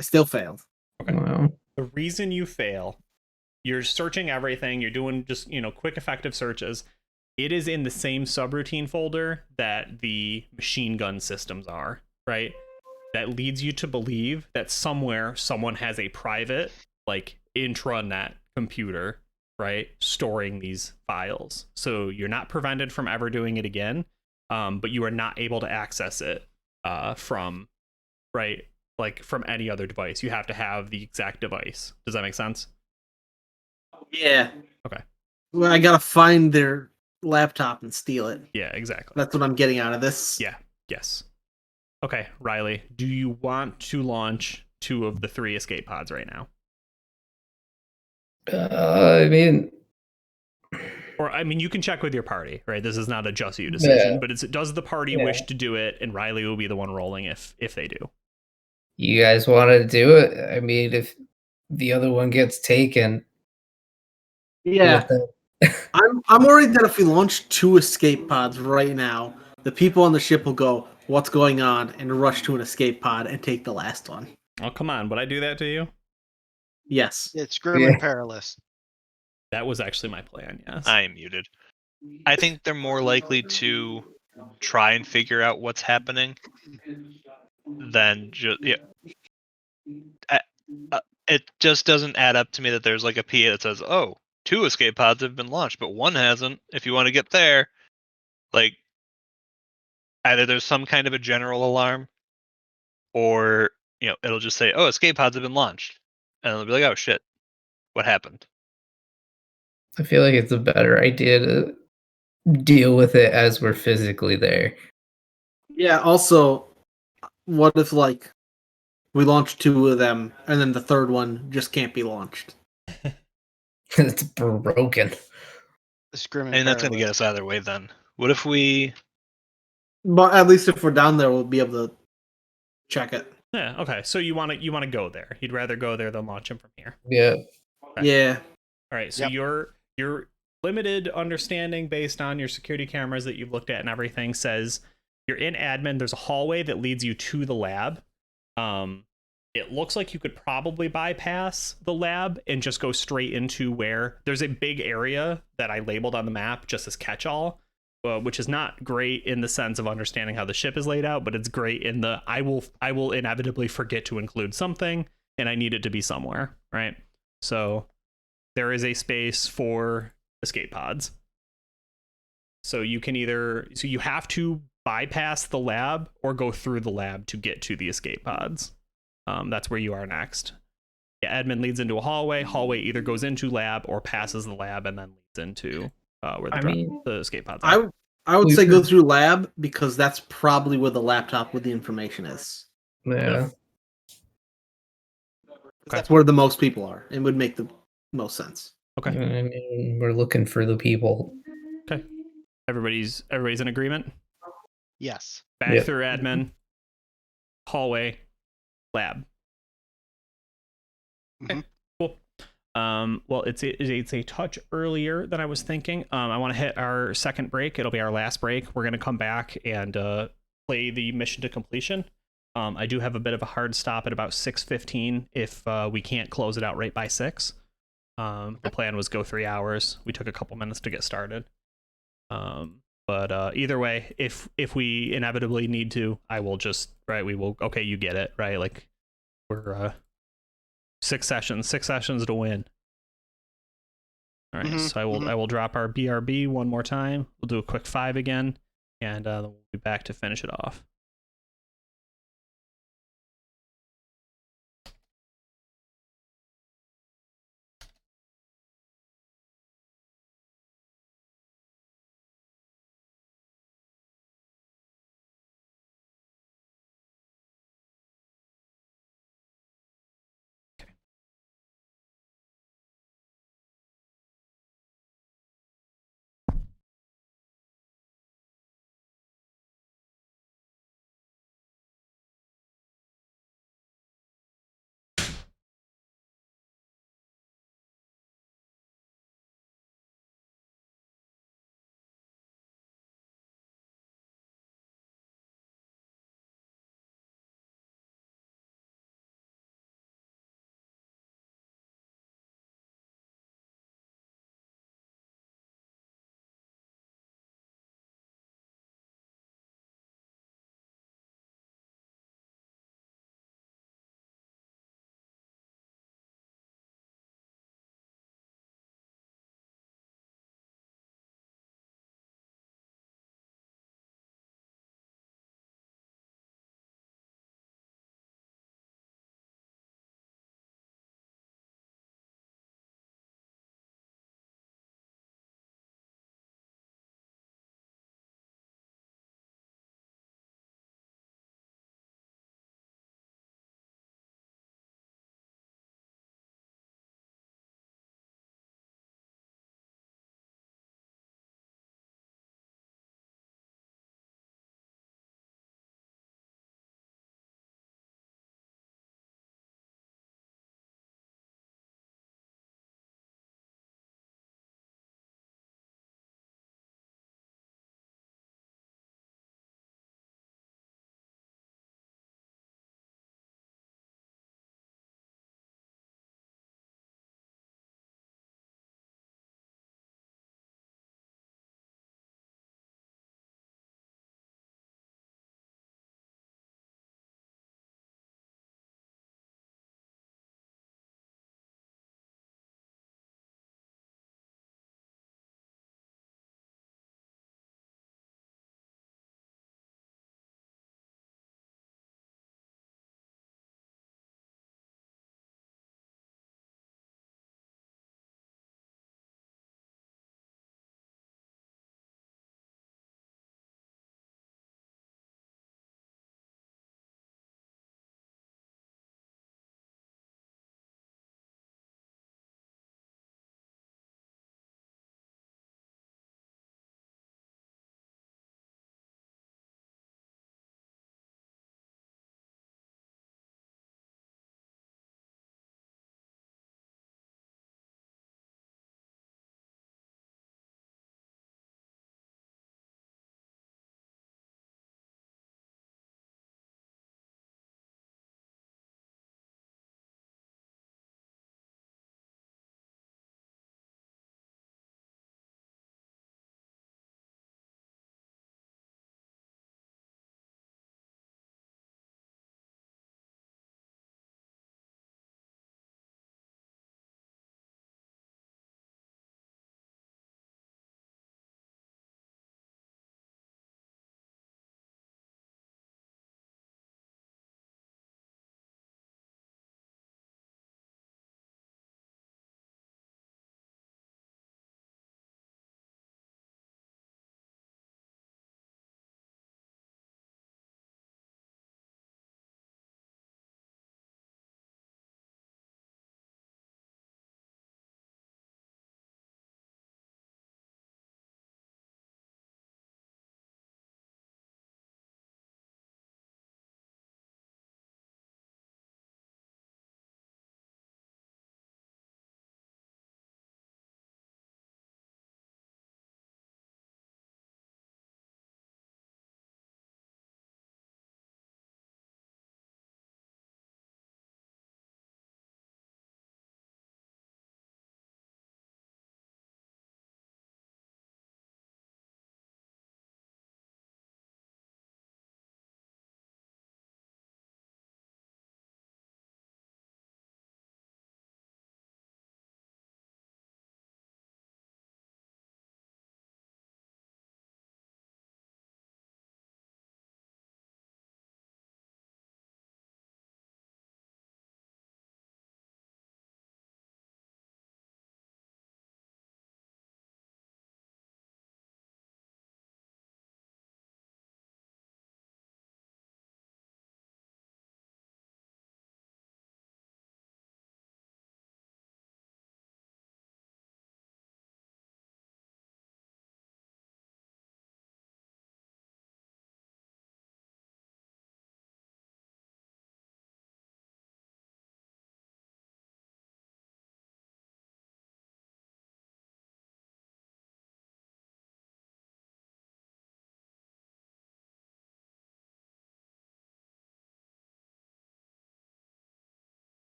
I still failed. Okay. Wow. The reason you fail, you're searching everything, you're doing just, quick effective searches. It is in the same subroutine folder that the machine gun systems are, right? That leads you to believe that somewhere someone has a private, like, intranet computer, right, storing these files. So you're not prevented from ever doing it again, but you are not able to access it from, right, like from any other device. You have to have the exact device. Does that make sense? Yeah. Okay. Well, I gotta find their laptop and steal it. Yeah, exactly. That's what I'm getting out of this. Yeah. Yes. Okay, Riley, do you want to launch 2 of the 3 escape pods right now? I mean, Or I mean, you can check with your party, right? This is not a just you decision, yeah, but does the party yeah. wish to do it, and Riley will be the one rolling if they do. You guys want to do it? I mean, if the other one gets taken, Yeah, what the? I'm worried that if we launch 2 escape pods right now, the people on the ship will go, "What's going on?" and rush to an escape pod and take the last one. Oh, come on, would I do that to you? Yes. It's grim Yeah. and perilous. That was actually my plan, yes. I am muted. I think they're more likely to try and figure out what's happening than just it just doesn't add up to me that there's like a PA that says, "Oh, 2 escape pods have been launched, but 1 hasn't. If you want to get there," like either there's some kind of a general alarm, or it'll just say, "Oh, escape pods have been launched," and they'll be like, "Oh shit, what happened?" I feel like it's a better idea to deal with it as we're physically there. Yeah, also, what if, like, we launch 2 of them and then the third one just can't be launched? It's broken. It's grim and And that's going to perilous. get us either way. Then what if we? But at least if we're down there, we'll be able to check it. Yeah, okay. So you want to go there. You'd rather go there than launch him from here. Yeah. Okay. Yeah. All right. So Yep. your limited understanding based on your security cameras that you've looked at and everything says you're in admin. There's a hallway that leads you to the lab. It looks like you could probably bypass the lab and just go straight into where there's a big area that I labeled on the map just as catch-all, which is not great in the sense of understanding how the ship is laid out, but it's great in the I will inevitably forget to include something and I need it to be somewhere, right? So there is a space for escape pods. So you have to bypass the lab or go through the lab to get to the escape pods. That's where you are next. Yeah, admin leads into a hallway. Hallway either goes into lab or passes the lab and then leads into where the escape pods are. I would We say go could- through lab because that's probably where the laptop with the information is. Yeah. That's where the most people are. It would make the most sense. Okay. I mean, we're looking for the people. Okay. Everybody's in agreement. Yes. Back Yep. through admin, hallway, lab. Okay, cool. Well, it's a touch earlier than I was thinking. I want to hit our second break. It'll be our last break. We're gonna come back and play the mission to completion. I do have a bit of a hard stop at about 6:15 if we can't close it out right by 6. The plan was go 3 hours. We took a couple minutes to get started. But either way, if we inevitably need to, I will just we will. Okay, you get it, right? Like we're 6 sessions to win. All right, so I will drop our BRB one more time. We'll do a quick 5 again, and we'll be back to finish it off.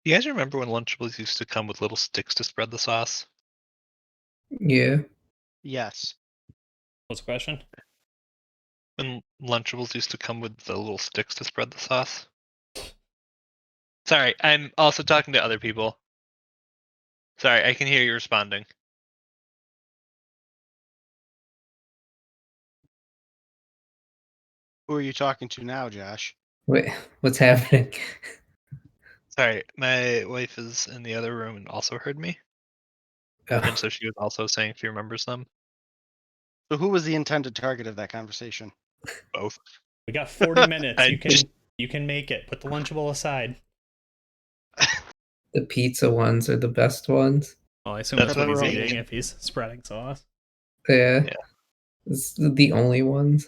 You guys remember when Lunchables used to come with little sticks to spread the sauce? Yeah. Yes. What's the question? When Lunchables used to come with the little sticks to spread the sauce? Sorry, I'm also talking to other people. Sorry, I can hear you responding. Who are you talking to now, Josh? Wait, what's happening? Sorry, my wife is in the other room and also heard me. Oh, And so she was also saying she remembers them. So who was the intended target of that conversation? Both. We got 40 minutes. I You can just- you can make it. Put the Lunchable aside. the pizza ones are the best ones. Well, I assume That's that's what he's what I'm eating thinking. if he's spreading sauce. Yeah. Yeah. It's the only ones.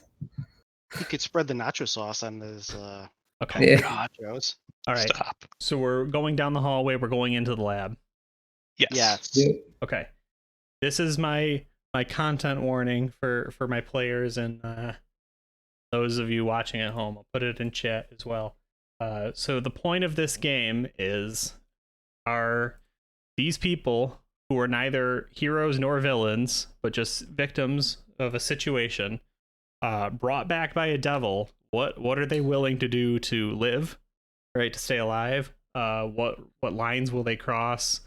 He could spread the nacho sauce on his Okay. Yeah. God, nachos. All right. stop. So we're going down the hallway. We're going into the lab. Yes. Yes. Yeah. Okay. This is my content warning for my players and those of you watching at home. I'll put it in chat as well. So the point of this game are these people who are neither heroes nor villains, but just victims of a situation, brought back by a devil. What are they willing to do to live, right? To stay alive? What lines will they cross?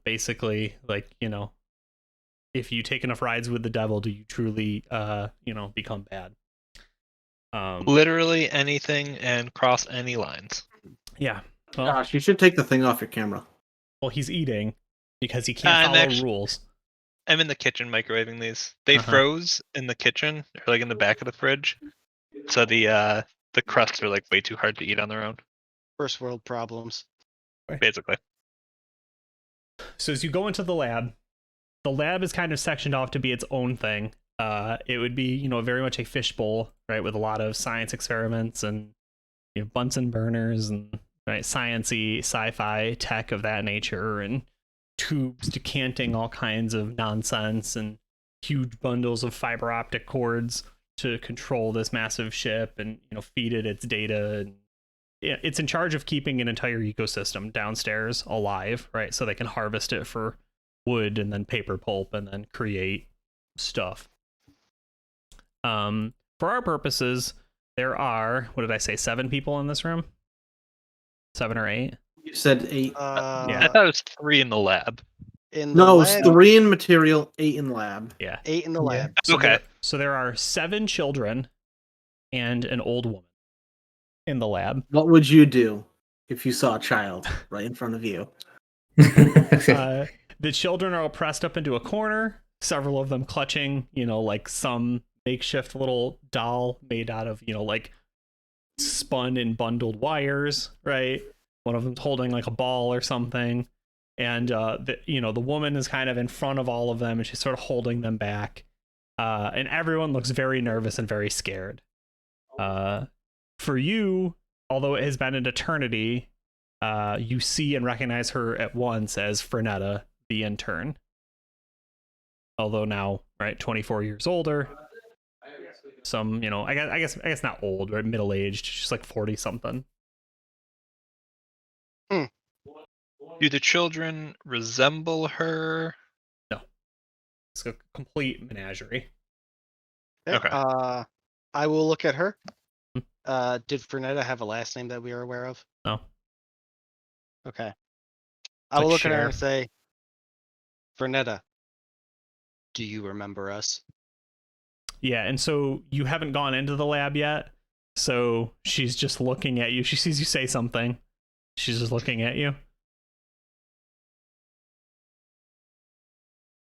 Basically, like, you know, if you take enough rides with the devil, do you truly become bad? Literally anything and cross any lines. Yeah. Well, Gosh, you should take the thing off your camera. well, he's eating because he can't follow rules. I'm in the kitchen microwaving these. They froze in the kitchen, or like in the back of the fridge. So the crusts are like way too hard to eat on their own. First world problems. Basically. So as you go into the lab is kind of sectioned off to be its own thing. It would be, you know, very much a fishbowl, right, with a lot of science experiments and, you know, Bunsen burners and, right, sciencey sci-fi tech of that nature, and tubes decanting all kinds of nonsense, and huge bundles of fiber optic cords to control this massive ship and, you know, feed it its data. And it's in charge of keeping an entire ecosystem downstairs alive, right, so they can harvest it for wood and then paper pulp and then create stuff. For our purposes, there are, what did I say, 7 people in this room? 7 or 8? You said 8. I thought it was 3 in the lab. In the No, it's lab, 3 in material, 8 in lab. Yeah. 8 in the Yeah. lab. So Okay. there are 7 children and an old woman in the lab. What would you do if you saw a child right in front of you? The children are all pressed up into a corner, several of them clutching, like some makeshift little doll made out of, like spun and bundled wires, right? One of them's holding like a ball or something. And, the woman is kind of in front of all of them and she's sort of holding them back. And everyone looks very nervous and very scared. For you, although it has been an eternity, you see and recognize her at once as Frenetta, the intern. Although now, right, 24 years older. Some, I guess not old, right, middle aged. She's like 40 something. Do the children resemble her? No, it's a complete menagerie. Okay. I will look at her. Hmm. Did Fernetta have a last name that we are aware of? No. Okay. I Like will look at her Cher. and say, Fernetta, do you remember us? Yeah, and so you haven't gone into the lab yet. So she's just looking at you. She sees you say something. She's just looking at you.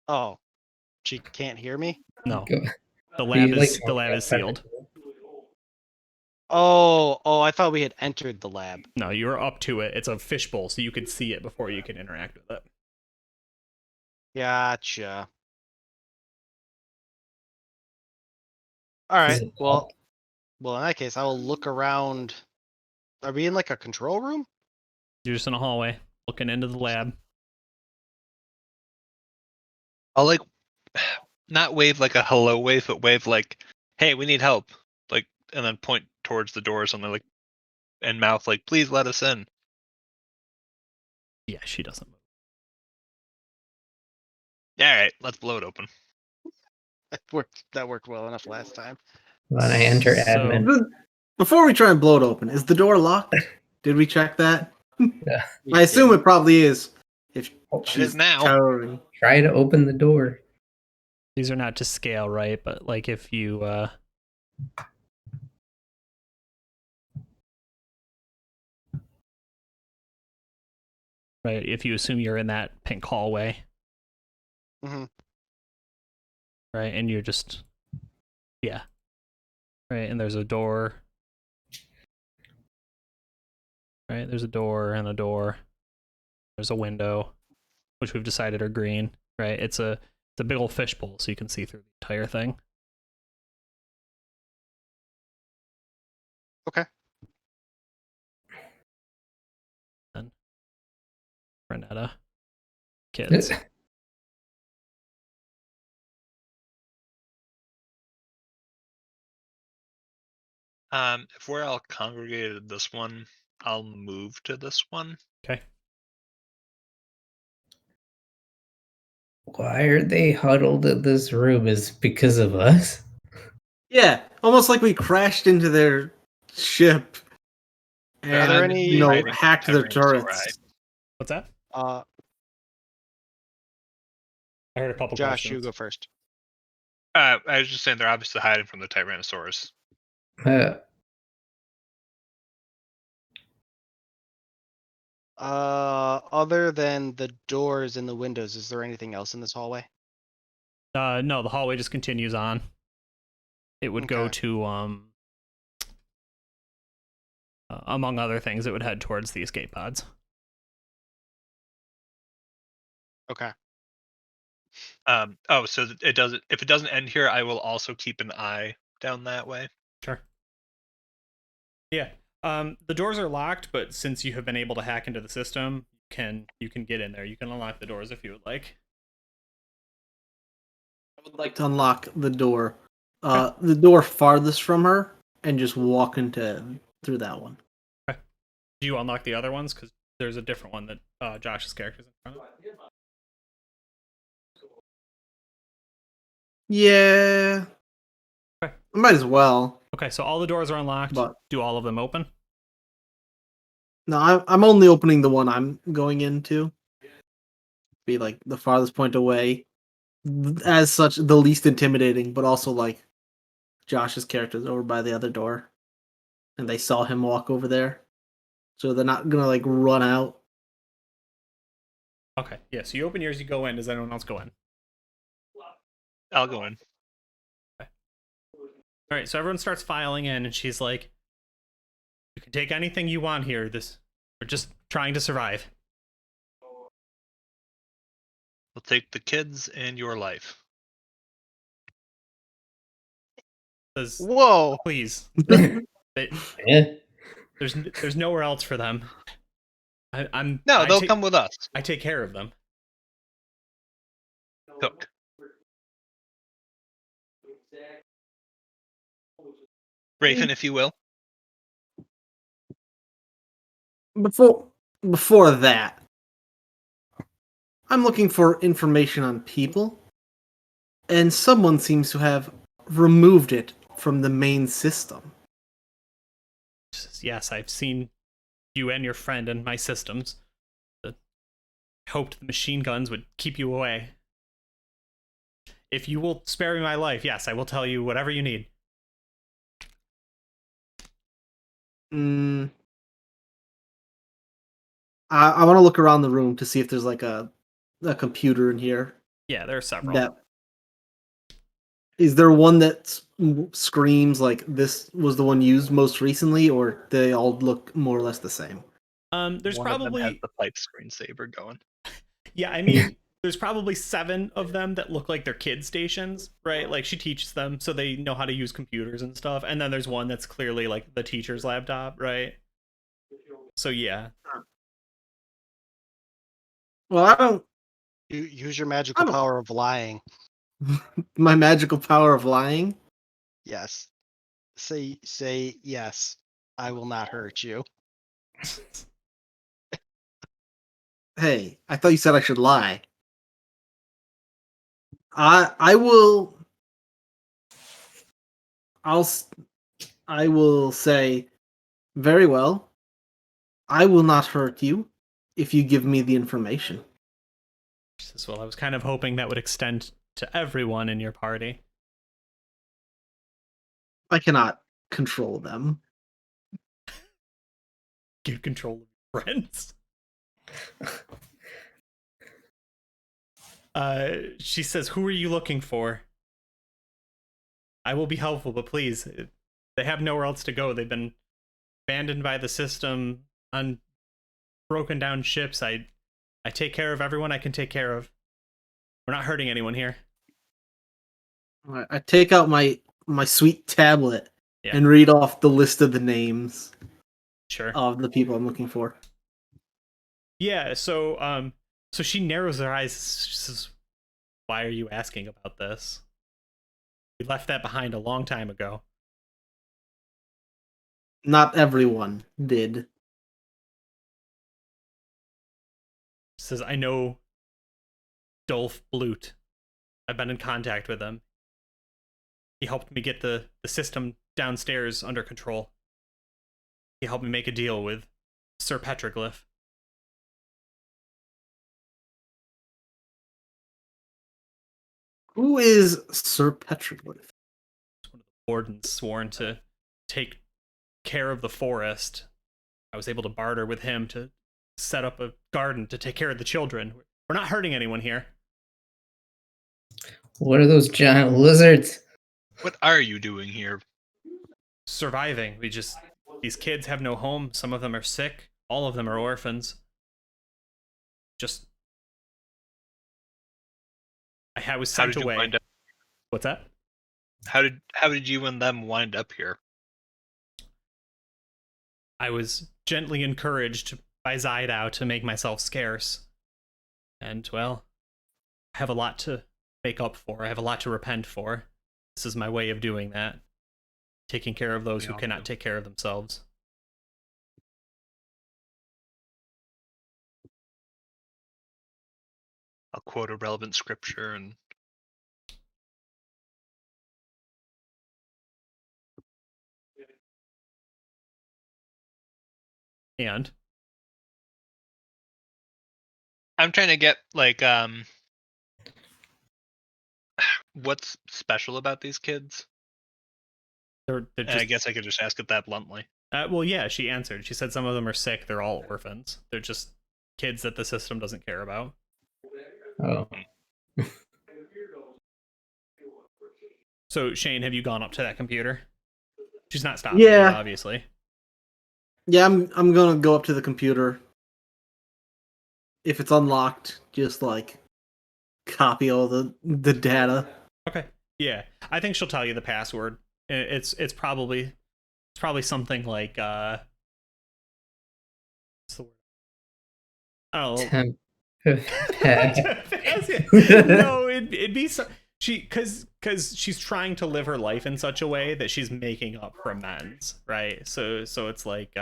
Oh, she can't hear me? No, Go- the Do you, lab is outside sealed. Oh, I thought we had entered the lab. No, you're up to it. It's a fishbowl, so you could see it before you can interact with it. Gotcha. All Is right. it Well, in that case, I will look around. Are we in like a control room? You're just in a hallway looking into the lab. I'll like not wave like a hello wave, but wave like, hey, we need help. Like, and then point towards the door or something like, and mouth like, please let us in. Yeah, she doesn't move. All right, let's blow it open. That worked well enough last time. When I enter So- admin, Before we try and blow it open, is the door locked? Did we check that? yeah, I assume it probably is. If It she's is now. cowering. try to open the door. These are not to scale, right? But like if you right, if you assume you're in that pink hallway, Mm-hmm. right, and you're just right, and there's a door. Right, there's a door and a door. There's a window, which we've decided are green. Right, it's a big old fishbowl, so you can see through the entire thing. Okay. And Renetta, kids. If we're all congregated at this one, I'll move to this one. Okay. Why are they huddled in this room? Is it because of us? Yeah, almost like we crashed into their ship and Are there any- hacked their turrets. What's that? Uh, I heard a couple Josh, questions. you go first. I was just saying they're obviously hiding from the Tyrannosaurus. Other than the doors and the windows, is there anything else in this hallway? No, the hallway just continues on. It would go Okay. to among other things, it would head towards the escape pods. Okay. So it doesn't. If it doesn't end here, I will also keep an eye down that way. Sure. Yeah. The doors are locked, but since you have been able to hack into the system, you can get in there. You can unlock the doors if you would like. I would like to unlock the door farthest from her, and just walk through that one. Do you unlock the other ones? Because there's a different one that Josh's character's in front of. Yeah, Okay. I might as well. Okay, so all the doors are unlocked. But- Do all of them open? No, I'm only opening the one I'm going into. Be like the farthest point away. As such, the least intimidating, but also like Josh's character's over by the other door. And they saw him walk over there. So they're not gonna like run out. Okay, yeah, so you open yours, you go in. Does anyone else go in? I'll go in. All right, so everyone starts filing in, and she's like, "You can take anything you want here. We're just trying to survive." We'll take the kids and your life. Says, Whoa! please. Yeah. There's nowhere else for them. No, they'll come with us. I take care of them. Cook. Raven, if you will. Before that, I'm looking for information on people, and someone seems to have removed it from the main system. Says, yes, I've seen you and your friend in my systems. I hoped the machine guns would keep you away. If you will spare me my life, yes, I will tell you whatever you need. I want to look around the room to see if there's like a computer in here. Yeah, there are several. Is there one that screams like this was the one used most recently, or they all look more or less the same? There's One of them has probably the pipe screensaver going. yeah, I mean, there's probably 7 of them that look like they're kid stations, right? Like she teaches them so they know how to use computers and stuff. And then there's one that's clearly like the teacher's laptop, right? So yeah. Well, I don't. Use your magical don't- power of lying. My magical power of lying. Yes. Say yes. I will not hurt you. Hey, I thought you said I should lie. I will. I will say, very well. I will not hurt you if you give me the information. Says, well, I was kind of hoping that would extend to everyone in your party. I cannot control them. Give control of your friends. She says, who are you looking for? I will be helpful, but please, they have nowhere else to go. They've been abandoned by the system on broken down ships. I take care of everyone I can take care of. We're not hurting anyone here. I take out my sweet tablet Yeah. and read off the list of the names Sure. of the people I'm looking for. Yeah, so she narrows her eyes. She says, why are you asking about this? We left that behind a long time ago. Not everyone did. She says, I know Dolph Blute. I've been in contact with him. He helped me get the system downstairs under control. He helped me make a deal with Sir Petroglyph. Who is Sir Petroglyph? One of the wardens sworn to take care of the forest. I was able to barter with him to set up a garden to take care of the children. We're not hurting anyone here. What are those giant lizards? What are you doing here? Surviving. These kids have no home. Some of them are sick. All of them are orphans. I was sent away. What's that? How did you and them wind up here? I was gently encouraged by Zydao to make myself scarce. And, well, I have a lot to make up for. I have a lot to repent for. This is my way of doing that. Taking care of those who cannot take care of themselves. I'll quote a relevant scripture and And I'm trying to get like what's special about these kids? They're And I guess I could just ask it that bluntly. well, yeah, she answered. She said some of them are sick. They're all orphans. They're just kids that the system doesn't care about. Oh. So, Shane, have you gone up to that computer? She's not stopping Yeah. you, obviously. Yeah, I'm gonna go up to the computer. If it's unlocked, just like copy all the data. Okay. Yeah, I think she'll tell you the password. It's probably something like what's the word? Oh. No, it'd be so, because she's trying to live her life in such a way that she's making up for amends, right? So it's like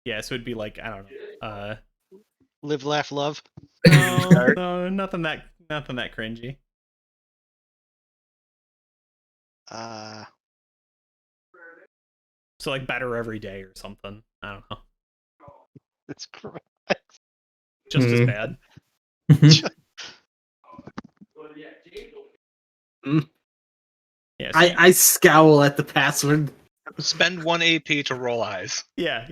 yeah, so it'd be like, I don't know, Live, laugh, love. no, nothing that cringy. So like better every day or something. I don't know. It's correct. Just as bad. Yeah, so I scowl at the password. Spend 1 AP to roll eyes. Yeah.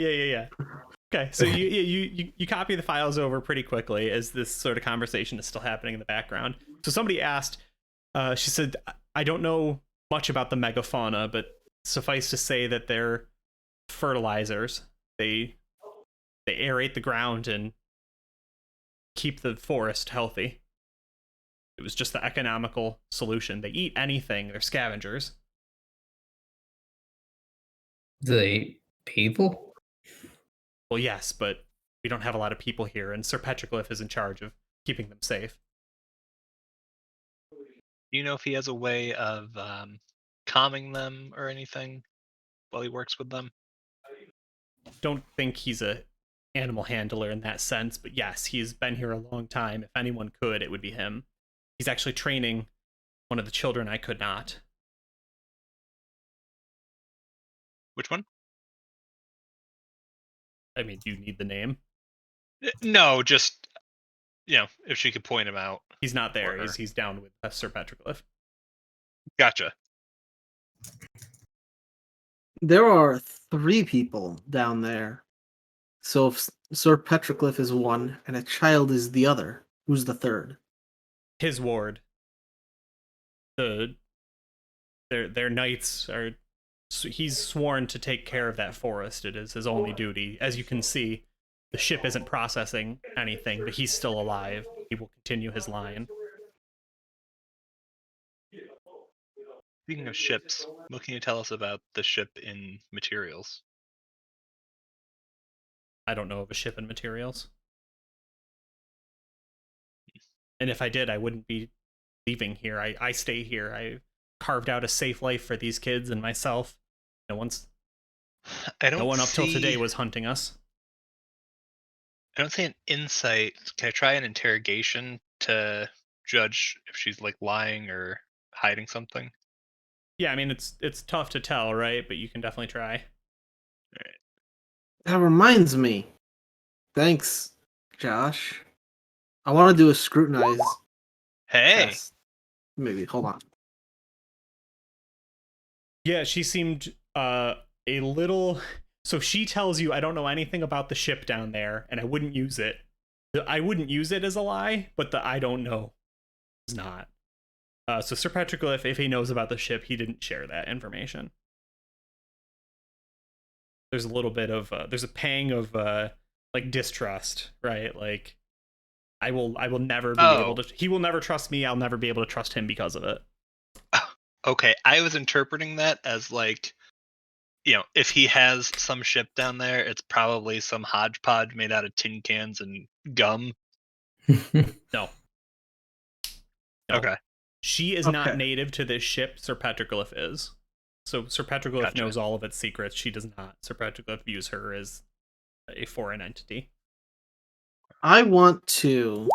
Okay, so you copy the files over pretty quickly as this sort of conversation is still happening in the background. So somebody asked, she said, I don't know much about the megafauna, but suffice to say that they're fertilizers. They aerate the ground and keep the forest healthy. It was just the economical solution. They eat anything. They're scavengers. Do they eat people? Well, yes, but we don't have a lot of people here, and Sir Petroglyph is in charge of keeping them safe. Do you know if he has a way of calming them or anything while he works with them? Don't think he's a animal handler in that sense, but yes, he's been here a long time. If anyone could, it would be him. He's actually training one of the children I could not. Which one? I mean, do you need the name? No, just if she could point him out. He's not there. He's down with Sir Petroglyph. Gotcha. There are 3 people down there. So if Sir Petroglyph is one and a child is the other, who's the third? His ward. Their knights are. He's sworn to take care of that forest. It is his only duty. As you can see, the ship isn't processing anything, but he's still alive. He will continue his line. Speaking of ships, what can you tell us about the ship in materials? I don't know of a ship in materials. And if I did, I wouldn't be leaving here. I stay here. I carved out a safe life for these kids and myself. No one up till today was hunting us. I don't see an insight. Can I try an interrogation to judge if she's like lying or hiding something? Yeah, I mean it's tough to tell, right? But you can definitely try. All right. That reminds me. Thanks, Josh. I want to do a scrutinize Hey. test. Maybe, hold on. Yeah, she seemed a little. So she tells you, I don't know anything about the ship down there, and I wouldn't use it. I wouldn't use it as a lie, but the I don't know is not. So Sir Petroglyph, if he knows about the ship, he didn't share that information. There's a little bit of there's a pang of like distrust, right? Like I will never be able to. He will never trust me. I'll never be able to trust him because of it. Okay, I was interpreting that as like, if he has some ship down there, it's probably some hodgepodge made out of tin cans and gum. No. Okay. She is not native to this ship. Sir Petroglyph is. So Sir Petroglyph knows all of its secrets. She does not. Sir Petroglyph views her as a foreign entity. I want to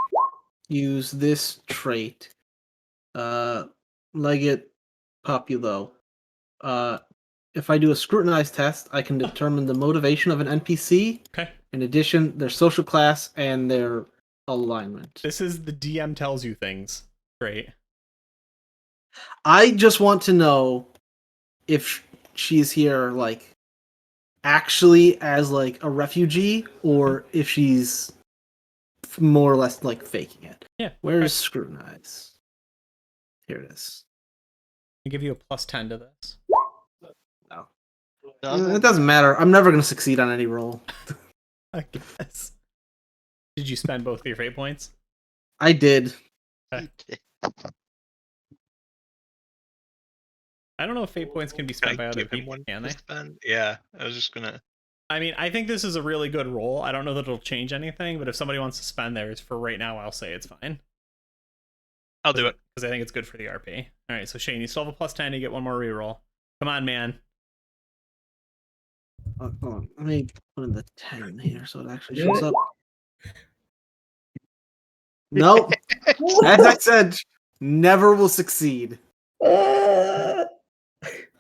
use this trait. Legate Populo. If I do a scrutinized test, I can determine the motivation of an NPC. Okay. In addition, their social class and their alignment. This is the DM tells you things. Great. I just want to know if she's here like actually as like a refugee or if she's more or less like faking it. Yeah. Where right. is scrutinize? Here it is. I give you a +10 to this. No. Doesn't It doesn't matter. I'm never going to succeed on any roll. I guess. Did you spend both of your fate points? I did. I don't know if fate points can be spent by other give him people, one can to they? spend? Yeah, I was just gonna. I mean, I think this is a really good roll. I don't know that it'll change anything, but if somebody wants to spend theirs for right now, I'll say it's fine. I'll do it. Because I think it's good for the RP. All right, so Shane, you still have a +10. You get one more reroll. Come on, man. Hold on. Let me put in the 10 here so it actually shows up. Nope. As I said, never will succeed.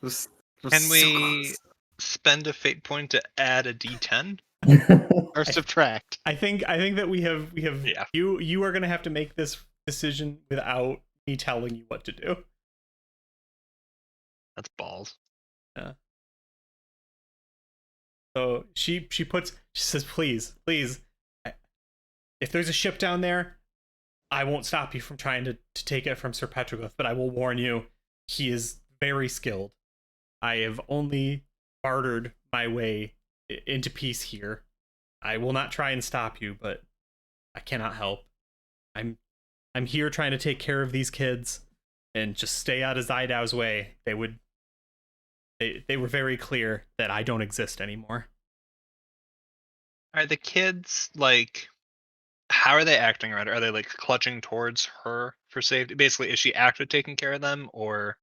Just Can so we close. spend a fate point to add a D10? Or subtract. I think that we have Yeah. you are gonna have to make this decision without me telling you what to do. That's balls. Yeah. So she says, please, if there's a ship down there, I won't stop you from trying to take it from Sir Petroglyph, but I will warn you, he is very skilled. I have only bartered my way into peace here. I will not try and stop you, but I cannot help. I'm here trying to take care of these kids and just stay out of Zidow's way. They were very clear that I don't exist anymore. Are the kids like? How are they acting around her? Are they like clutching towards her for safety? Basically, is she actually taking care of them, or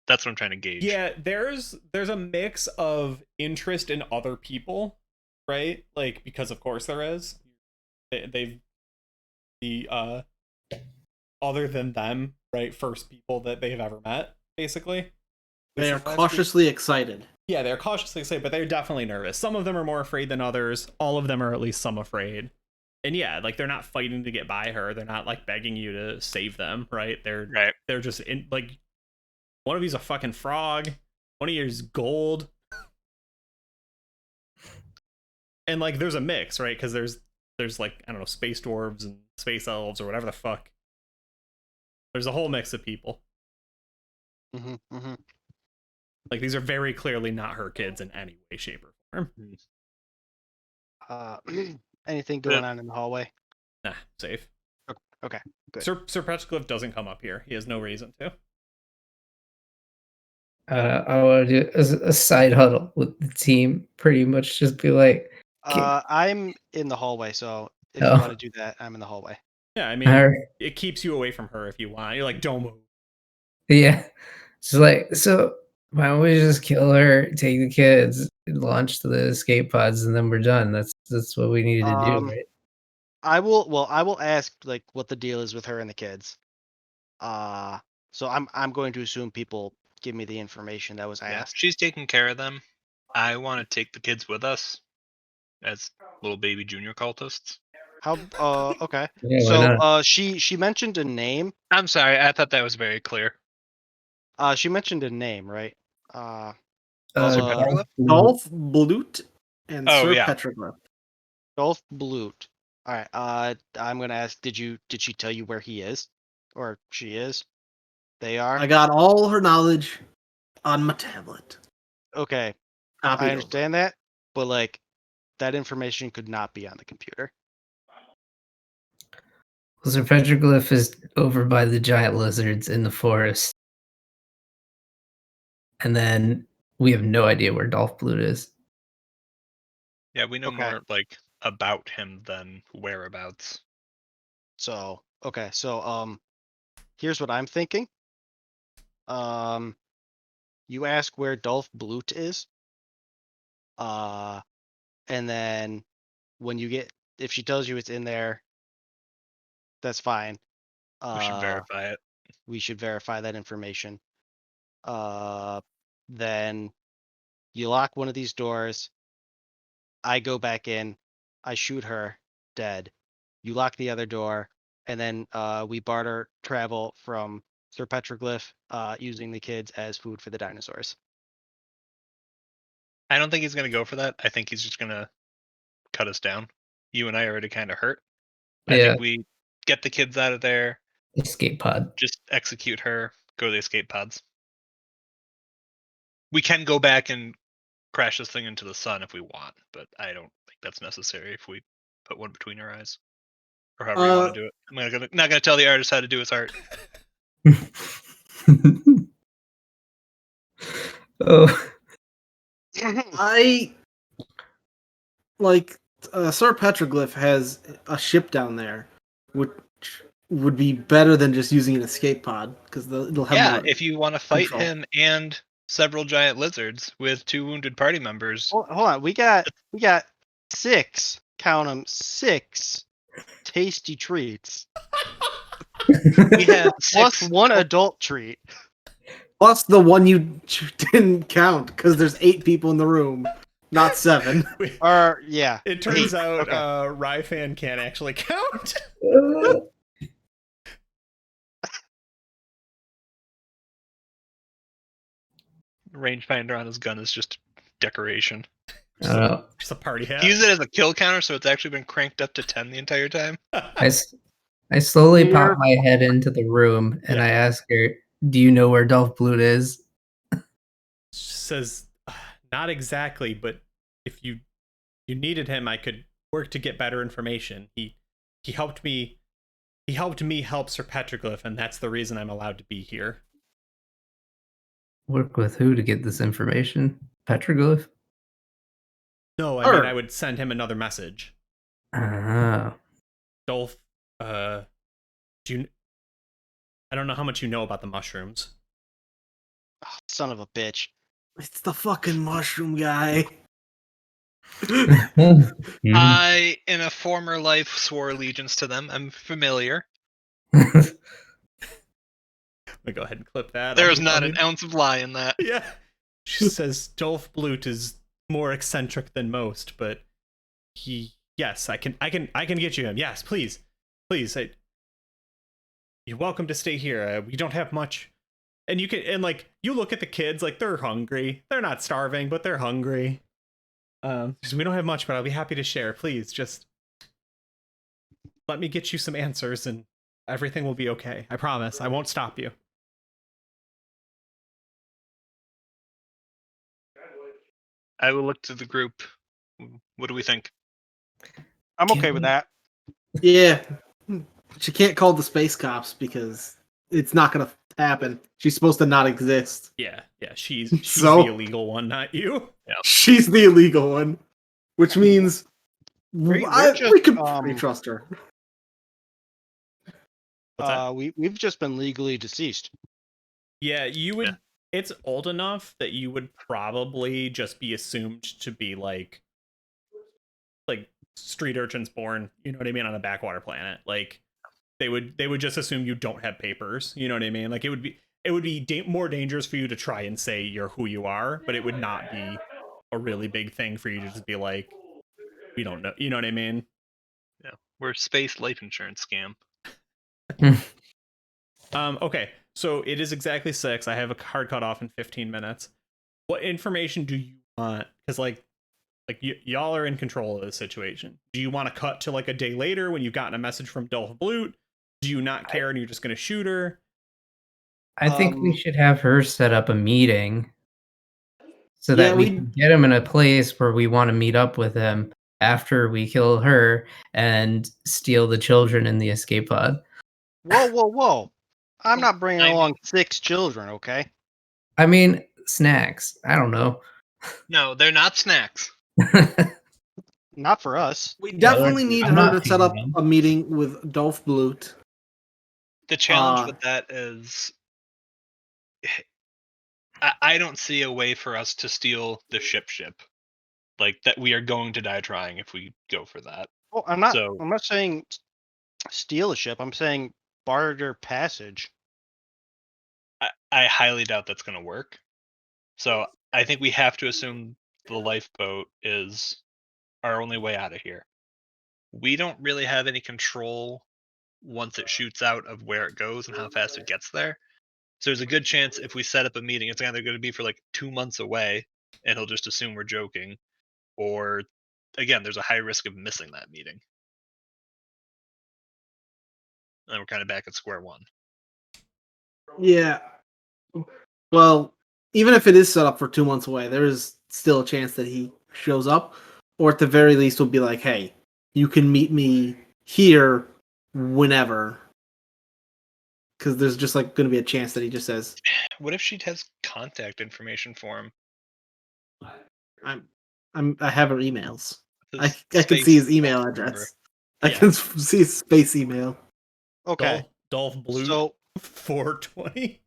that's what I'm trying to gauge? Yeah, there's a mix of interest in other people, right? Like, because of course there is. They've the other than them, right? First people that they've ever met, basically. They are cautiously excited. Yeah, they're cautiously excited, but they're definitely nervous. Some of them are more afraid than others. All of them are at least some afraid. And yeah, like they're not fighting to get by her. They're not like begging you to save them, right? They're just in like one of you's a fucking frog, one of you's gold. And like there's a mix, right? Because there's like, I don't know, space dwarves and space elves or whatever the fuck. There's a whole mix of people. Like these are very clearly not her kids in any way, shape, or form. Anything going on in the hallway? Nah, safe. Okay, good. Sir Petroglyph doesn't come up here. He has no reason to. I want to do a side huddle with the team. Pretty much just be like, I'm in the hallway, so if you Oh. want to do that, I'm in the hallway. Yeah, I mean, Alright. it keeps you away from her if you want. You're like, don't move. yeah. It's like, so why don't we just kill her, take the kids, launch to the escape pods, and then we're done. That's what we needed to do, right? I will ask like what the deal is with her and the kids. So I'm going to assume people give me the information that was Yeah, asked. she's taking care of them. I want to take the kids with us as little baby junior cultists. How okay. Yeah, why So not? she mentioned a name. I'm sorry, I thought that was very clear. She mentioned a name, right? Sir Dolph Blue. Dolph Blut and Oh, Sir yeah. Petroglyph. Dolph Blut. All right. I'm gonna ask. Did she tell you where he is, or she is? They are. I got all her knowledge on my tablet. Okay. Copied I over. understand that, but like that information could not be on the computer. Well, Sir Petroglyph is over by the giant lizards in the forest. And then we have no idea where Dolph Blue is. Yeah, we know Okay. more like about him than whereabouts. So okay. So here's what I'm thinking. You ask where Dolph Blut is. And then when you get, if she tells you it's in there, that's fine. We should verify it. We should verify that information. Then you lock one of these doors. I go back in. I shoot her dead. You lock the other door, and then we barter travel from Sir Petroglyph using the kids as food for the dinosaurs. I don't think he's going to go for that. I think he's just going to cut us down. You and I already kind of hurt. I Yeah, think we get the kids out of there, escape pod. just execute her, go to the escape pods. We can go back and crash this thing into the sun if we want, but I don't think that's necessary if we put one between our eyes. Or however you want to do it. I'm not gonna tell the artist how to do his art. Oh, I like Sir Petroglyph has a ship down there, which would be better than just using an escape pod because it'll have Yeah, more. if you want to fight control. him and several giant lizards with 2 wounded party members. Hold on, we got 6. Count them, 6 tasty treats. We have Plus 6 one adult treat. Plus the one you didn't count because there's 8 people in the room, not 7. Or yeah. It turns 8. out Okay. Ryfan can't actually count. Rangefinder on his gun is just decoration. I don't know. Just a party hat. Use it as a kill counter, so it's actually been cranked up to 10 the entire time. I slowly Here. pop my head into the room and Yeah. I ask her, "Do you know where Dolph Blut is?" Says, not exactly, but if you needed him, I could work to get better information. He helped me. He helped me help Sir Petroglyph, and that's the reason I'm allowed to be here. Work with who to get this information? Petroglyph? No, I Sure. mean I would send him another message. Ah, Dolph, do you? I don't know how much you know about the mushrooms. Oh, son of a bitch. It's the fucking mushroom guy. Mhm. I, in a former life, swore allegiance to them. I'm familiar. Let me go ahead and clip that. There's not an ounce of lie in that. Yeah. She says Dolph Blut is more eccentric than most, but yes, I can get you him. Yes, please. You're welcome to stay here. We don't have much. And you look at the kids, like they're hungry. They're not starving, but they're hungry. We don't have much, but I'll be happy to share. Please just let me get you some answers and everything will be okay. I promise. I won't stop you. I will look to the group. What do we think? I'm okay with that. Yeah. She can't call the space cops because it's not going to happen. She's supposed to not exist. Yeah. She's So- the illegal one, not you. She's the illegal one, which means We're we could just, pretty trust her. What's that? We've just been legally deceased. Yeah, you would. Yeah. It's old enough that you would probably just be assumed to be like street urchins born. You know what I mean, on a backwater planet. Like they would just assume you don't have papers. You know what I mean? Like it would be more dangerous for you to try and say you're who you are, but it would not be a really big thing for you to just be like, we don't know. You know what I mean? Yeah, we're a space life insurance scam. Okay, so it is exactly 6. I have a hard cut off in 15 minutes. What information do you want? Because y'all are in control of the situation. Do you want to cut to like a day later when you've gotten a message from Dolph Blut? Do you not care and you're just going to shoot her? I think we should have her set up a meeting so Yeah, that we can get him in a place where we want to meet up with him after we kill her and steal the children in the escape pod. Whoa. I'm not bringing along 6 children, okay? I mean, snacks. I don't know. No, they're not snacks. Not for us. We definitely need I'm her not to set up feeding them. a meeting with Dolph Blut. The challenge with that is I don't see a way for us to steal the ship. Like that we are going to die trying if we go for that. Oh, I'm not So- I'm not saying steal a ship. I'm saying barter passage. I highly doubt that's going to work. So I think we have to assume the lifeboat is our only way out of here. we don't really have any control once it shoots out of where it goes and how fast it gets there. So there's a good chance if we set up a meeting, it's either going to be for like 2 months away, and he'll just assume we're joking, or again, there's a high risk of missing that meeting. And we're kind of back at square one. Yeah. Well, even if it is set up for 2 months away, there is still a chance that he shows up, or at the very least, will be like, "Hey, you can meet me here whenever." Because there's just like going to be a chance that he just says, What if she has contact information for him? I have her emails. I His can see his space email phone address. Yeah. I can see his space email. Okay. Dolph Blue So 420.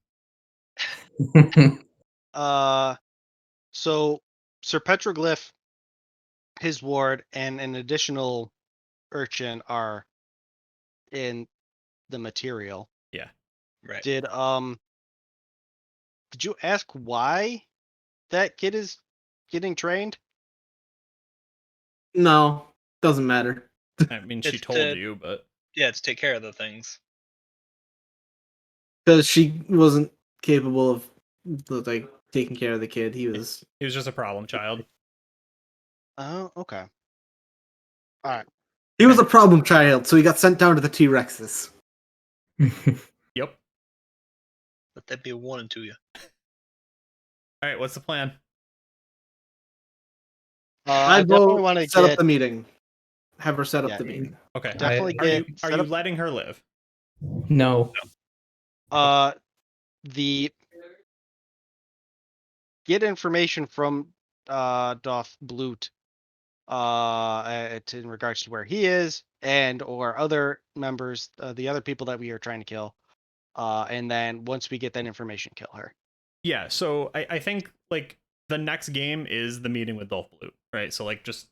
so Sir Petroglyph, his ward, and an additional urchin are in the material. Yeah. Right. Did you ask why that kid is getting trained? No, doesn't matter. I mean, she It's told to- you, but Yeah, to take care of the things. Because she wasn't capable of like taking care of the kid. He was just a problem child. Oh, okay. All right. he was a problem child, so he got sent down to the T-Rexes. Yep. Let that be a warning to you. All right, what's the plan? I I definitely vote want to set get up the meeting. Have her set up Yeah. the meeting. Okay. definitely Are get you set up letting her live? No. the get information from Doff Blut in regards to where he is and or other members, the other people that we are trying to kill. And then once we get that information, kill her. Yeah, so I think like the next game is the meeting with Dolph Blue, right? So like just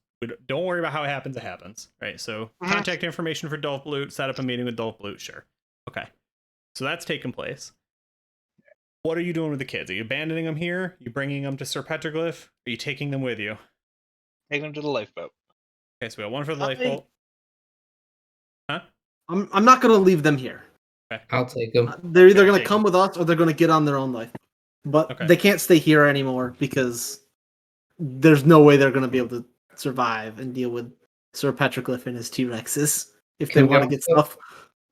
don't worry about how it happens, right? So Mhm. contact information for Dolph Blue, set up a meeting with Dolph Blue, sure. Okay. So that's taken place. What are you doing with the kids? Are you abandoning them here? You bringing them to Sir Petroglyph? Are you taking them with you? Take them to the lifeboat. Okay, so we got one for the lifeboat. Huh? I'm not gonna leave them here. I'll take them. They're either Okay, gonna take come with us or they're gonna get on their own life. But Okay. they can't stay here anymore because there's no way they're gonna be able to survive and deal with Sir Petroglyph and his T-Rexes if they Can we want to get also- stuff.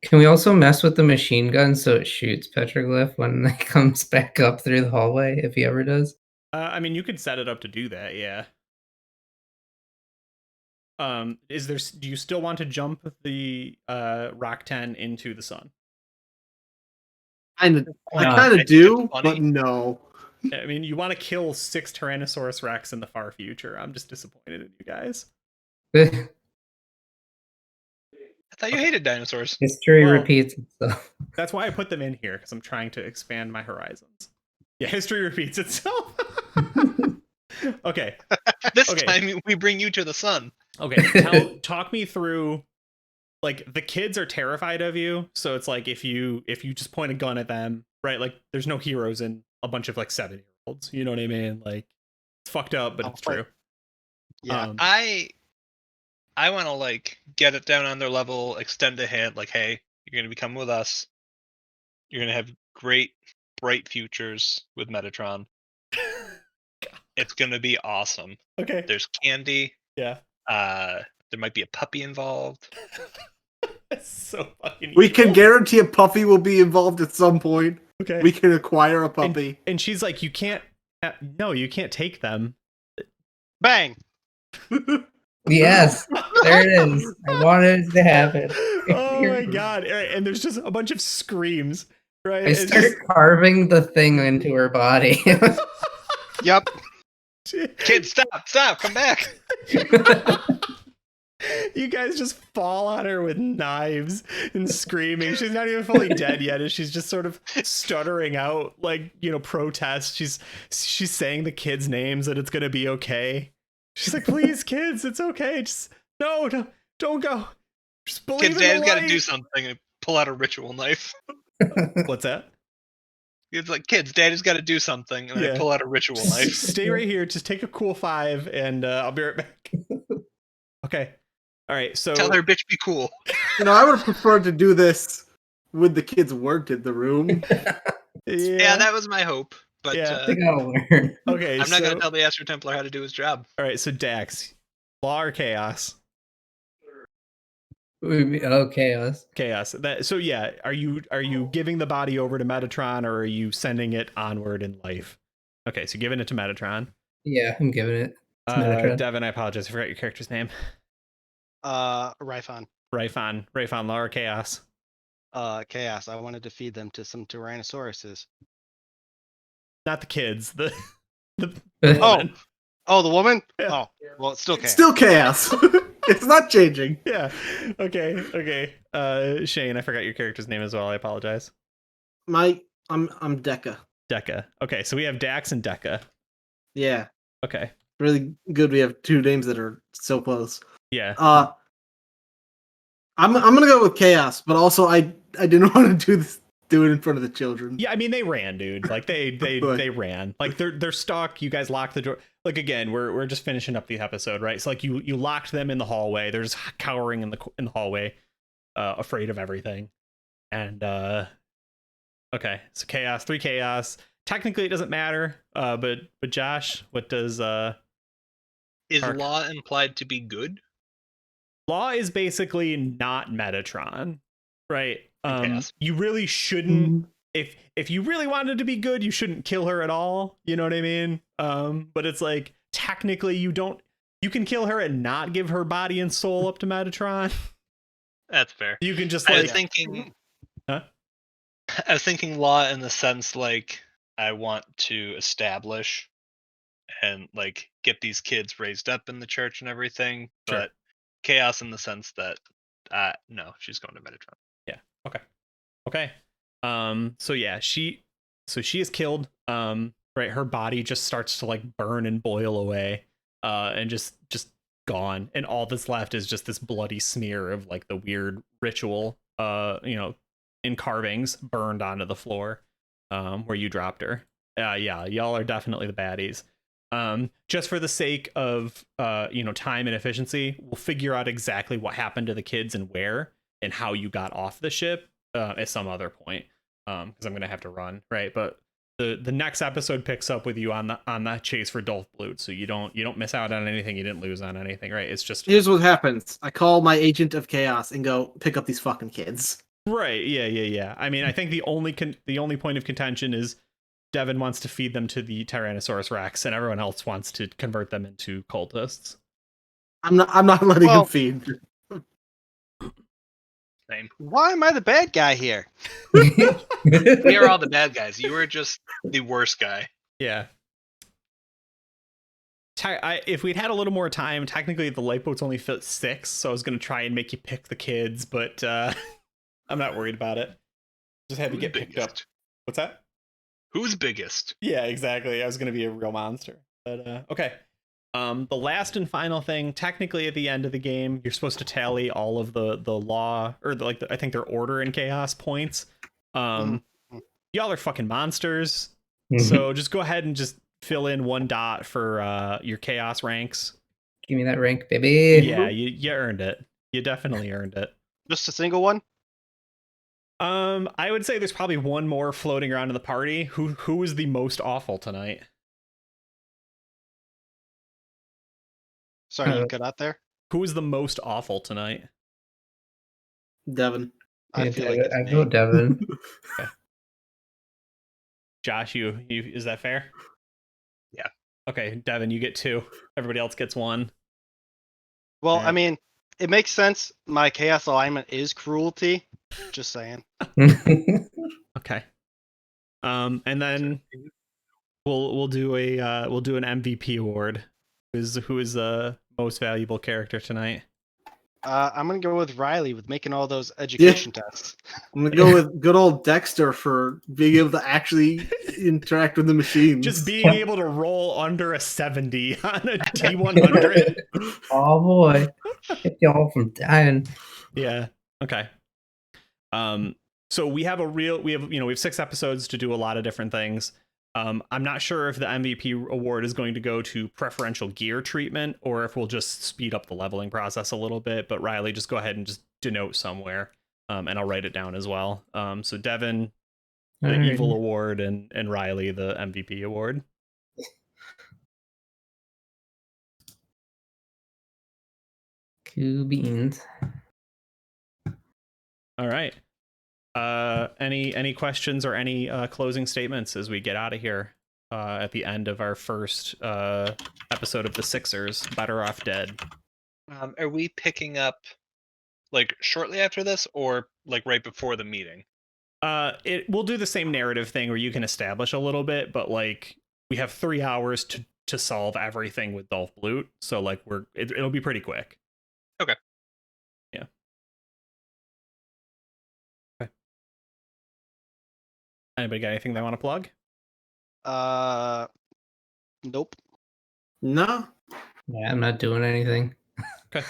Can we also mess with the machine gun so it shoots Petroglyph when it comes back up through the hallway, if he ever does? I mean, you could set it up to do that, yeah. Do you still want to jump the Rock 10 into the sun? I not? kind I of do, think it's but funny. no. I mean, you want to kill 6 Tyrannosaurus Rex in the far future. I'm just disappointed in you guys. I thought you hated dinosaurs. History Well- repeats itself. That's why I put them in here, because I'm trying to expand my horizons. Yeah, history repeats itself. Okay. This Okay. time we bring you to the sun. Okay. Talk me through. Like the kids are terrified of you, so it's like if you just point a gun at them, right? Like there's no heroes in a bunch of like 7-year-olds. You know what I mean? Like it's fucked up, but Oh, it's true. Yeah. I want to like get it down on their level, extend a hand, like, hey, you're gonna become with us. You're gonna have great, bright futures with Metatron. It's gonna be awesome. Okay. There's candy. Yeah. There might be a puppy involved. It's so fucking. We evil. can guarantee a puppy will be involved at some point. Okay. We can acquire a puppy. And she's like, you can't. No, you can't take them. Bang. Yes, there it is. I wanted it to happen. Oh my god! And there's just a bunch of screams, right? I It's start carving the thing into her body. Yep. Kids, stop, come back. You guys just fall on her with knives and screaming. She's not even fully dead yet, and she's just sort of stuttering out like, protest. She's saying the kids' names and it's gonna be okay. She's like, please, kids, it's okay. Just no, don't go. Just believe Kids, in Dad's the got to light. do something and pull out a ritual knife. What's that? It's like, kids, Daddy's got to do something, and Yeah. I pull out a ritual Just knife. stay right here. Just take a cool 5, and I'll be right back. Okay. All right, so Tell her, bitch, be cool. I would have preferred to do this with the kids weren't in the room. Yeah, that was my hope. But Yeah. They gotta learn. Okay, I'm not going so to tell the Astro Templar how to do his job. all right, so Dax, law or chaos? Oh, chaos. Chaos. So yeah, are you giving the body over to Metatron or are you sending it onward in life? Okay, so giving it to Metatron. Yeah, I'm giving it to Metatron. Devin, I apologize, I forgot your character's name. Rifon. Rayfon, law or chaos? Chaos. I wanted to feed them to some Tyrannosauruses. Not the kids, the Oh, woman. oh, the woman. Yeah. Oh, well, it's still chaos. Still chaos. It's not changing. Yeah. Okay. Shane, I forgot your character's name as well. I apologize. I'm Deca. Deca. Okay, so we have Dax and Deca. Yeah, Okay. really good. We have two names that are so close. Yeah. I'm gonna go with chaos, but also I didn't want to do it in front of the children. Yeah, I mean they ran, dude. Like they ran. Like they're stuck. You guys locked the door. Like again, we're just finishing up the episode, right? So like you locked them in the hallway. They're just cowering in the hallway, afraid of everything. And okay, so chaos, 3 chaos. Technically it doesn't matter. But Josh, what does Is Park. law implied to be good? Law is basically not Metatron, right? Chaos. You really shouldn't. If you really wanted to be good, you shouldn't kill her at all. You know what I mean? But it's like technically you can kill her and not give her body and soul up to Metatron. That's fair. You can just I like was thinking. Huh? I was thinking law in the sense like I want to establish and like get these kids raised up in the church and everything, Sure. but chaos in the sense that no, she's going to Metatron. Yeah. Okay. So yeah, she is killed. Right, her body just starts to like burn and boil away, and just gone, and all that's left is just this bloody smear of like the weird ritual, in carvings burned onto the floor, where you dropped her. Yeah, y'all are definitely the baddies. Just for the sake of time and efficiency, we'll figure out exactly what happened to the kids and where and how you got off the ship at some other point, because I'm gonna have to run, right? But the next episode picks up with you on the chase for Dolph Blut, so you don't miss out on anything, you didn't lose on anything, right? It's just Here's what happens. I call my agent of chaos and go pick up these fucking kids. right. Yeah. I mean, I think the only point of contention is Devin wants to feed them to the Tyrannosaurus Rex, and everyone else wants to convert them into cultists. I'm not letting him feed. Same. Why am I the bad guy here? We are all the bad guys. You were just the worst guy. Yeah. If we'd had a little more time, technically the lifeboats only fit 6, so I was going to try and make you pick the kids, but I'm not worried about it. Just have you get picked up. What's that? Who's biggest? Yeah, exactly. I was going to be a real monster. But okay. The last and final thing, technically at the end of the game, you're supposed to tally all of the law, or I think they're order and chaos points. Y'all are fucking monsters. So just go ahead and just fill in 1 dot for your chaos ranks. Give me that rank, baby. Yeah, you earned it. You definitely earned it. Just a single one? I would say there's probably one more floating around in the party. Who is the most awful tonight? Sorry, you cut out there. Who is the most awful tonight? Devin. I feel like it's I me. vote Devin. Okay. Josh, you is that fair? Yeah. Okay, Devin, you get 2. Everybody else gets 1. Well, Alright. I mean, it makes sense. My chaos alignment is cruelty. Just saying. Okay. And then we'll do an MVP award. Who is the most valuable character tonight? I'm gonna go with Riley with making all those education tests. I'm gonna go with good old Dexter for being able to actually interact with the machines. Just being able to roll under a 70 on a T100. Oh boy, kept y'all from dying. Yeah. Okay. So we have 6 episodes to do a lot of different things. I'm not sure if the MVP award is going to go to preferential gear treatment or if we'll just speed up the leveling process a little bit. But Riley, just go ahead and just denote somewhere, and I'll write it down as well. So Devin, the Alright. Evil Award, and Riley, the MVP award. Cool beans. All right. Any questions or any closing statements as we get out of here at the end of our first episode of the Sixers, Better Off Dead? Are we picking up like shortly after this, or like right before the meeting? We'll do the same narrative thing where you can establish a little bit, but like we have 3 hours to solve everything with Dolph Blute, so like it'll be pretty quick. Okay. Yeah. Okay. Anybody got anything they want to plug? Nope. No. Yeah, I'm not doing anything. Okay.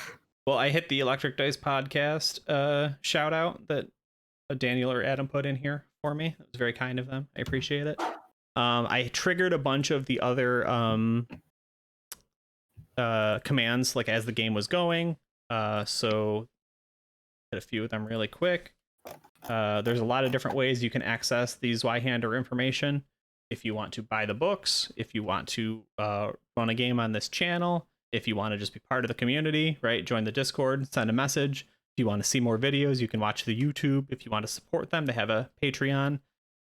Well, I hit the Electric Dice podcast shout out that Daniel or Adam put in here for me. It was very kind of them. I appreciate it. I triggered a bunch of the other commands like as the game was going. So hit a few of them really quick. There's a lot of different ways you can access these Zweihander information. If you want to buy the books, if you want to run a game on this channel, if you want to just be part of the community, right? Join the Discord, send a message. If you want to see more videos, you can watch the YouTube. If you want to support them, they have a Patreon.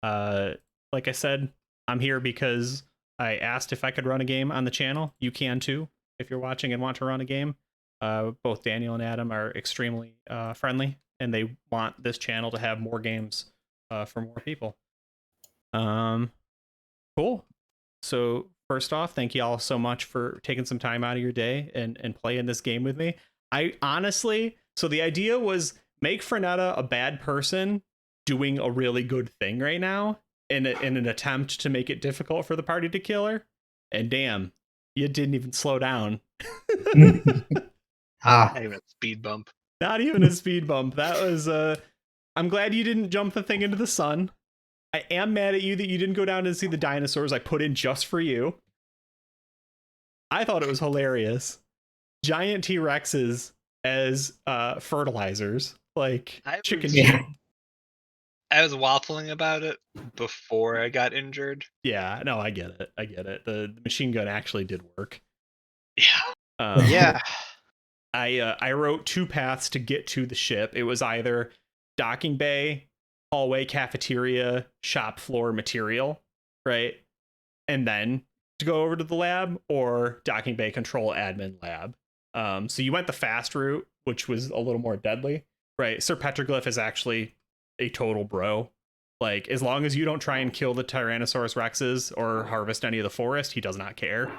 Like I said, I'm here because I asked if I could run a game on the channel. You can too, if you're watching and want to run a game. Both Daniel and Adam are extremely friendly, and they want this channel to have more games for more people. Cool. So first off, thank you all so much for taking some time out of your day and playing this game with me. I honestly, so the idea was make Frenetta a bad person doing a really good thing right now in an attempt to make it difficult for the party to kill her. And damn, you didn't even slow down. Not even a speed bump. Not even a speed bump. That was I'm glad you didn't jump the thing into the sun. I am mad at you that you didn't go down and see the dinosaurs I put in just for you. I thought it was hilarious. Giant T-Rexes as fertilizers, like chicken shit. I was waffling about it before I got injured. Yeah, no, I get it. I get it. The machine gun actually did work. Yeah. Yeah. I wrote 2 paths to get to the ship. It was either docking bay, hallway, cafeteria, shop floor, material, right? And then to go over to the lab, or docking bay, control, admin, lab. So you went the fast route, which was a little more deadly, right? Sir Petroglyph is actually a total bro. Like, as long as you don't try and kill the Tyrannosaurus Rexes or harvest any of the forest, he does not care.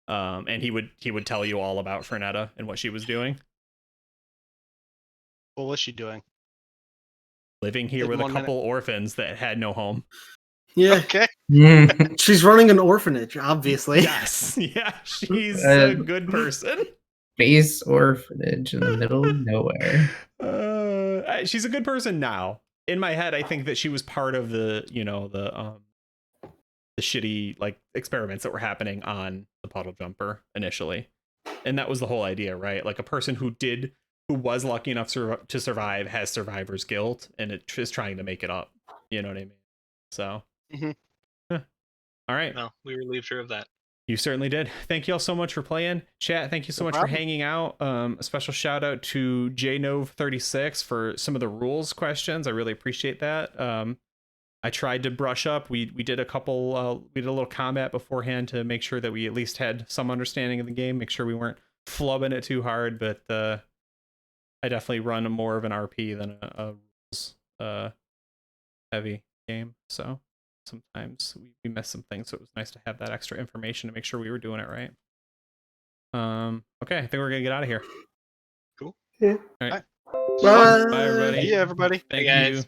And he would tell you all about Frenetta and what she was doing. What was she doing? Living here with a couple orphans that had no home. Yeah. Okay. She's running an orphanage, obviously. Yes. Yeah, she's a good person. Space orphanage in the middle of nowhere. She's a good person now. In my head, I think that she was part of the shitty like experiments that were happening on the puddle jumper initially, and that was the whole idea, right? Like a person who was lucky enough to survive has survivor's guilt, and it is trying to make it up. You know what I mean? So, all right. Well, we relieved her of that. You certainly did. Thank you all so much for playing. Chat, thank you so much for hanging out. A special shout out to JNove36 for some of the rules questions. I really appreciate that. I tried to brush up. We did a couple, we did a little combat beforehand to make sure that we at least had some understanding of the game, make sure we weren't flubbing it too hard, but I definitely run more of an RP than a rules heavy game. So sometimes we miss some things, so it was nice to have that extra information to make sure we were doing it right. Okay, I think we're gonna get out of here. Cool. Yeah. All right. Bye. Bye everybody. See ya, everybody. Thank Hey, you. guys.